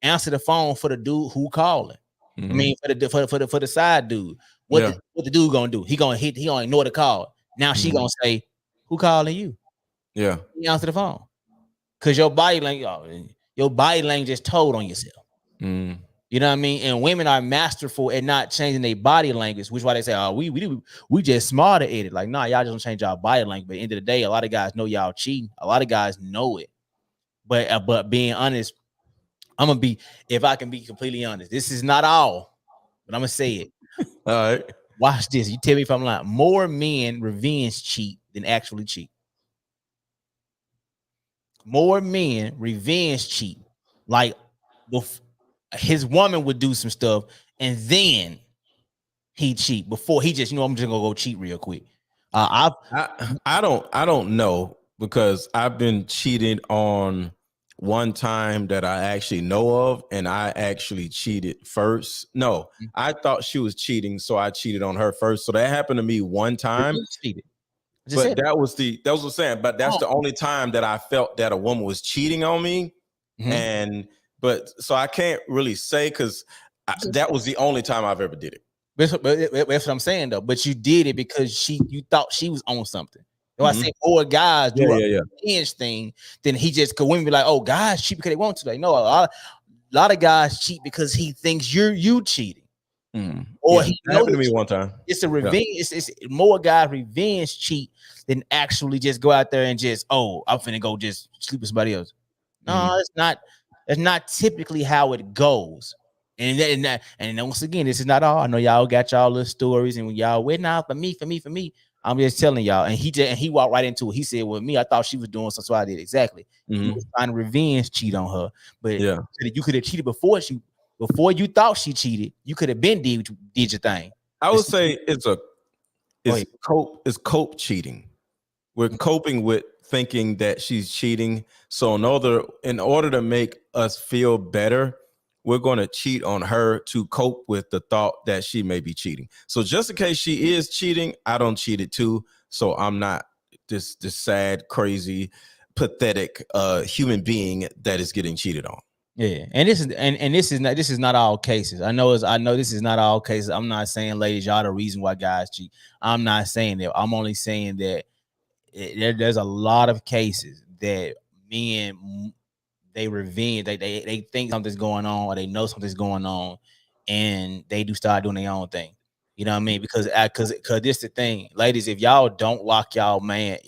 answer the phone for the dude who calling. I mean, for the side dude. What the dude gonna do? He gonna ignore the call. Now she gonna say, "Who calling you?" Yeah, you answer the phone because your body language is told on yourself. You You know what I mean? And women are masterful at not changing their body language, which is why they say, "Oh, we just smarter at it." Like, nah, y'all just don't change y'all body language. But at the end of the day, a lot of guys know y'all cheating. A lot of guys know it. But being honest, I'm gonna be, if I can be completely honest, this is not all, but I'm gonna say it. All right. Watch this. You tell me if I'm lying. More men revenge cheat than actually cheat. More men revenge cheat. Like his woman would do some stuff and then he cheat before he just, I'm just gonna go cheat real quick. I don't know, because I've been cheated on one time that I actually know of, and I actually cheated first. No, I thought she was cheating, so I cheated on her first. So that happened to me one time. Cheated. But that was what I'm saying. But that's the only time that I felt that a woman was cheating on me. But so I can't really say, because that was the only time I've ever did it. That's what I'm saying though. But you did it because you thought she was on something. So I say more guys do a revenge thing than he just, because women be like, oh, guys cheat because they want to. Like, no, a lot of guys cheat because he thinks you cheating. Or he happened to me one time. It's a revenge. It's more guys revenge cheat than actually just go out there and just, oh, I'm finna go just sleep with somebody else. No, it's not. That's not typically how it goes. And once again, this is not all. I know y'all got y'all little stories, and when y'all went out for me. I'm just telling y'all. And he walked right into it. He said, "Well, me, I thought she was doing something, so I did exactly." He was trying to revenge cheat on her, but you could have cheated before you thought she cheated. You could have been did your thing. I would say it's cope cheating. We're coping with thinking that she's cheating. So in order to make us feel better, we're going to cheat on her to cope with the thought that she may be cheating. So just in case she is cheating, I don't cheat it too. So I'm not this sad, crazy, pathetic human being that is getting cheated on. Yeah, and this is not all cases. I know this is not all cases. I'm not saying, ladies, y'all the reason why guys cheat. I'm not saying that. I'm only saying that there's a lot of cases that men, they revenge, they think something's going on, or they know something's going on, and they do start doing their own thing. You know what I mean? Because this the thing, ladies, if y'all don't lock your man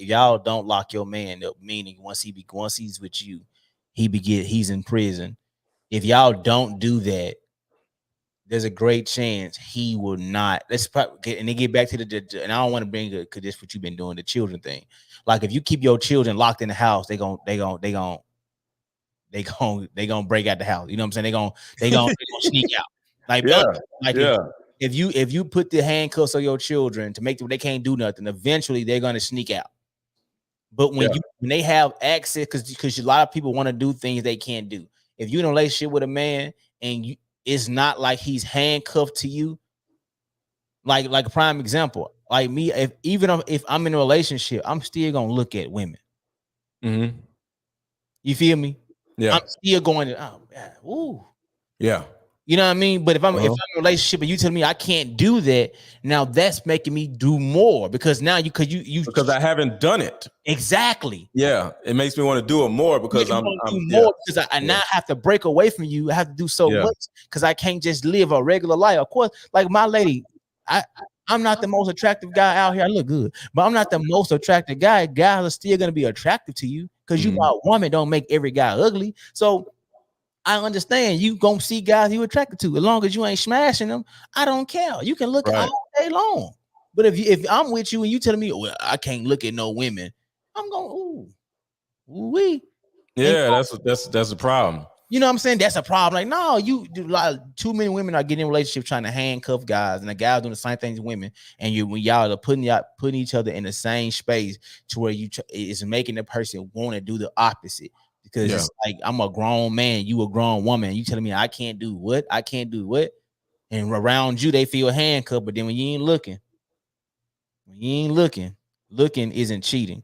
up, meaning once he's with you, he's in prison. If y'all don't do that, there's a great chance he will not. Let's probably get back to and I don't want to bring it, because this what you've been doing, the children thing. Like, if you keep your children locked in the house, they gonna break out the house. You know what I'm saying? They gonna sneak out. If you put the handcuffs on your children to make them, they can't do nothing, eventually they're gonna sneak out. But when they have access, because a lot of people want to do things they can't do. If you're in a relationship with a man and it's not like he's handcuffed to you, like a prime example, like me, if I'm in a relationship, I'm still gonna look at women. You feel me? Yeah. I'm still going to, oh man, ooh. Yeah. You know what I mean? But if I'm in a relationship and you tell me I can't do that, now that's making me do more, because now because I haven't done it. Exactly. Yeah, it makes me want to do it more, because because I now have to break away from you. I have to do so much because I can't just live a regular life. Of course, like my lady, I'm not the most attractive guy out here. I look good, but I'm not the most attractive guy. Guys are still gonna be attractive to you because you are a woman. Don't make every guy ugly. So I understand you gonna see guys you attracted to. As long as you ain't smashing them, I don't care. You can look all day long. But if I'm with you and you telling me, well, I can't look at no women, I'm going, ooh. Yeah, that's a problem. You know what I'm saying? That's a problem. Like, no, too many women are getting in relationships trying to handcuff guys, and the guys doing the same things as women. And when y'all are putting each other in the same space to where it's making the person want to do the opposite. Because it's like, I'm a grown man, you a grown woman. You telling me I can't do what? And around you, they feel handcuffed. But then when you ain't looking, looking isn't cheating.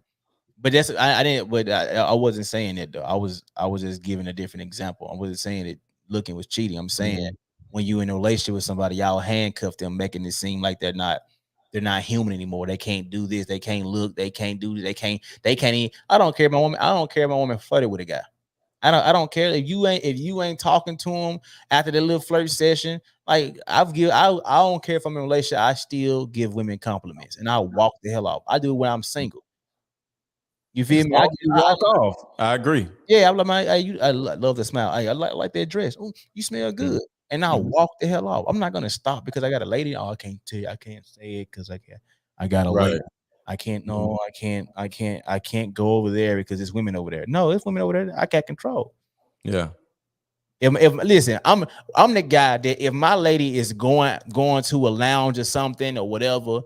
But that's I wasn't saying that though. I was just giving a different example. I wasn't saying that looking was cheating. I'm saying when you in a relationship with somebody, y'all handcuff them, making it seem like they're not human anymore. They can't do this. They can't look. They can't do this. They can't even. I don't care about woman. I don't care about woman flirted with a guy. I don't care if you ain't talking to him after the little flirt session. Like I don't care if I'm in a relationship. I still give women compliments and I walk the hell off. I do it when I'm single. You feel me? You walk off. I agree. Yeah, I'm like, I love the smile. I like that dress. Oh, you smell good. And I'll walk the hell off. I'm not gonna stop because I got a lady. Oh, I can't tell you. I can't say it because I got a lady. I can't. No, I can't go over there because there's women over there. No, there's women over there. I can't control. Yeah. If listen, I'm the guy that if my lady is going to a lounge or something or whatever,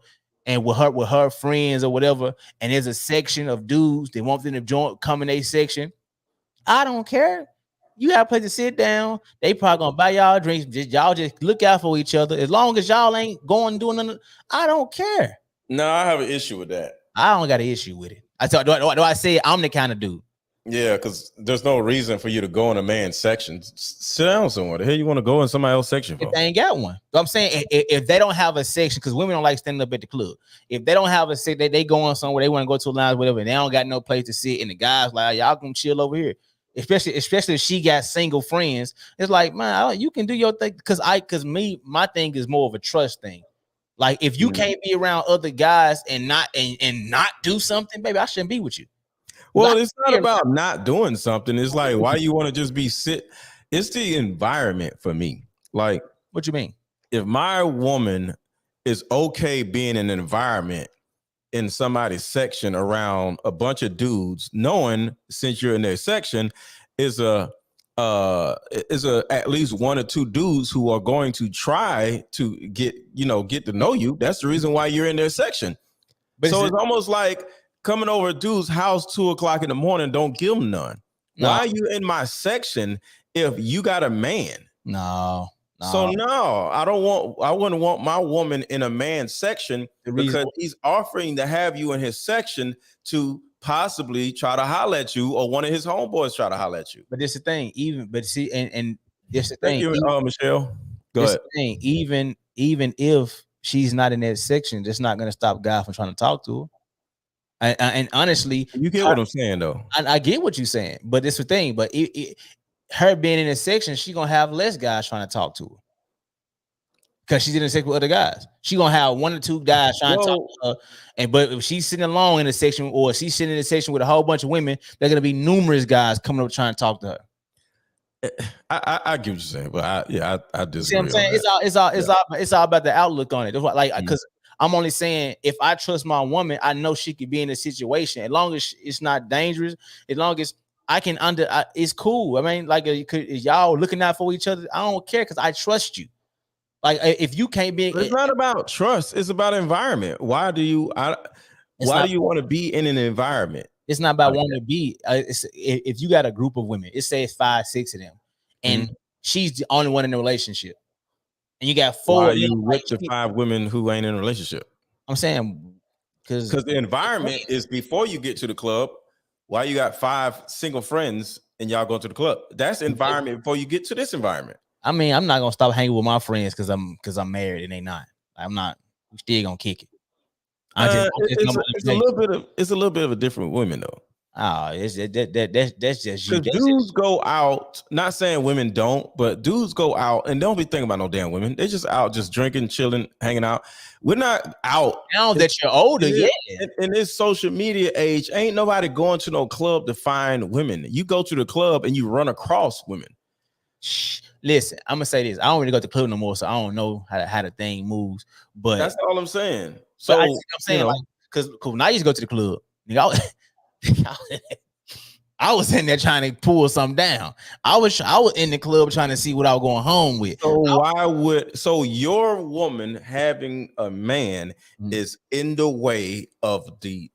and with her friends or whatever, and there's a section of dudes they want them to come in a section, I don't care. You have a place to sit down. They probably gonna buy y'all drinks. Y'all just look out for each other. As long as y'all ain't going doing nothing, I don't care. No, I have an issue with that. I don't got an issue with it. Do I say I'm the kind of dude? Yeah, because there's no reason for you to go in a man's section. Sit down somewhere. The hell you want to go in somebody else's section for? If they ain't got one. So I'm saying if they don't have a section, because women don't like standing up at the club. If they don't have a section, they go on somewhere, they want to go to a lounge, whatever, and they don't got no place to sit, and the guys like, y'all can chill over here. Especially if she got single friends. It's like, man, you can do your thing. Because my thing is more of a trust thing. Like if you can't be around other guys and not do something, baby, I shouldn't be with you. Well, it's not about not doing something. It's like, why you want to just be sit? It's the environment for me. Like, what you mean? If my woman is okay being in an environment in somebody's section around a bunch of dudes, knowing since you're in their section is a at least one or two dudes who are going to try to get to know you. That's the reason why you're in their section. But so it's almost like coming over a dude's house 2 o'clock in the morning, don't give them none. No. Why are you in my section if you got a man? No. So no, I wouldn't want my woman in a man's section because he's offering to have you in his section to possibly try to holler at you, or one of his homeboys try to holler at you. But this the thing, and this the thing. Thank you, Michelle. Go ahead. Thing, even if she's not in that section, that's not going to stop guys from trying to talk to her. And honestly, you get what I'm saying, though. I get what you're saying, but it's the thing. But her being in a section, she gonna have less guys trying to talk to her because she's in a section with other guys. She gonna have 1 or 2 guys trying to talk to her. But if she's sitting alone in a section, or she's sitting in a section with a whole bunch of women, there's gonna be numerous guys coming up trying to talk to her. I get what you're saying, but I disagree. See what I'm saying? It's all about the outlook on it. Because I'm only saying if I trust my woman, I know she could be in a situation as long as it's not dangerous, as long as I can it's cool. I mean, like y'all looking out for each other, I don't care because I trust you. Like if you can't be, it's not about trust. It's about environment. Why do you want to be in an environment? It's not about wanting to be. If you got a group of women, it says 5, 6 of them, and she's the only one in the relationship, and you got 4. Why are you with the 5 women who ain't in a relationship? I'm saying because the environment is before you get to the club. Why you got 5 single friends and y'all go to the club? That's the environment before you get to this environment. I mean, I'm not gonna stop hanging with my friends because I'm married and they not. I'm not. We still gonna kick it. It's a little bit of a different women though. Oh, that's just you. Dudes go out, not saying women don't, but dudes go out and don't be thinking about no damn women. They just out, just drinking, chilling, hanging out. We're not out. Now that you're older, in this social media age, ain't nobody going to no club to find women. You go to the club and you run across women. Listen, I'm gonna say this. I don't really go to the club no more, so I don't know how the thing moves. But that's all I'm saying. So I'm saying, like, because when I used to go to the club, I was in there trying to pull something down. I was in the club trying to see what I was going home with. So your woman having a man is in the way of the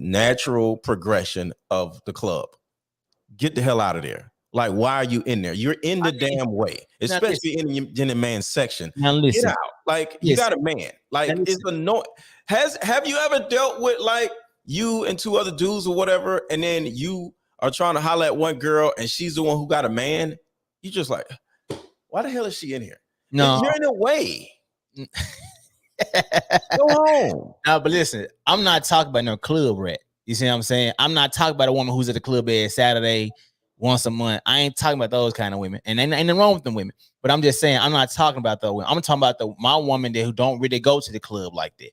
natural progression of the club? Get the hell out of there. Like, why are you in there? You're in the damn way, especially in the man's section. Now listen, get out. Like, you got a man. Like, it's annoying. Have you ever dealt with like you and 2 other dudes or whatever, and then you are trying to holler at one girl and she's the one who got a man? You just like, why the hell is she in here? No, you're in the way. Go home. No, but listen, I'm not talking about no club rat. You see what I'm saying? I'm not talking about a woman who's at the club every Saturday once a month. I ain't talking about those kind of women, and ain't nothing wrong with them women. But I'm just saying, I'm not talking about those women. I'm talking about my woman that who don't really go to the club like that.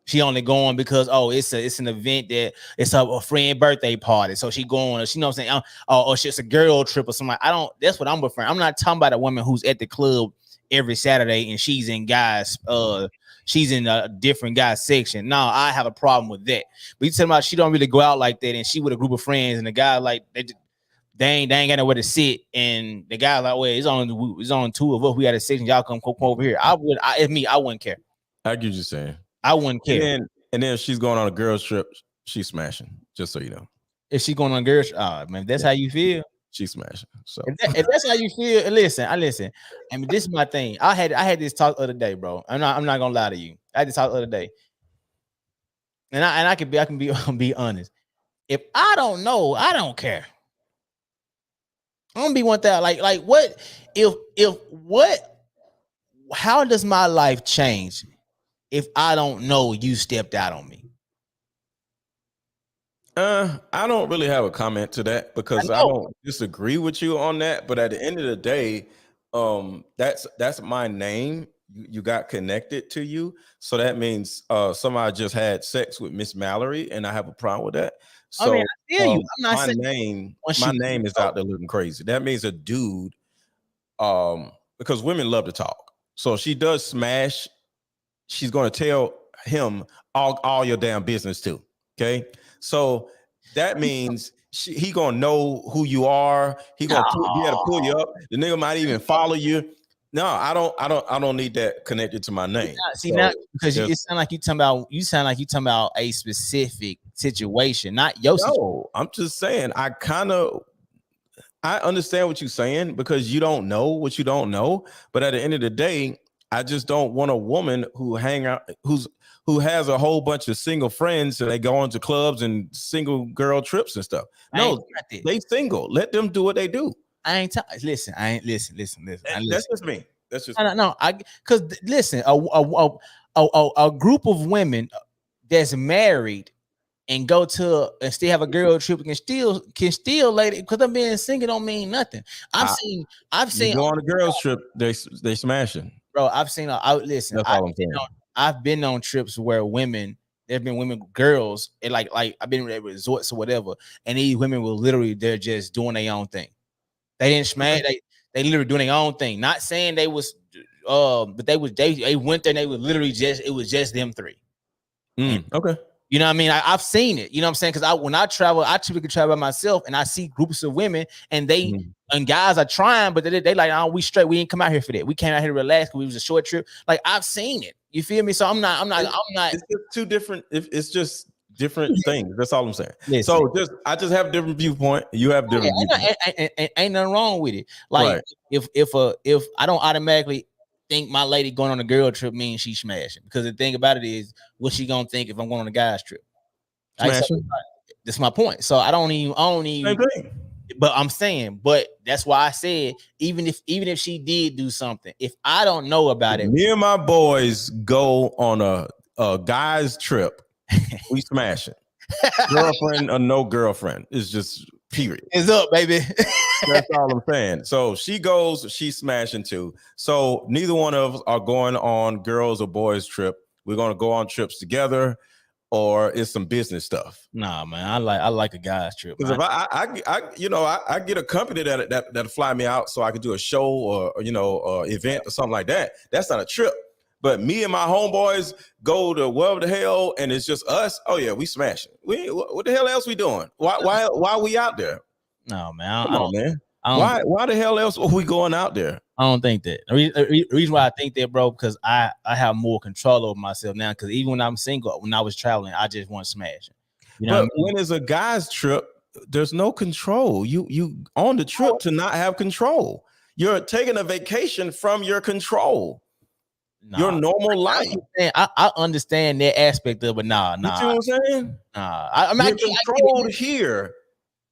She only going because it's an event that it's a friend birthday party, so she going. She know what I'm saying, or it's a girl trip or something. Like, I don't. That's what I'm referring. I'm not talking about a woman who's at the club every Saturday and she's in guys. She's in a different guys section. No, I have a problem with that. But you talking about she don't really go out like that, and she with a group of friends, and the guy like they ain't got nowhere to sit, and the guy like, well, it's on two of us. We got a section. Y'all come over here. I wouldn't care. I get what you're saying. I wouldn't care. And then if she's going on a girls trip, she's smashing. Just so you know. If she's going on a girls, man, that's how you feel. She's smashing. So if that's how you feel, listen. I mean, this is my thing. I had this talk the other day, bro. I'm not gonna lie to you. I had this talk the other day, and I can be honest. If I don't know, I don't care. I'm gonna be one that like what how does my life change if I don't know you stepped out on me? I don't really have a comment to that because I don't disagree with you on that. But at the end of the day, that's my name. You got connected to you, so that means somebody just had sex with Miss Mallory, and I have a problem with that. So I mean, I feel you. I'm not my saying name is out there looking crazy. That means a dude, because women love to talk. So if she does smash, she's going to tell him all your damn business too. Okay, so that means he gonna know who you are. He got to pull you up. The nigga might even follow you. No, I don't need that connected to my name. Now because you sound like you talking about a specific situation, not your situation. No, I'm just saying I understand what you're saying because you don't know what you don't know. But at the end of the day, I just don't want a woman who who has a whole bunch of single friends and they go into clubs and single girl trips and stuff. No, they single. Let them do what they do. Listen. That's just me. That's just no. Because listen, a group of women that's married and go to and still have a girl trip can still lady because I'm being single don't mean nothing. I've seen go on a girls trip, they smashing. Bro, I've seen listen. That's all I'm saying. I've been on trips where there've been women, girls, and like I've been at resorts or whatever, and these women were literally they're just doing their own thing. They didn't smash. They literally doing their own thing. Not saying they was, but they went there and they were literally it was just them three. Okay. You know what I mean? I've seen it. You know what I'm saying? Because when I travel, I typically travel by myself, and I see groups of women, and and guys are trying, but they like, oh, we straight. We ain't come out here for that. We came out here to relax because it was a short trip. Like I've seen it. You feel me? So I'm not. It's just two different. It's just different things. That's all I'm saying. Listen. So I just have a different viewpoint. You have different viewpoint. Ain't nothing wrong with it. Like if I don't automatically think my lady going on a girl trip means she's smashing, because the thing about it is, what's she gonna think if I'm going on a guy's trip? Smashing. That's my point. So I don't even. Same thing. But I'm saying, but that's why I said, even if she did do something, if I don't know about it, me and my boys go on a guy's trip, we smash it. Girlfriend or no girlfriend, it's just period. It's up, baby. That's all I'm saying. So she goes, she's smashing too. So neither one of us are going on girls or boys trip. We're gonna go on trips together, or it's some business stuff. Nah, man, I like a guy's trip. Because if I get a company that'll fly me out so I can do a show or event or something like that. That's not a trip. But me and my homeboys go to wherever the hell, and it's just us. Oh yeah, we smashing. What the hell else we doing? Why are we out there? No, man. Come on, man. Why the hell else are we going out there? I don't think that. The reason why I think that, bro, because I have more control over myself now. Because even when I'm single, when I was traveling, I just want to smash it. You know, but when it's a guy's trip, there's no control. You on the trip to not have control. You're taking a vacation from your control. Your normal life. I understand that aspect of it. Nah. You see what I'm saying? I'm not controlled here.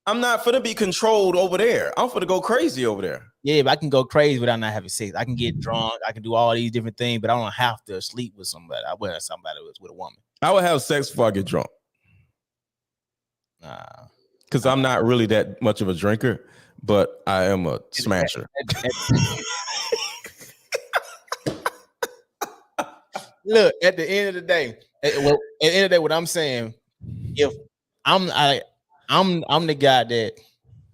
I'm not finna be controlled over there. I'm finna go crazy over there. Yeah, but I can go crazy without not having sex. I can get drunk. I can do all these different things, but I don't have to sleep with somebody. I wear somebody with a woman. I would have sex before I get drunk. Nah. Because I'm not really that much of a drinker. but I am a smasher. Look, at the end of the day, what I'm saying, if I'm the guy that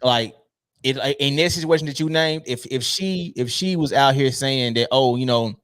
like it like, in that situation that you named, if she was out here saying that, oh, you know,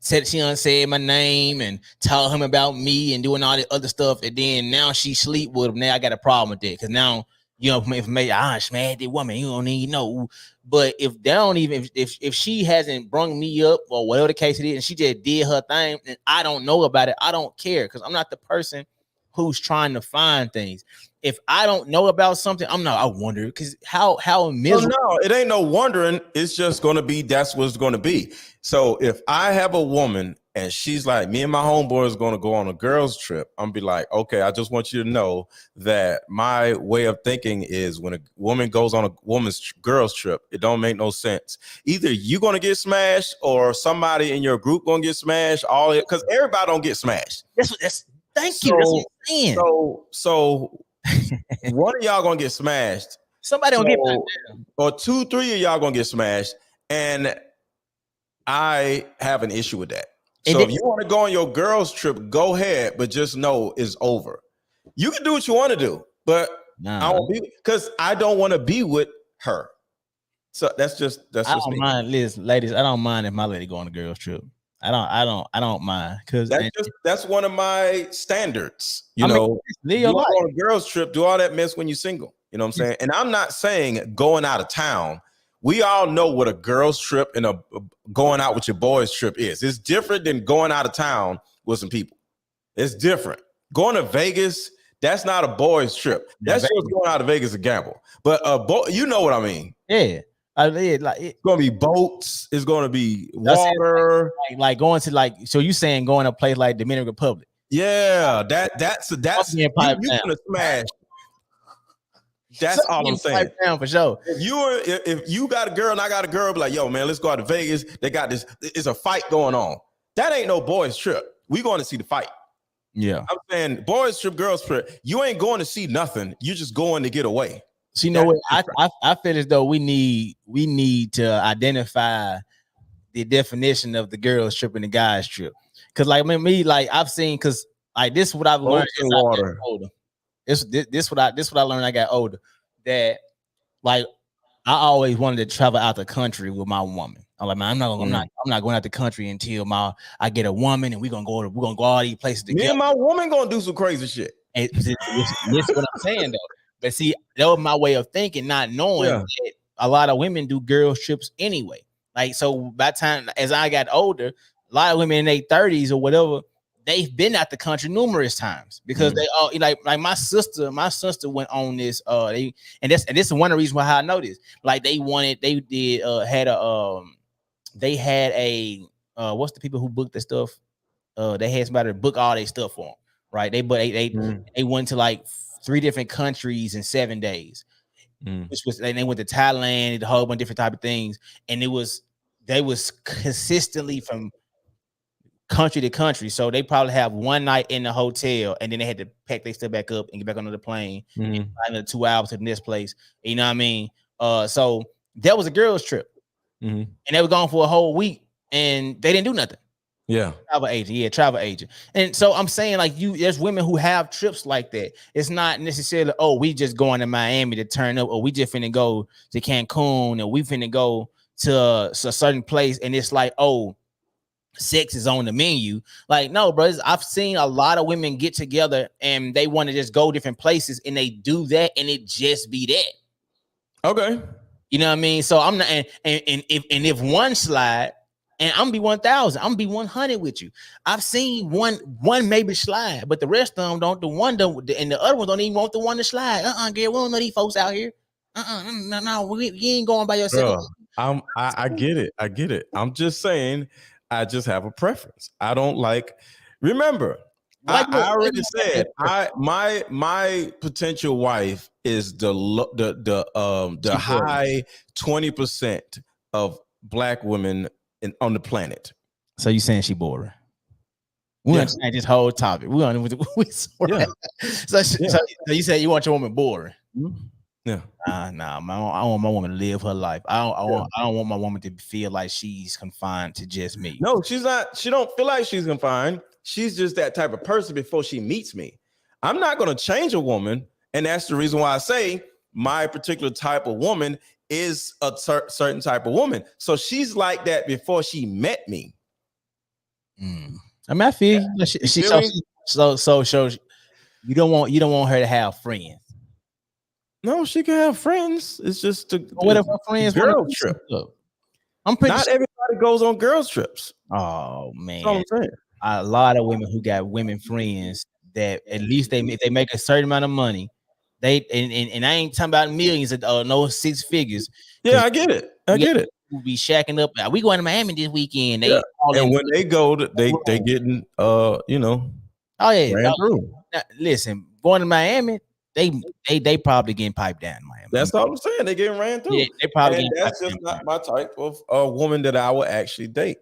said she unsaid my name and told him about me and doing all the other stuff, and then now she sleep with him. Now I got a problem with that because now, you know, if maybe smash that woman, you don't even know. But if they don't even if she hasn't brung me up or whatever the case it is, and she just did her thing, and I don't know about it, I don't care because I'm not the person who's trying to find things. If I don't know about something, I wonder because how miserable. No, it ain't no wondering. It's just gonna be that's what's gonna be. So if I have a woman and she's like, me and my homeboy is gonna go on a girls trip, I'm be like, okay, I just want you to know that my way of thinking is when a woman goes on a girls trip, it don't make no sense. Either you gonna get smashed or somebody in your group gonna get smashed. All it because everybody don't get smashed. Thank you. That's what I'm saying. So one of y'all gonna get smashed. Somebody gonna get or 2-3 of y'all gonna get smashed, and I have an issue with that. So if you want to go on your girls trip, go ahead, but just know it's over. You can do what you want to do, but I won't be because I don't want to be with her. So that's just I don't me. mind, ladies. I don't mind if my lady go on a girls trip. I don't mind because that's one of my standards. You know, you go on a girls trip, do all that mess when you're single. You know what I'm saying? And I'm not saying going out of town. We all know what a girls trip and a going out with your boys trip is. It's different than going out of town with some people. It's different. Going to Vegas, that's not a boys trip. That's just going out to Vegas to gamble. But you know what I mean? Yeah. It's gonna be boats. It's gonna be water. Like going to so you saying going to a place like Dominican Republic? Yeah, that's you gonna smash. That's all I'm saying. Down for sure. If you got a girl and I got a girl, be like, yo, man, let's go out to Vegas. They got this. It's a fight going on. That ain't no boys trip. We going to see the fight. Yeah, I'm saying boys trip, girls trip. You ain't going to see nothing. You're just going to get away. So you know what? I feel as though we need to identify the definition of the girls trip and the guys trip. Because like me, like I've seen, because like this is what I've learned as I got older. This what I learned I got older. That like I always wanted to travel out the country with my woman. I'm like, man, I'm not going out the country until I get a woman and we're gonna go all these places together. Me and my woman gonna do some crazy shit. And this is what I'm saying though. But see, that was my way of thinking, not knowing that a lot of women do girls trips anyway. Like, so by the time as I got older, a lot of women in their 30s or whatever, they've been out the country numerous times because they all like my sister went on this this is one of the reasons why I know this. Like they had a what's the people who booked the stuff? They had somebody to book all their stuff for them, right? They went to like 3 different countries in 7 days, which was, and they went to Thailand, a whole bunch of different type of things, and they was consistently from country to country. So they probably have one night in the hotel, and then they had to pack their stuff back up and get back onto the plane. Another 2 hours to the next place. You know what I mean? So that was a girls' trip, and they were gone for a whole week, and they didn't do nothing. Yeah, travel agent. And so I'm saying, like, there's women who have trips like that. It's not necessarily, oh, we just going to Miami to turn up, or we just finna go to Cancun, or we finna go to a certain place, and it's like, oh, sex is on the menu. Like, no, brothers, I've seen a lot of women get together and they want to just go different places, and they do that, and it just be that. Okay, you know what I mean? So I'm not, and if one slide. And I'm be 1,000. I'm be 100 with you. I've seen one maybe slide, but the rest of them don't. The one don't, and the other ones don't even want the one to slide. Girl, we don't know these folks out here. No, you ain't going by yourself. Bro, I get it. I'm just saying, I just have a preference. I don't like. Remember, I already said my potential wife is the high 20% of black women on the planet. So you saying she boring? We understand this whole topic. So you said you want your woman boring? Yeah. I want my woman to live her life. I don't want my woman to feel like she's confined to just me. No, she's not. She don't feel like she's confined. She's just that type of person before she meets me. I'm not going to change a woman. And that's the reason why I say my particular type of woman is a certain type of woman. So she's like that before she met me. I mean, I feel so you don't want her to have friends. No, she can have friends. It's just What if her friends girl trip? I'm pretty Not sure. everybody goes on girls trips. Oh man, That's all I'm saying. a lot of women who got women friends that at least they make a certain amount of money. They and I ain't talking about millions of no 6 figures. Yeah, I get it. I get it. We'll be shacking up. We going to Miami this weekend. They Yeah. And when they go, they getting oh yeah. ran through. Now, listen, going to Miami, they probably getting piped down in Miami. That's all I'm saying. They getting ran through. Yeah, they probably. And that's just not my type of woman that I would actually date.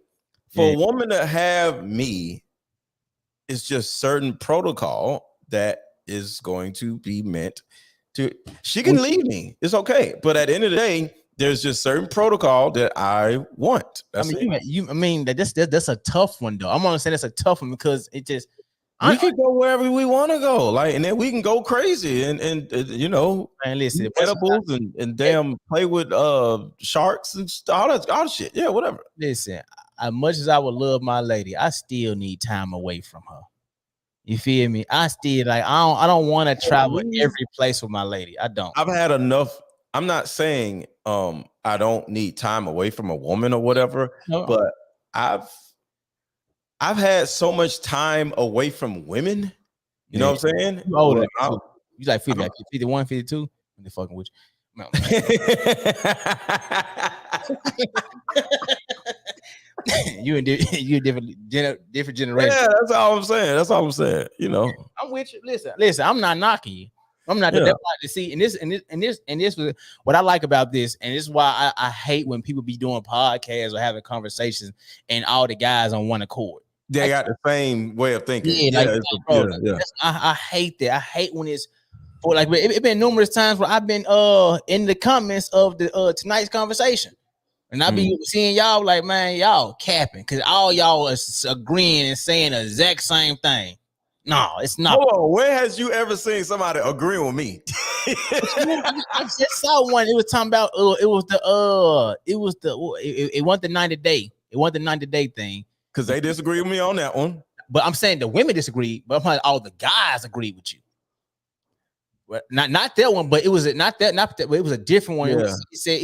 For a woman to have me, it's just certain protocol that is going to be meant to. She can leave me. It's okay. But at the end of the day, there's just certain protocol that I want. That's that's a tough one though. I'm gonna say that's a tough one because it just we can go wherever we want to go, like, and then we can go crazy and you know, man, listen, edibles and damn play with sharks and all that shit. Yeah, whatever. Listen, as much as I would love my lady, I still need time away from her. You feel me? I still I don't want to travel every place with my lady. I don't. I've had enough. I'm not saying I don't need time away from a woman or whatever, but I've had so much time away from women. You know what I'm saying? You older. You like 50, 51, 52? They're fucking with you. No. you a different generation. Yeah, that's all I'm saying. That's all I'm saying. You know, I'm with you. Listen. I'm not knocking you. I'm not to see. And this was what I like about this, and this is why I hate when people be doing podcasts or having conversations and all the guys on one accord. They got the same way of thinking. I hate that. I hate when it's for like it's been numerous times where I've been in the comments of the tonight's conversation. And I be seeing y'all like, man, y'all capping because all y'all are agreeing and saying the exact same thing. No, it's not. Hold on. Where has you ever seen somebody agree with me? I just saw one. It was talking about it wasn't the 90 day. It wasn't the 90 day thing. Because they disagree with me on that one. But I'm saying the women disagree, but I'm like all the guys agree with you. Well, not that one, but it was not that, but it was a different one. Yeah. It said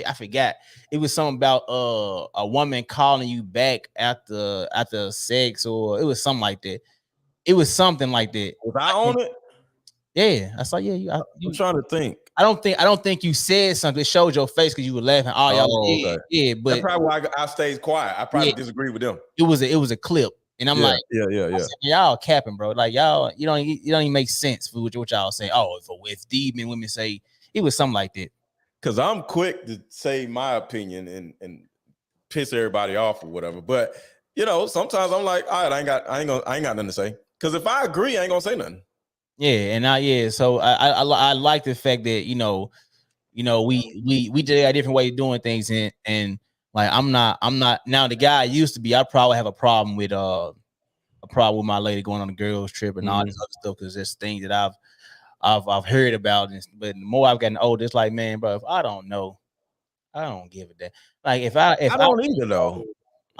I forgot. It was something about a woman calling you back after sex, or it was something like that. It was something like that. Was I on it? Yeah, I saw. Yeah, I'm trying to think. I don't think you said something. It showed your face because you were laughing. Oh, y'all, okay. Yeah, but that's probably why I stayed quiet. I probably disagree with them. It was a clip, and I'm like, yeah. Said, y'all capping, bro. Like y'all, you don't even make sense for what y'all say. Oh, if these women say it was something like that. Because I'm quick to say my opinion and piss everybody off or whatever. But you know, sometimes I'm like, all right, I ain't got nothing to say. Because if I agree, I ain't gonna say nothing. Yeah, and so I like the fact that you know we did a different way of doing things, and like I'm not now the guy I used to be. I probably have a problem with my lady going on a girls trip and all this other stuff because there's things that I've heard about, but the more I've gotten older, it's like, man, bro, if I don't know, I don't give a damn. Like if I don't either though.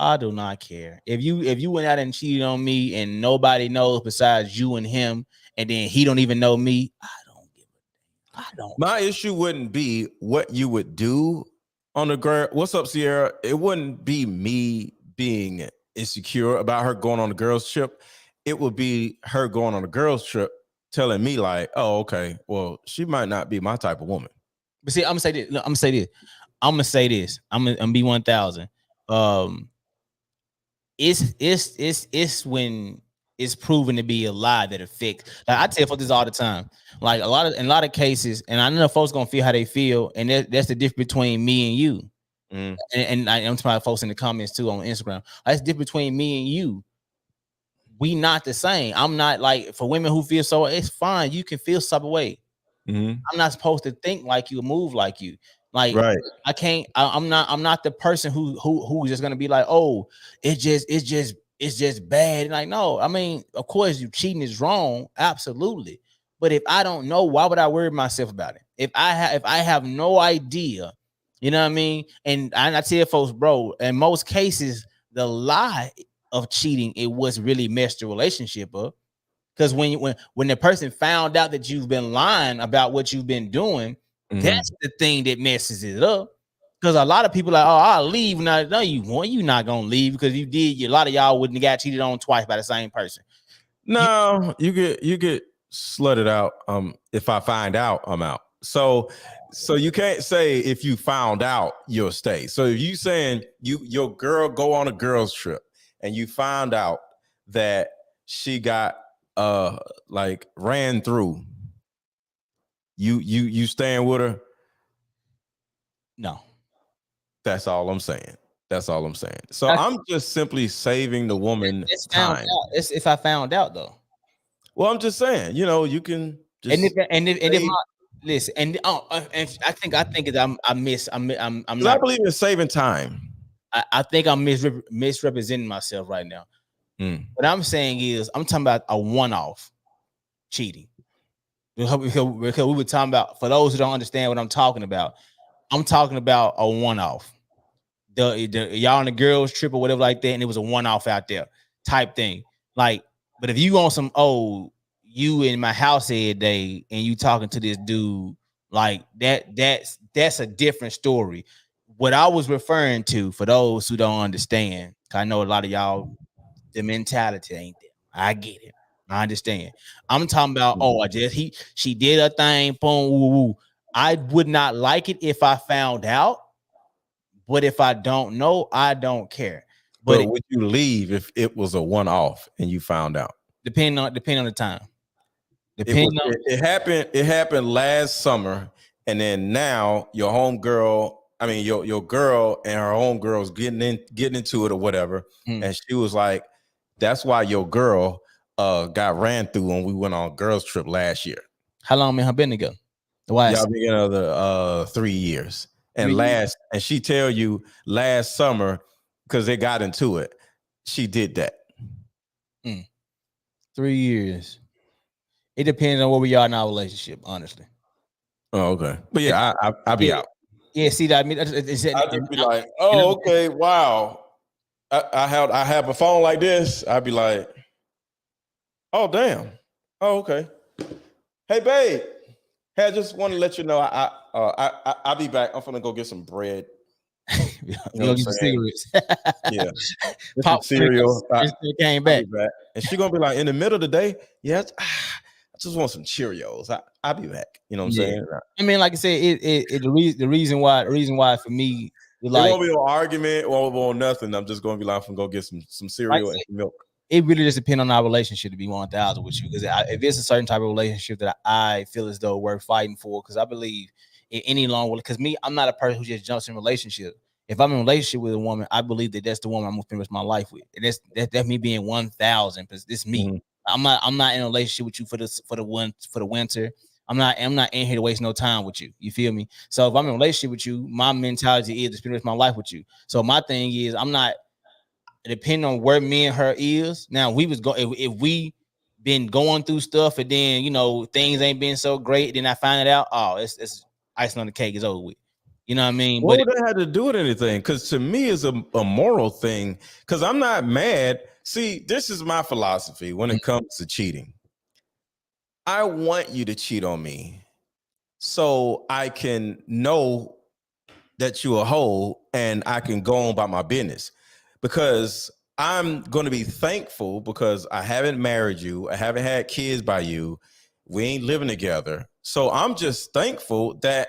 I do not care. If you went out and cheated on me and nobody knows besides you and him, and then he don't even know me, I don't give a damn. I don't. My issue wouldn't be what you would do on the girl. What's up, Sierra? It wouldn't be me being insecure about her going on a girls trip. It would be her going on a girls trip telling me like, oh, okay, well, she might not be my type of woman. But see, I'm gonna say this. I'm gonna be 1,000. It's when it's proven to be a lie that affects. Like I tell folks this all the time. Like in a lot of cases, and I know folks gonna feel how they feel, and that's the difference between me and you. And I'm talking about folks in the comments too on Instagram. That's the difference between me and you. We not the same. I'm not like for women who feel so. It's fine. You can feel some way. Mhm. I'm not supposed to think like you, move like you. Like Right. I can't. I'm not the person who's just gonna be like, oh, it's just bad. And like, no, I mean, of course, you cheating is wrong, absolutely. But if I don't know, why would I worry myself about it? If I have no idea, you know what I mean? And I tell folks, bro, in most cases, the lie of cheating, it was really messed the relationship up. Because when the person found out that you've been lying about what you've been doing, that's the thing that messes it up. Because a lot of people are like, oh, I'll leave. No, you won't. You're not gonna leave because you did. A lot of y'all wouldn't have got cheated on twice by the same person. No, you get slutted out. If I find out, I'm out. So you can't say if you found out you'll stay. So if you saying your girl go on a girls trip and you found out that she got like ran through, you staying with her? No, That's all I'm saying. That's all I'm saying. So I'm just simply saving the woman time. It's if I found out though. Well, I'm just saying, you can just And if my listen and and I think I'm I not. believe in saving time. I think I'm misrepresenting myself right now. What I'm saying is I'm talking about a one-off cheating. Because we were talking about, for those who don't understand what I'm talking about, I'm talking about a one-off. The y'all on the girls trip or whatever like that, and it was a one-off out there type thing. Like, but if you on some you in my house every day and you talking to this dude like that's a different story. What I was referring to, for those who don't understand, I know a lot of y'all, the mentality ain't there. I get it. I understand. I'm talking about, she did a thing, boom, woo, woo. I would not like it if I found out, but if I don't know, I don't care. But would you leave if it was a one-off and you found out? Depending on the time. It happened last summer, and then now your homegirl, your girl and her homegirl's getting into it or whatever, and she was like, "That's why your girl got ran through when we went on a girls trip last year." How long me and her been together? Y'all been together 3 years, and she tell you last summer because they got into it, she did that. 3 years. It depends on where we are in our relationship, honestly. Oh, okay. But yeah, I'll be out. Yeah, see that? I mean, I'd just be like, oh, okay, wow. I have a phone like this. I'd be like, oh, damn. Oh, okay. Hey, babe. Hey, I just want to let you know I'll be back. I'm gonna go get some bread. You know get some cigarettes. Yeah. Pop cereal. Came back. And she's gonna be like, in the middle of the day, I just want some Cheerios. I'll be back. You know what I'm saying? I mean, like I said, the reason why for me, it won't be no argument or nothing. I'm just gonna be like, I'm gonna go get some cereal and milk. It really just depends on our relationship to be 1,000 with you. Because if it's a certain type of relationship that I feel as though we're fighting for, because I believe in any long, because I'm not a person who just jumps in relationship. If I'm in a relationship with a woman, I believe that that's the woman I'm gonna finish my life with. And that's me being 1,000. Because it's me. I'm not in a relationship with you for the winter. I'm not in here to waste no time with you. You feel me? So if I'm in a relationship with you, my mentality is to spend my life with you. So my thing is, I'm not, depending on where me and her is. Now we was if we been going through stuff and then things ain't been so great, then I find it out. Oh, it's icing on the cake. Is over with. You know what I mean? What would that have to do with anything? Because to me, it's a moral thing. Because I'm not mad. See, this is my philosophy when it comes to cheating. I want you to cheat on me so I can know that you're a hoe and I can go on about my business. Because I'm going to be thankful because I haven't married you. I haven't had kids by you. We ain't living together. So I'm just thankful that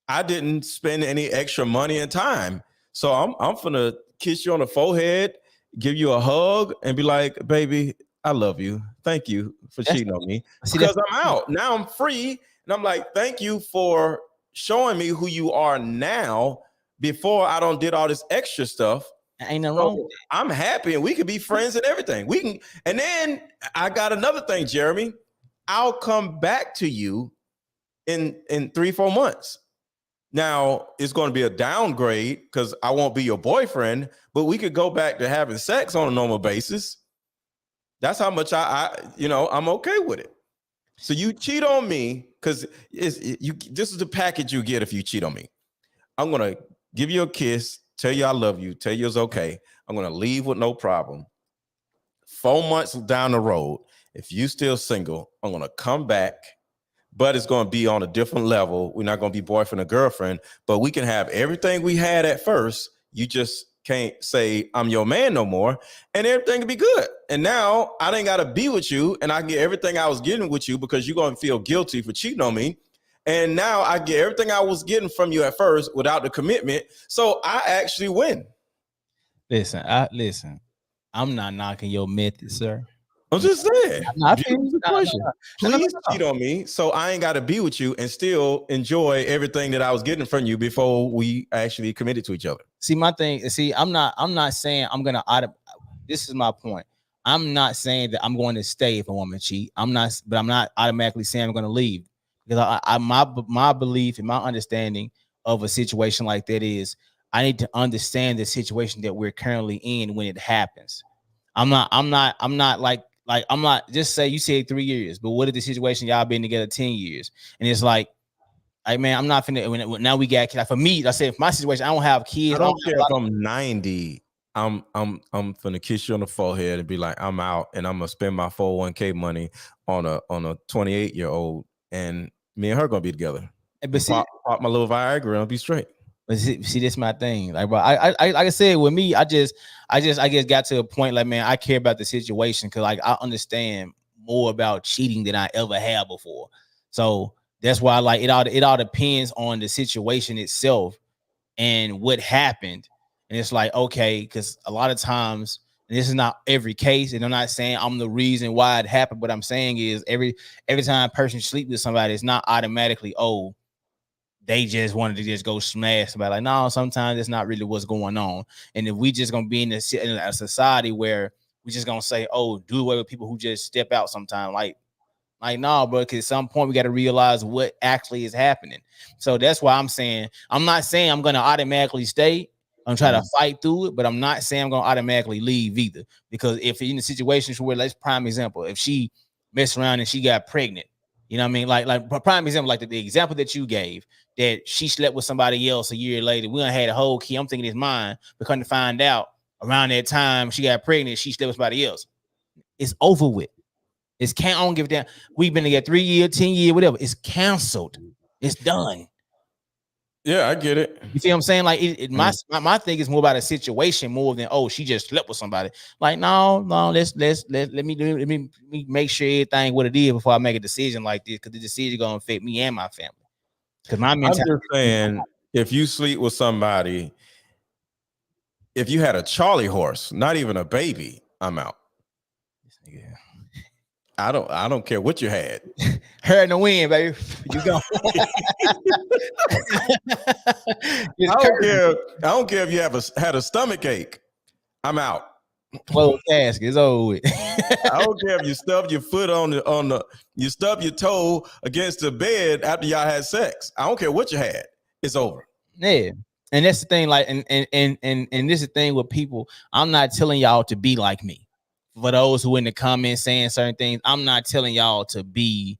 I didn't spend any extra money and time. So I'm going to kiss you on the forehead, give you a hug, and be like, baby, I love you. Thank you for cheating on me. Because I'm out. Now I'm free. And I'm like, thank you for showing me who you are now before I don't did all this extra stuff. Ain't nothing wrong with that. I'm happy and we can be friends and everything. We can. And then I got another thing, Jeremy. I'll come back to you in 3-4 months. Now it's going to be a downgrade because I won't be your boyfriend, but we could go back to having sex on a normal basis. That's how much I'm okay with it. So you cheat on me because this is the package you get if you cheat on me. I'm going to give you a kiss, tell you I love you, tell you it's okay. I'm going to leave with no problem. 4 months down the road, if you still single, I'm going to come back, but it's going to be on a different level. We're not going to be boyfriend or girlfriend, but we can have everything we had at first. You just can't say I'm your man no more, and everything will be good. And now I ain't got to be with you, and I can get everything I was getting with you because you're going to feel guilty for cheating on me. And now I get everything I was getting from you at first without the commitment. So I actually win. Listen, I'm not knocking your method, sir. I'm just saying. Please cheat on me so I ain't got to be with you and still enjoy everything that I was getting from you before we actually committed to each other. See, my thing, I'm not saying I'm going to, this is my point. I'm not saying that I'm going to stay if a woman cheat. I'm not automatically saying I'm going to leave. Because my belief and my understanding of a situation like that is I need to understand the situation that we're currently in when it happens. I'm not like I'm not just say you said 3 years, but what if the situation y'all been together 10 years? And it's like man, I'm not finna now we got kids. Like for me, I said, if my situation, I don't have kids. I don't care if I'm 90. I'm finna kiss you on the forehead and be like, I'm out, and I'm gonna spend my 401k money on a 28-year-old, and me and her gonna be together. But see, pop my little Viagra and I'll be straight. But see, this is my thing. Like, bro, I like I said, with me, I guess got to a point like, man, I care about the situation because like I understand more about cheating than I ever have before. So that's why like it all depends on the situation itself and what happened. And it's like, okay, because a lot of times, and this is not every case, and I'm not saying I'm the reason why it happened. What I'm saying is every time a person sleeps with somebody, it's not automatically, oh, they just wanted to just go smash somebody. Like, no, sometimes that's not really what's going on. And if we just gonna be in a society where we just gonna say, oh, do away with people who just step out sometime, like no, bro, because at some point we got to realize what actually is happening. So that's why I'm saying, I'm not saying I'm gonna automatically stay. I'm trying to fight through it, but I'm not saying I'm gonna automatically leave either. Because if in a situation where, let's prime example, if she messed around and she got pregnant, you know what I mean? Like prime example, like the example that you gave, that she slept with somebody else a year later. We done had a whole kid. I'm thinking it's mine, but come to find out around that time she got pregnant, she slept with somebody else. It's over with. It's can't. I don't give a damn. We've been together 3 years, 10 years, whatever. It's canceled. It's done. Yeah, I get it. You see what I'm saying? Like my thing is more about a situation more than, oh, she just slept with somebody. Like, no, let me make sure everything what it is before I make a decision like this, because the decision gonna affect me and my family. Because I'm just saying, if you sleep with somebody, if you had a Charlie horse, not even a baby, I'm out. Yeah. I don't care what you had. Her in the wind, baby. You go. I don't care if you had a stomach ache. I'm out. Closed casket is over with. I don't care if you stubbed your foot you stubbed your toe against the bed after y'all had sex. I don't care what you had. It's over. Yeah. And that's the thing, like, and this is the thing with people. I'm not telling y'all to be like me. For those who in the comments saying certain things, I'm not telling y'all to be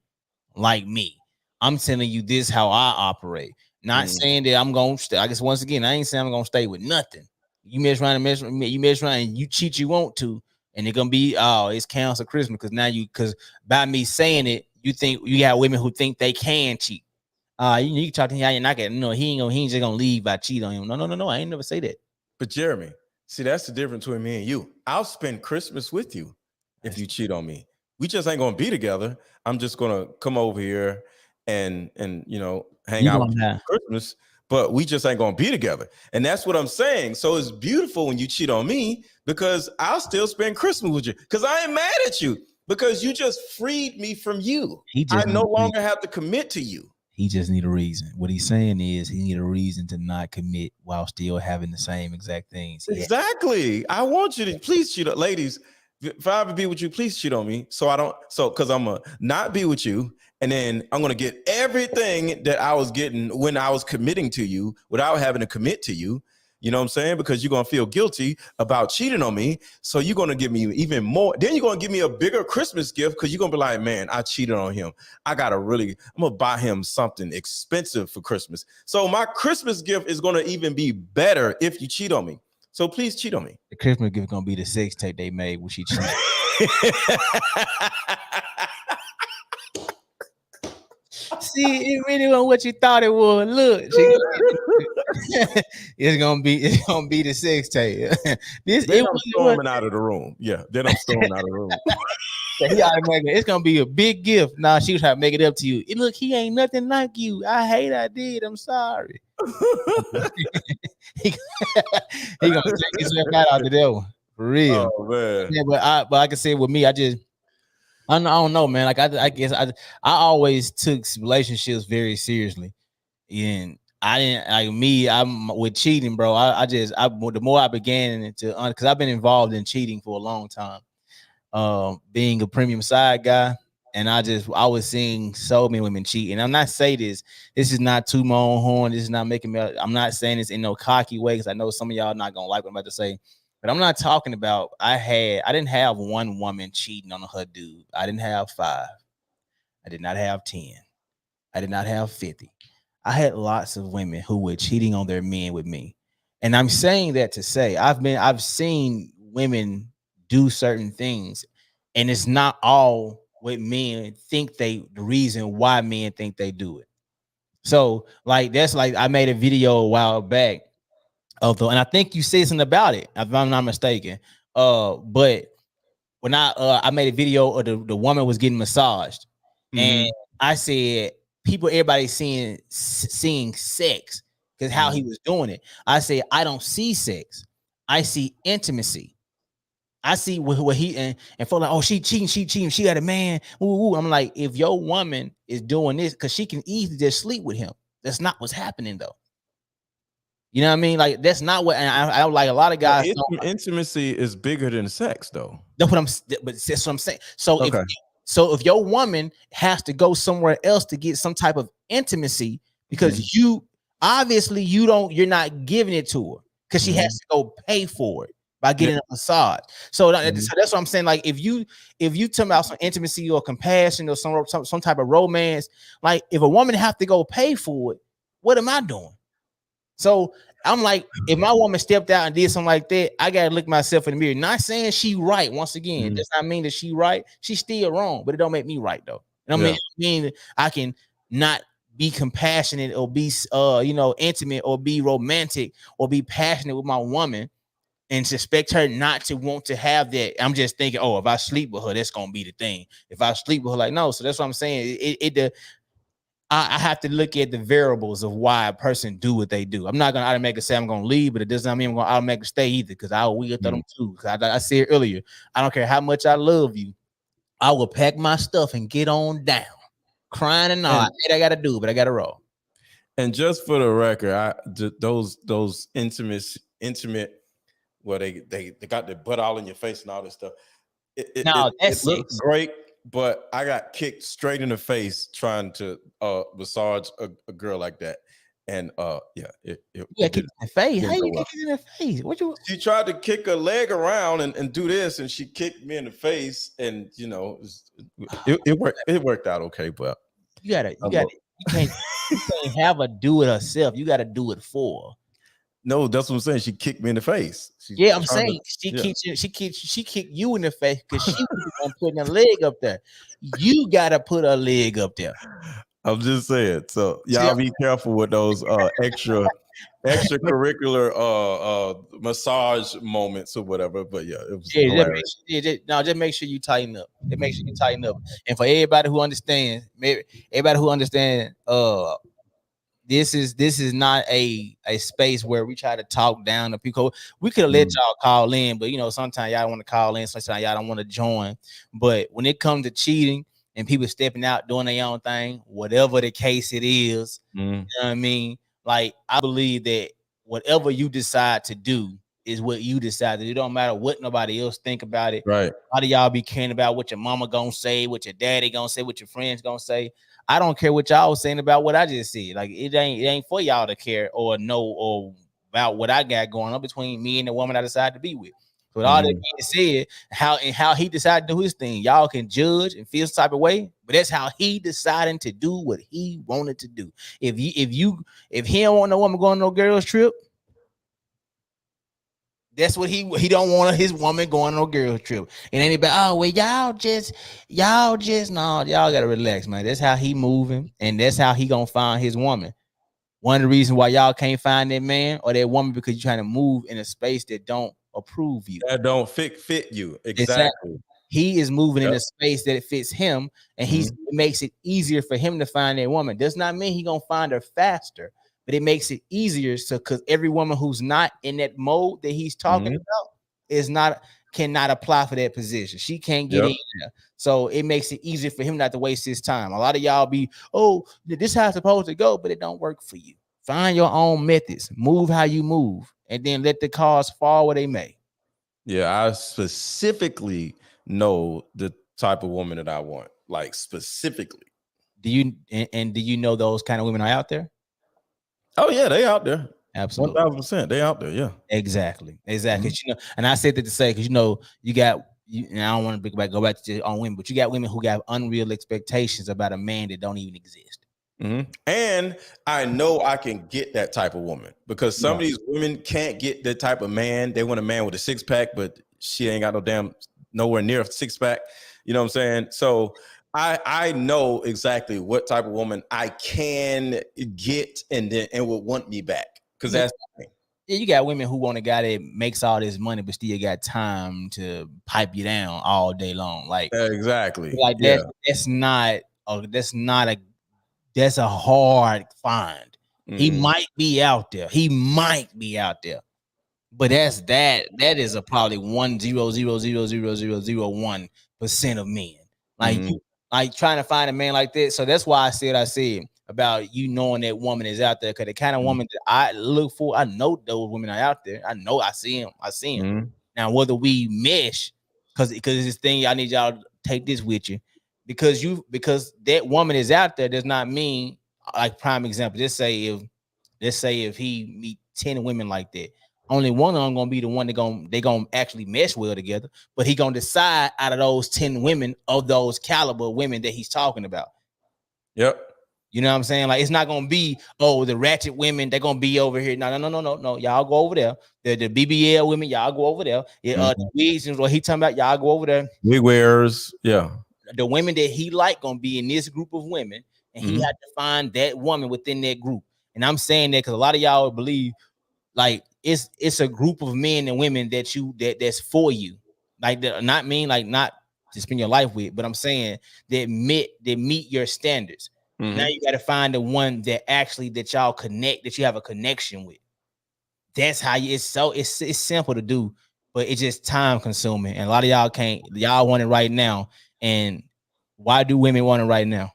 like me. I'm telling you this how I operate. Not saying that I'm gonna stay. I guess once again, I ain't saying I'm gonna stay with nothing. You mess around and you cheat, you want to, and it's gonna be it's cancel Christmas because by me saying it, you think you got women who think they can cheat. You talk to him, you're not getting he ain't just gonna leave by cheat on him. No, I ain't never say that. But Jeremy, see, that's the difference between me and you. I'll spend Christmas with you if you cheat on me. We just ain't gonna be together. I'm just gonna come over here and hang out with you for Christmas, but we just ain't gonna be together. And that's what I'm saying. So it's beautiful when you cheat on me because I'll still spend Christmas with you because I ain't mad at you because you just freed me from you. I no longer have to commit to you. He just need a reason. What he's saying is he need a reason to not commit while still having the same exact things. Exactly. I want you to please cheat, ladies. if I ever be with you, please cheat on me. So I don't. So because I'm gonna not be with you, and then I'm gonna get everything that I was getting when I was committing to you without having to commit to you. You know what I'm saying? Because you're gonna feel guilty about cheating on me. So you're gonna give me even more. Then you're gonna give me a bigger Christmas gift because you're gonna be like, man, I cheated on him. I'm gonna buy him something expensive for Christmas. So my Christmas gift is gonna even be better if you cheat on me. So please cheat on me. The Christmas gift gonna be the sex tape they made when she cheated. See, it really wasn't what you thought it was. Look, it's gonna be the sex tape. Then I'm storming out of the room. Yeah, then I'm storming out of the room. It's gonna be a big gift. Nah, she was trying to make it up to you. Look, he ain't nothing like you. I did. I'm sorry. he gonna take himself out the devil for real. Oh man. Yeah, but like I said, with me, I don't know, man. Like I guess I always took relationships very seriously, and I didn't like me. I'm with cheating, bro. The more I began to, because I've been involved in cheating for a long time, being a premium side guy, and I was seeing so many women cheat. And I'm not saying this. This is not to my own horn. This is not making me. I'm not saying this in no cocky way because I know some of y'all not gonna like what I'm about to say. But I'm not talking about I didn't have one woman cheating on her dude. I didn't have 5. I did not have 10. I did not have 50. I had lots of women who were cheating on their men with me. And I'm saying that to say I've seen women do certain things, and it's not all what men think the reason why men think they do it. So like that's like I made a video a while back. Although, and I think you said something about it, if I'm not mistaken. But when I made a video of the woman was getting massaged, and I said everybody seeing sex because how he was doing it. I said I don't see sex, I see intimacy. I see what he and feel like, oh, she cheating, she got a man. Ooh. I'm like, if your woman is doing this, because she can easily just sleep with him. That's not what's happening though. You know what I mean? Like that's not what I like. A lot of guys. Intimacy is bigger than sex, though. But that's what I'm saying. So if your woman has to go somewhere else to get some type of intimacy because you're not giving it to her because she has to go pay for it by getting a massage. So that's what I'm saying. Like if you talk about some intimacy or compassion or some type of romance, like if a woman have to go pay for it, what am I doing? So I'm like, if my woman stepped out and did something like that, I gotta look myself in the mirror. Not saying she right. Once again, does not mean that she right. She's still wrong, but it don't make me right though. I mean, I can not be compassionate or be intimate or be romantic or be passionate with my woman and suspect her not to want to have that. I'm just thinking, oh, if I sleep with her, that's gonna be the thing. If I sleep with her, like no. So that's what I'm saying. I have to look at the variables of why a person do what they do. I'm not gonna automatically say I'm gonna leave, but it does not mean I'm gonna automatically stay either. Because I will throw them too. I said earlier, I don't care how much I love you, I will pack my stuff and get on down, crying and all. I gotta do, but I gotta roll. And just for the record, those intimate, where they got their butt all in your face and all this stuff. It looks great. But I got kicked straight in the face trying to massage a girl like that, and kicked in the face. How you kick it in the face? She tried to kick her leg around and do this, and she kicked me in the face, and it worked out okay. But you can't have her do it herself. You got to do it for her. No, that's what I'm saying. She kicked me in the face. I'm saying she kicked you in the face because she was putting her leg up there. You gotta put her leg up there. I'm just saying. So y'all be careful with those extracurricular massage moments or whatever. But it was just make sure you tighten up. Make sure you tighten up. And for everybody who understands, this is not a space where we try to talk down to people. We could have let y'all call in, but sometimes y'all want to call in, sometimes y'all don't want to join. But when it comes to cheating and people stepping out doing their own thing, whatever the case it is, you know what I mean? Like I believe that whatever you decide to do is what you decide. It don't matter what nobody else think about it. Right. A lot of y'all be caring about what your mama gonna say, what your daddy gonna say, what your friends gonna say. I don't care what y'all was saying about what I just said. Like it ain't for y'all to care or know or about what I got going on between me and the woman I decide to be with. So with all that being said, how he decided to do his thing, y'all can judge and feel some type of way, but that's how he decided to do what he wanted to do. If he don't want no woman going on no girls trip, that's what he don't want his woman going on a girls trip. And anybody, oh well, y'all just no, y'all gotta relax, man. That's how he moving, and that's how he gonna find his woman. One of the reasons why y'all can't find that man or that woman because you're trying to move in a space that don't approve you. That don't fit you. Exactly. He is moving in a space that it fits him, and it makes it easier for him to find that woman. Does not mean he gonna find her faster, but it makes it easier. So, because every woman who's not in that mode that he's talking about cannot apply for that position. She can't get in there. So it makes it easier for him not to waste his time. A lot of y'all be, oh, this is how it's supposed to go, but it don't work for you. Find your own methods. Move how you move, and then let the cars fall where they may. Yeah, I specifically know the type of woman that I want, like specifically. Do you know those kind of women are out there? Oh yeah, they out there. Absolutely, 1,000%. They out there. Yeah, exactly. You know, and I said that to say because you got. And I don't want to go back to on women, but you got women who got unreal expectations about a man that don't even exist. And I know I can get that type of woman because some of these women can't get that type of man. They want a man with a 6-pack, but she ain't got nowhere near a 6-pack. You know what I'm saying? So I know exactly what type of woman I can get and will want me back because that's the thing. Yeah, you got women who want a guy that makes all this money but still got time to pipe you down all day long. Like exactly. Like that's a hard find. He might be out there. But that is a probably 1.0000001% of men. Like trying to find a man like that. So that's why I said about you knowing that woman is out there. Because the kind of woman that I look for, I know those women are out there. I know I see them. Now whether we mesh, because this thing, I need y'all to take this with you. Because that woman is out there does not mean, like prime example. Let's say if he meet 10 women like that, only one of them gonna be the one they gonna actually mesh well together. But he gonna decide out of those 10 women of those caliber women that he's talking about. Yep. You know what I'm saying? Like it's not gonna be the ratchet women. They're gonna be over here. No. Y'all go over there. The BBL women, y'all go over there. The wigs and what he talking about, y'all go over there. Wig wearers, yeah. The women that he like gonna be in this group of women, and he had to find that woman within that group. And I'm saying that because a lot of y'all believe like it's a group of men and women that's for you, like not mean like not to spend your life with, but I'm saying that meet your standards. Now you got to find the one that y'all connect, that you have a connection with. That's how it's simple to do, but it's just time consuming, and a lot of y'all want it right now. And why do women want it right now?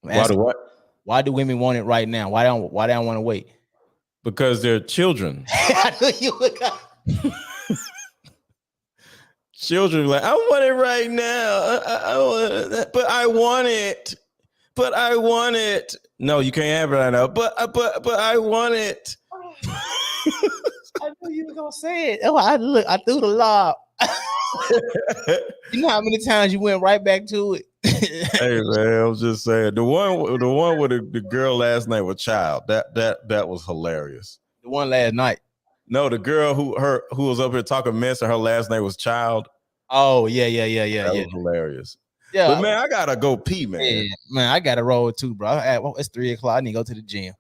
Why do women want it right now? Why don't want to wait? Because they're children. I knew you would. Children like, I want it right now. I want it, but I want it. No, you can't have it right now. But I want it. I knew you were gonna say it. Oh, I threw the lob. You know how many times you went right back to it? Hey man, I was just saying the one with the girl last night with child. That was hilarious. The one last night. No, the girl who was up here talking mess and her last name was Child. Oh yeah. That was hilarious. Yeah, but man, I gotta go pee, man. Yeah, man, I gotta roll too, bro. It's 3:00. I need to go to the gym.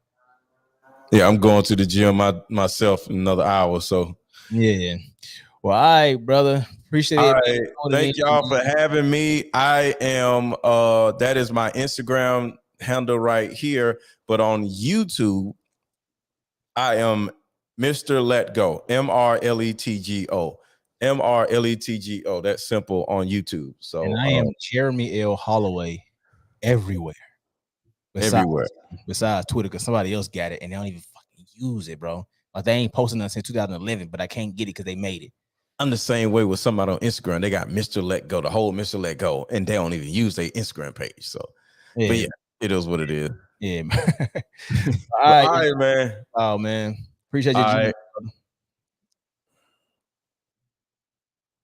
Yeah, I'm going to the gym myself in another hour. So yeah. Well, all right, brother. Appreciate it. Right. Thank y'all for having me. I am that is my Instagram handle right here, but on YouTube, I am Mr. Let Go. MRLETGO. MRLETGO. That's simple on YouTube. So and I am Jeremy L Holloway everywhere. Besides Twitter, because somebody else got it and they don't even fucking use it, bro. Like they ain't posting nothing since 2011, but I can't get it because they made it. I'm the same way with somebody on Instagram. They got Mr. Let Go, the whole Mr. Let Go, and they don't even use their Instagram page. So, Yeah, but yeah, it is what it is. yeah. All right, man. Oh man, appreciate you. All right.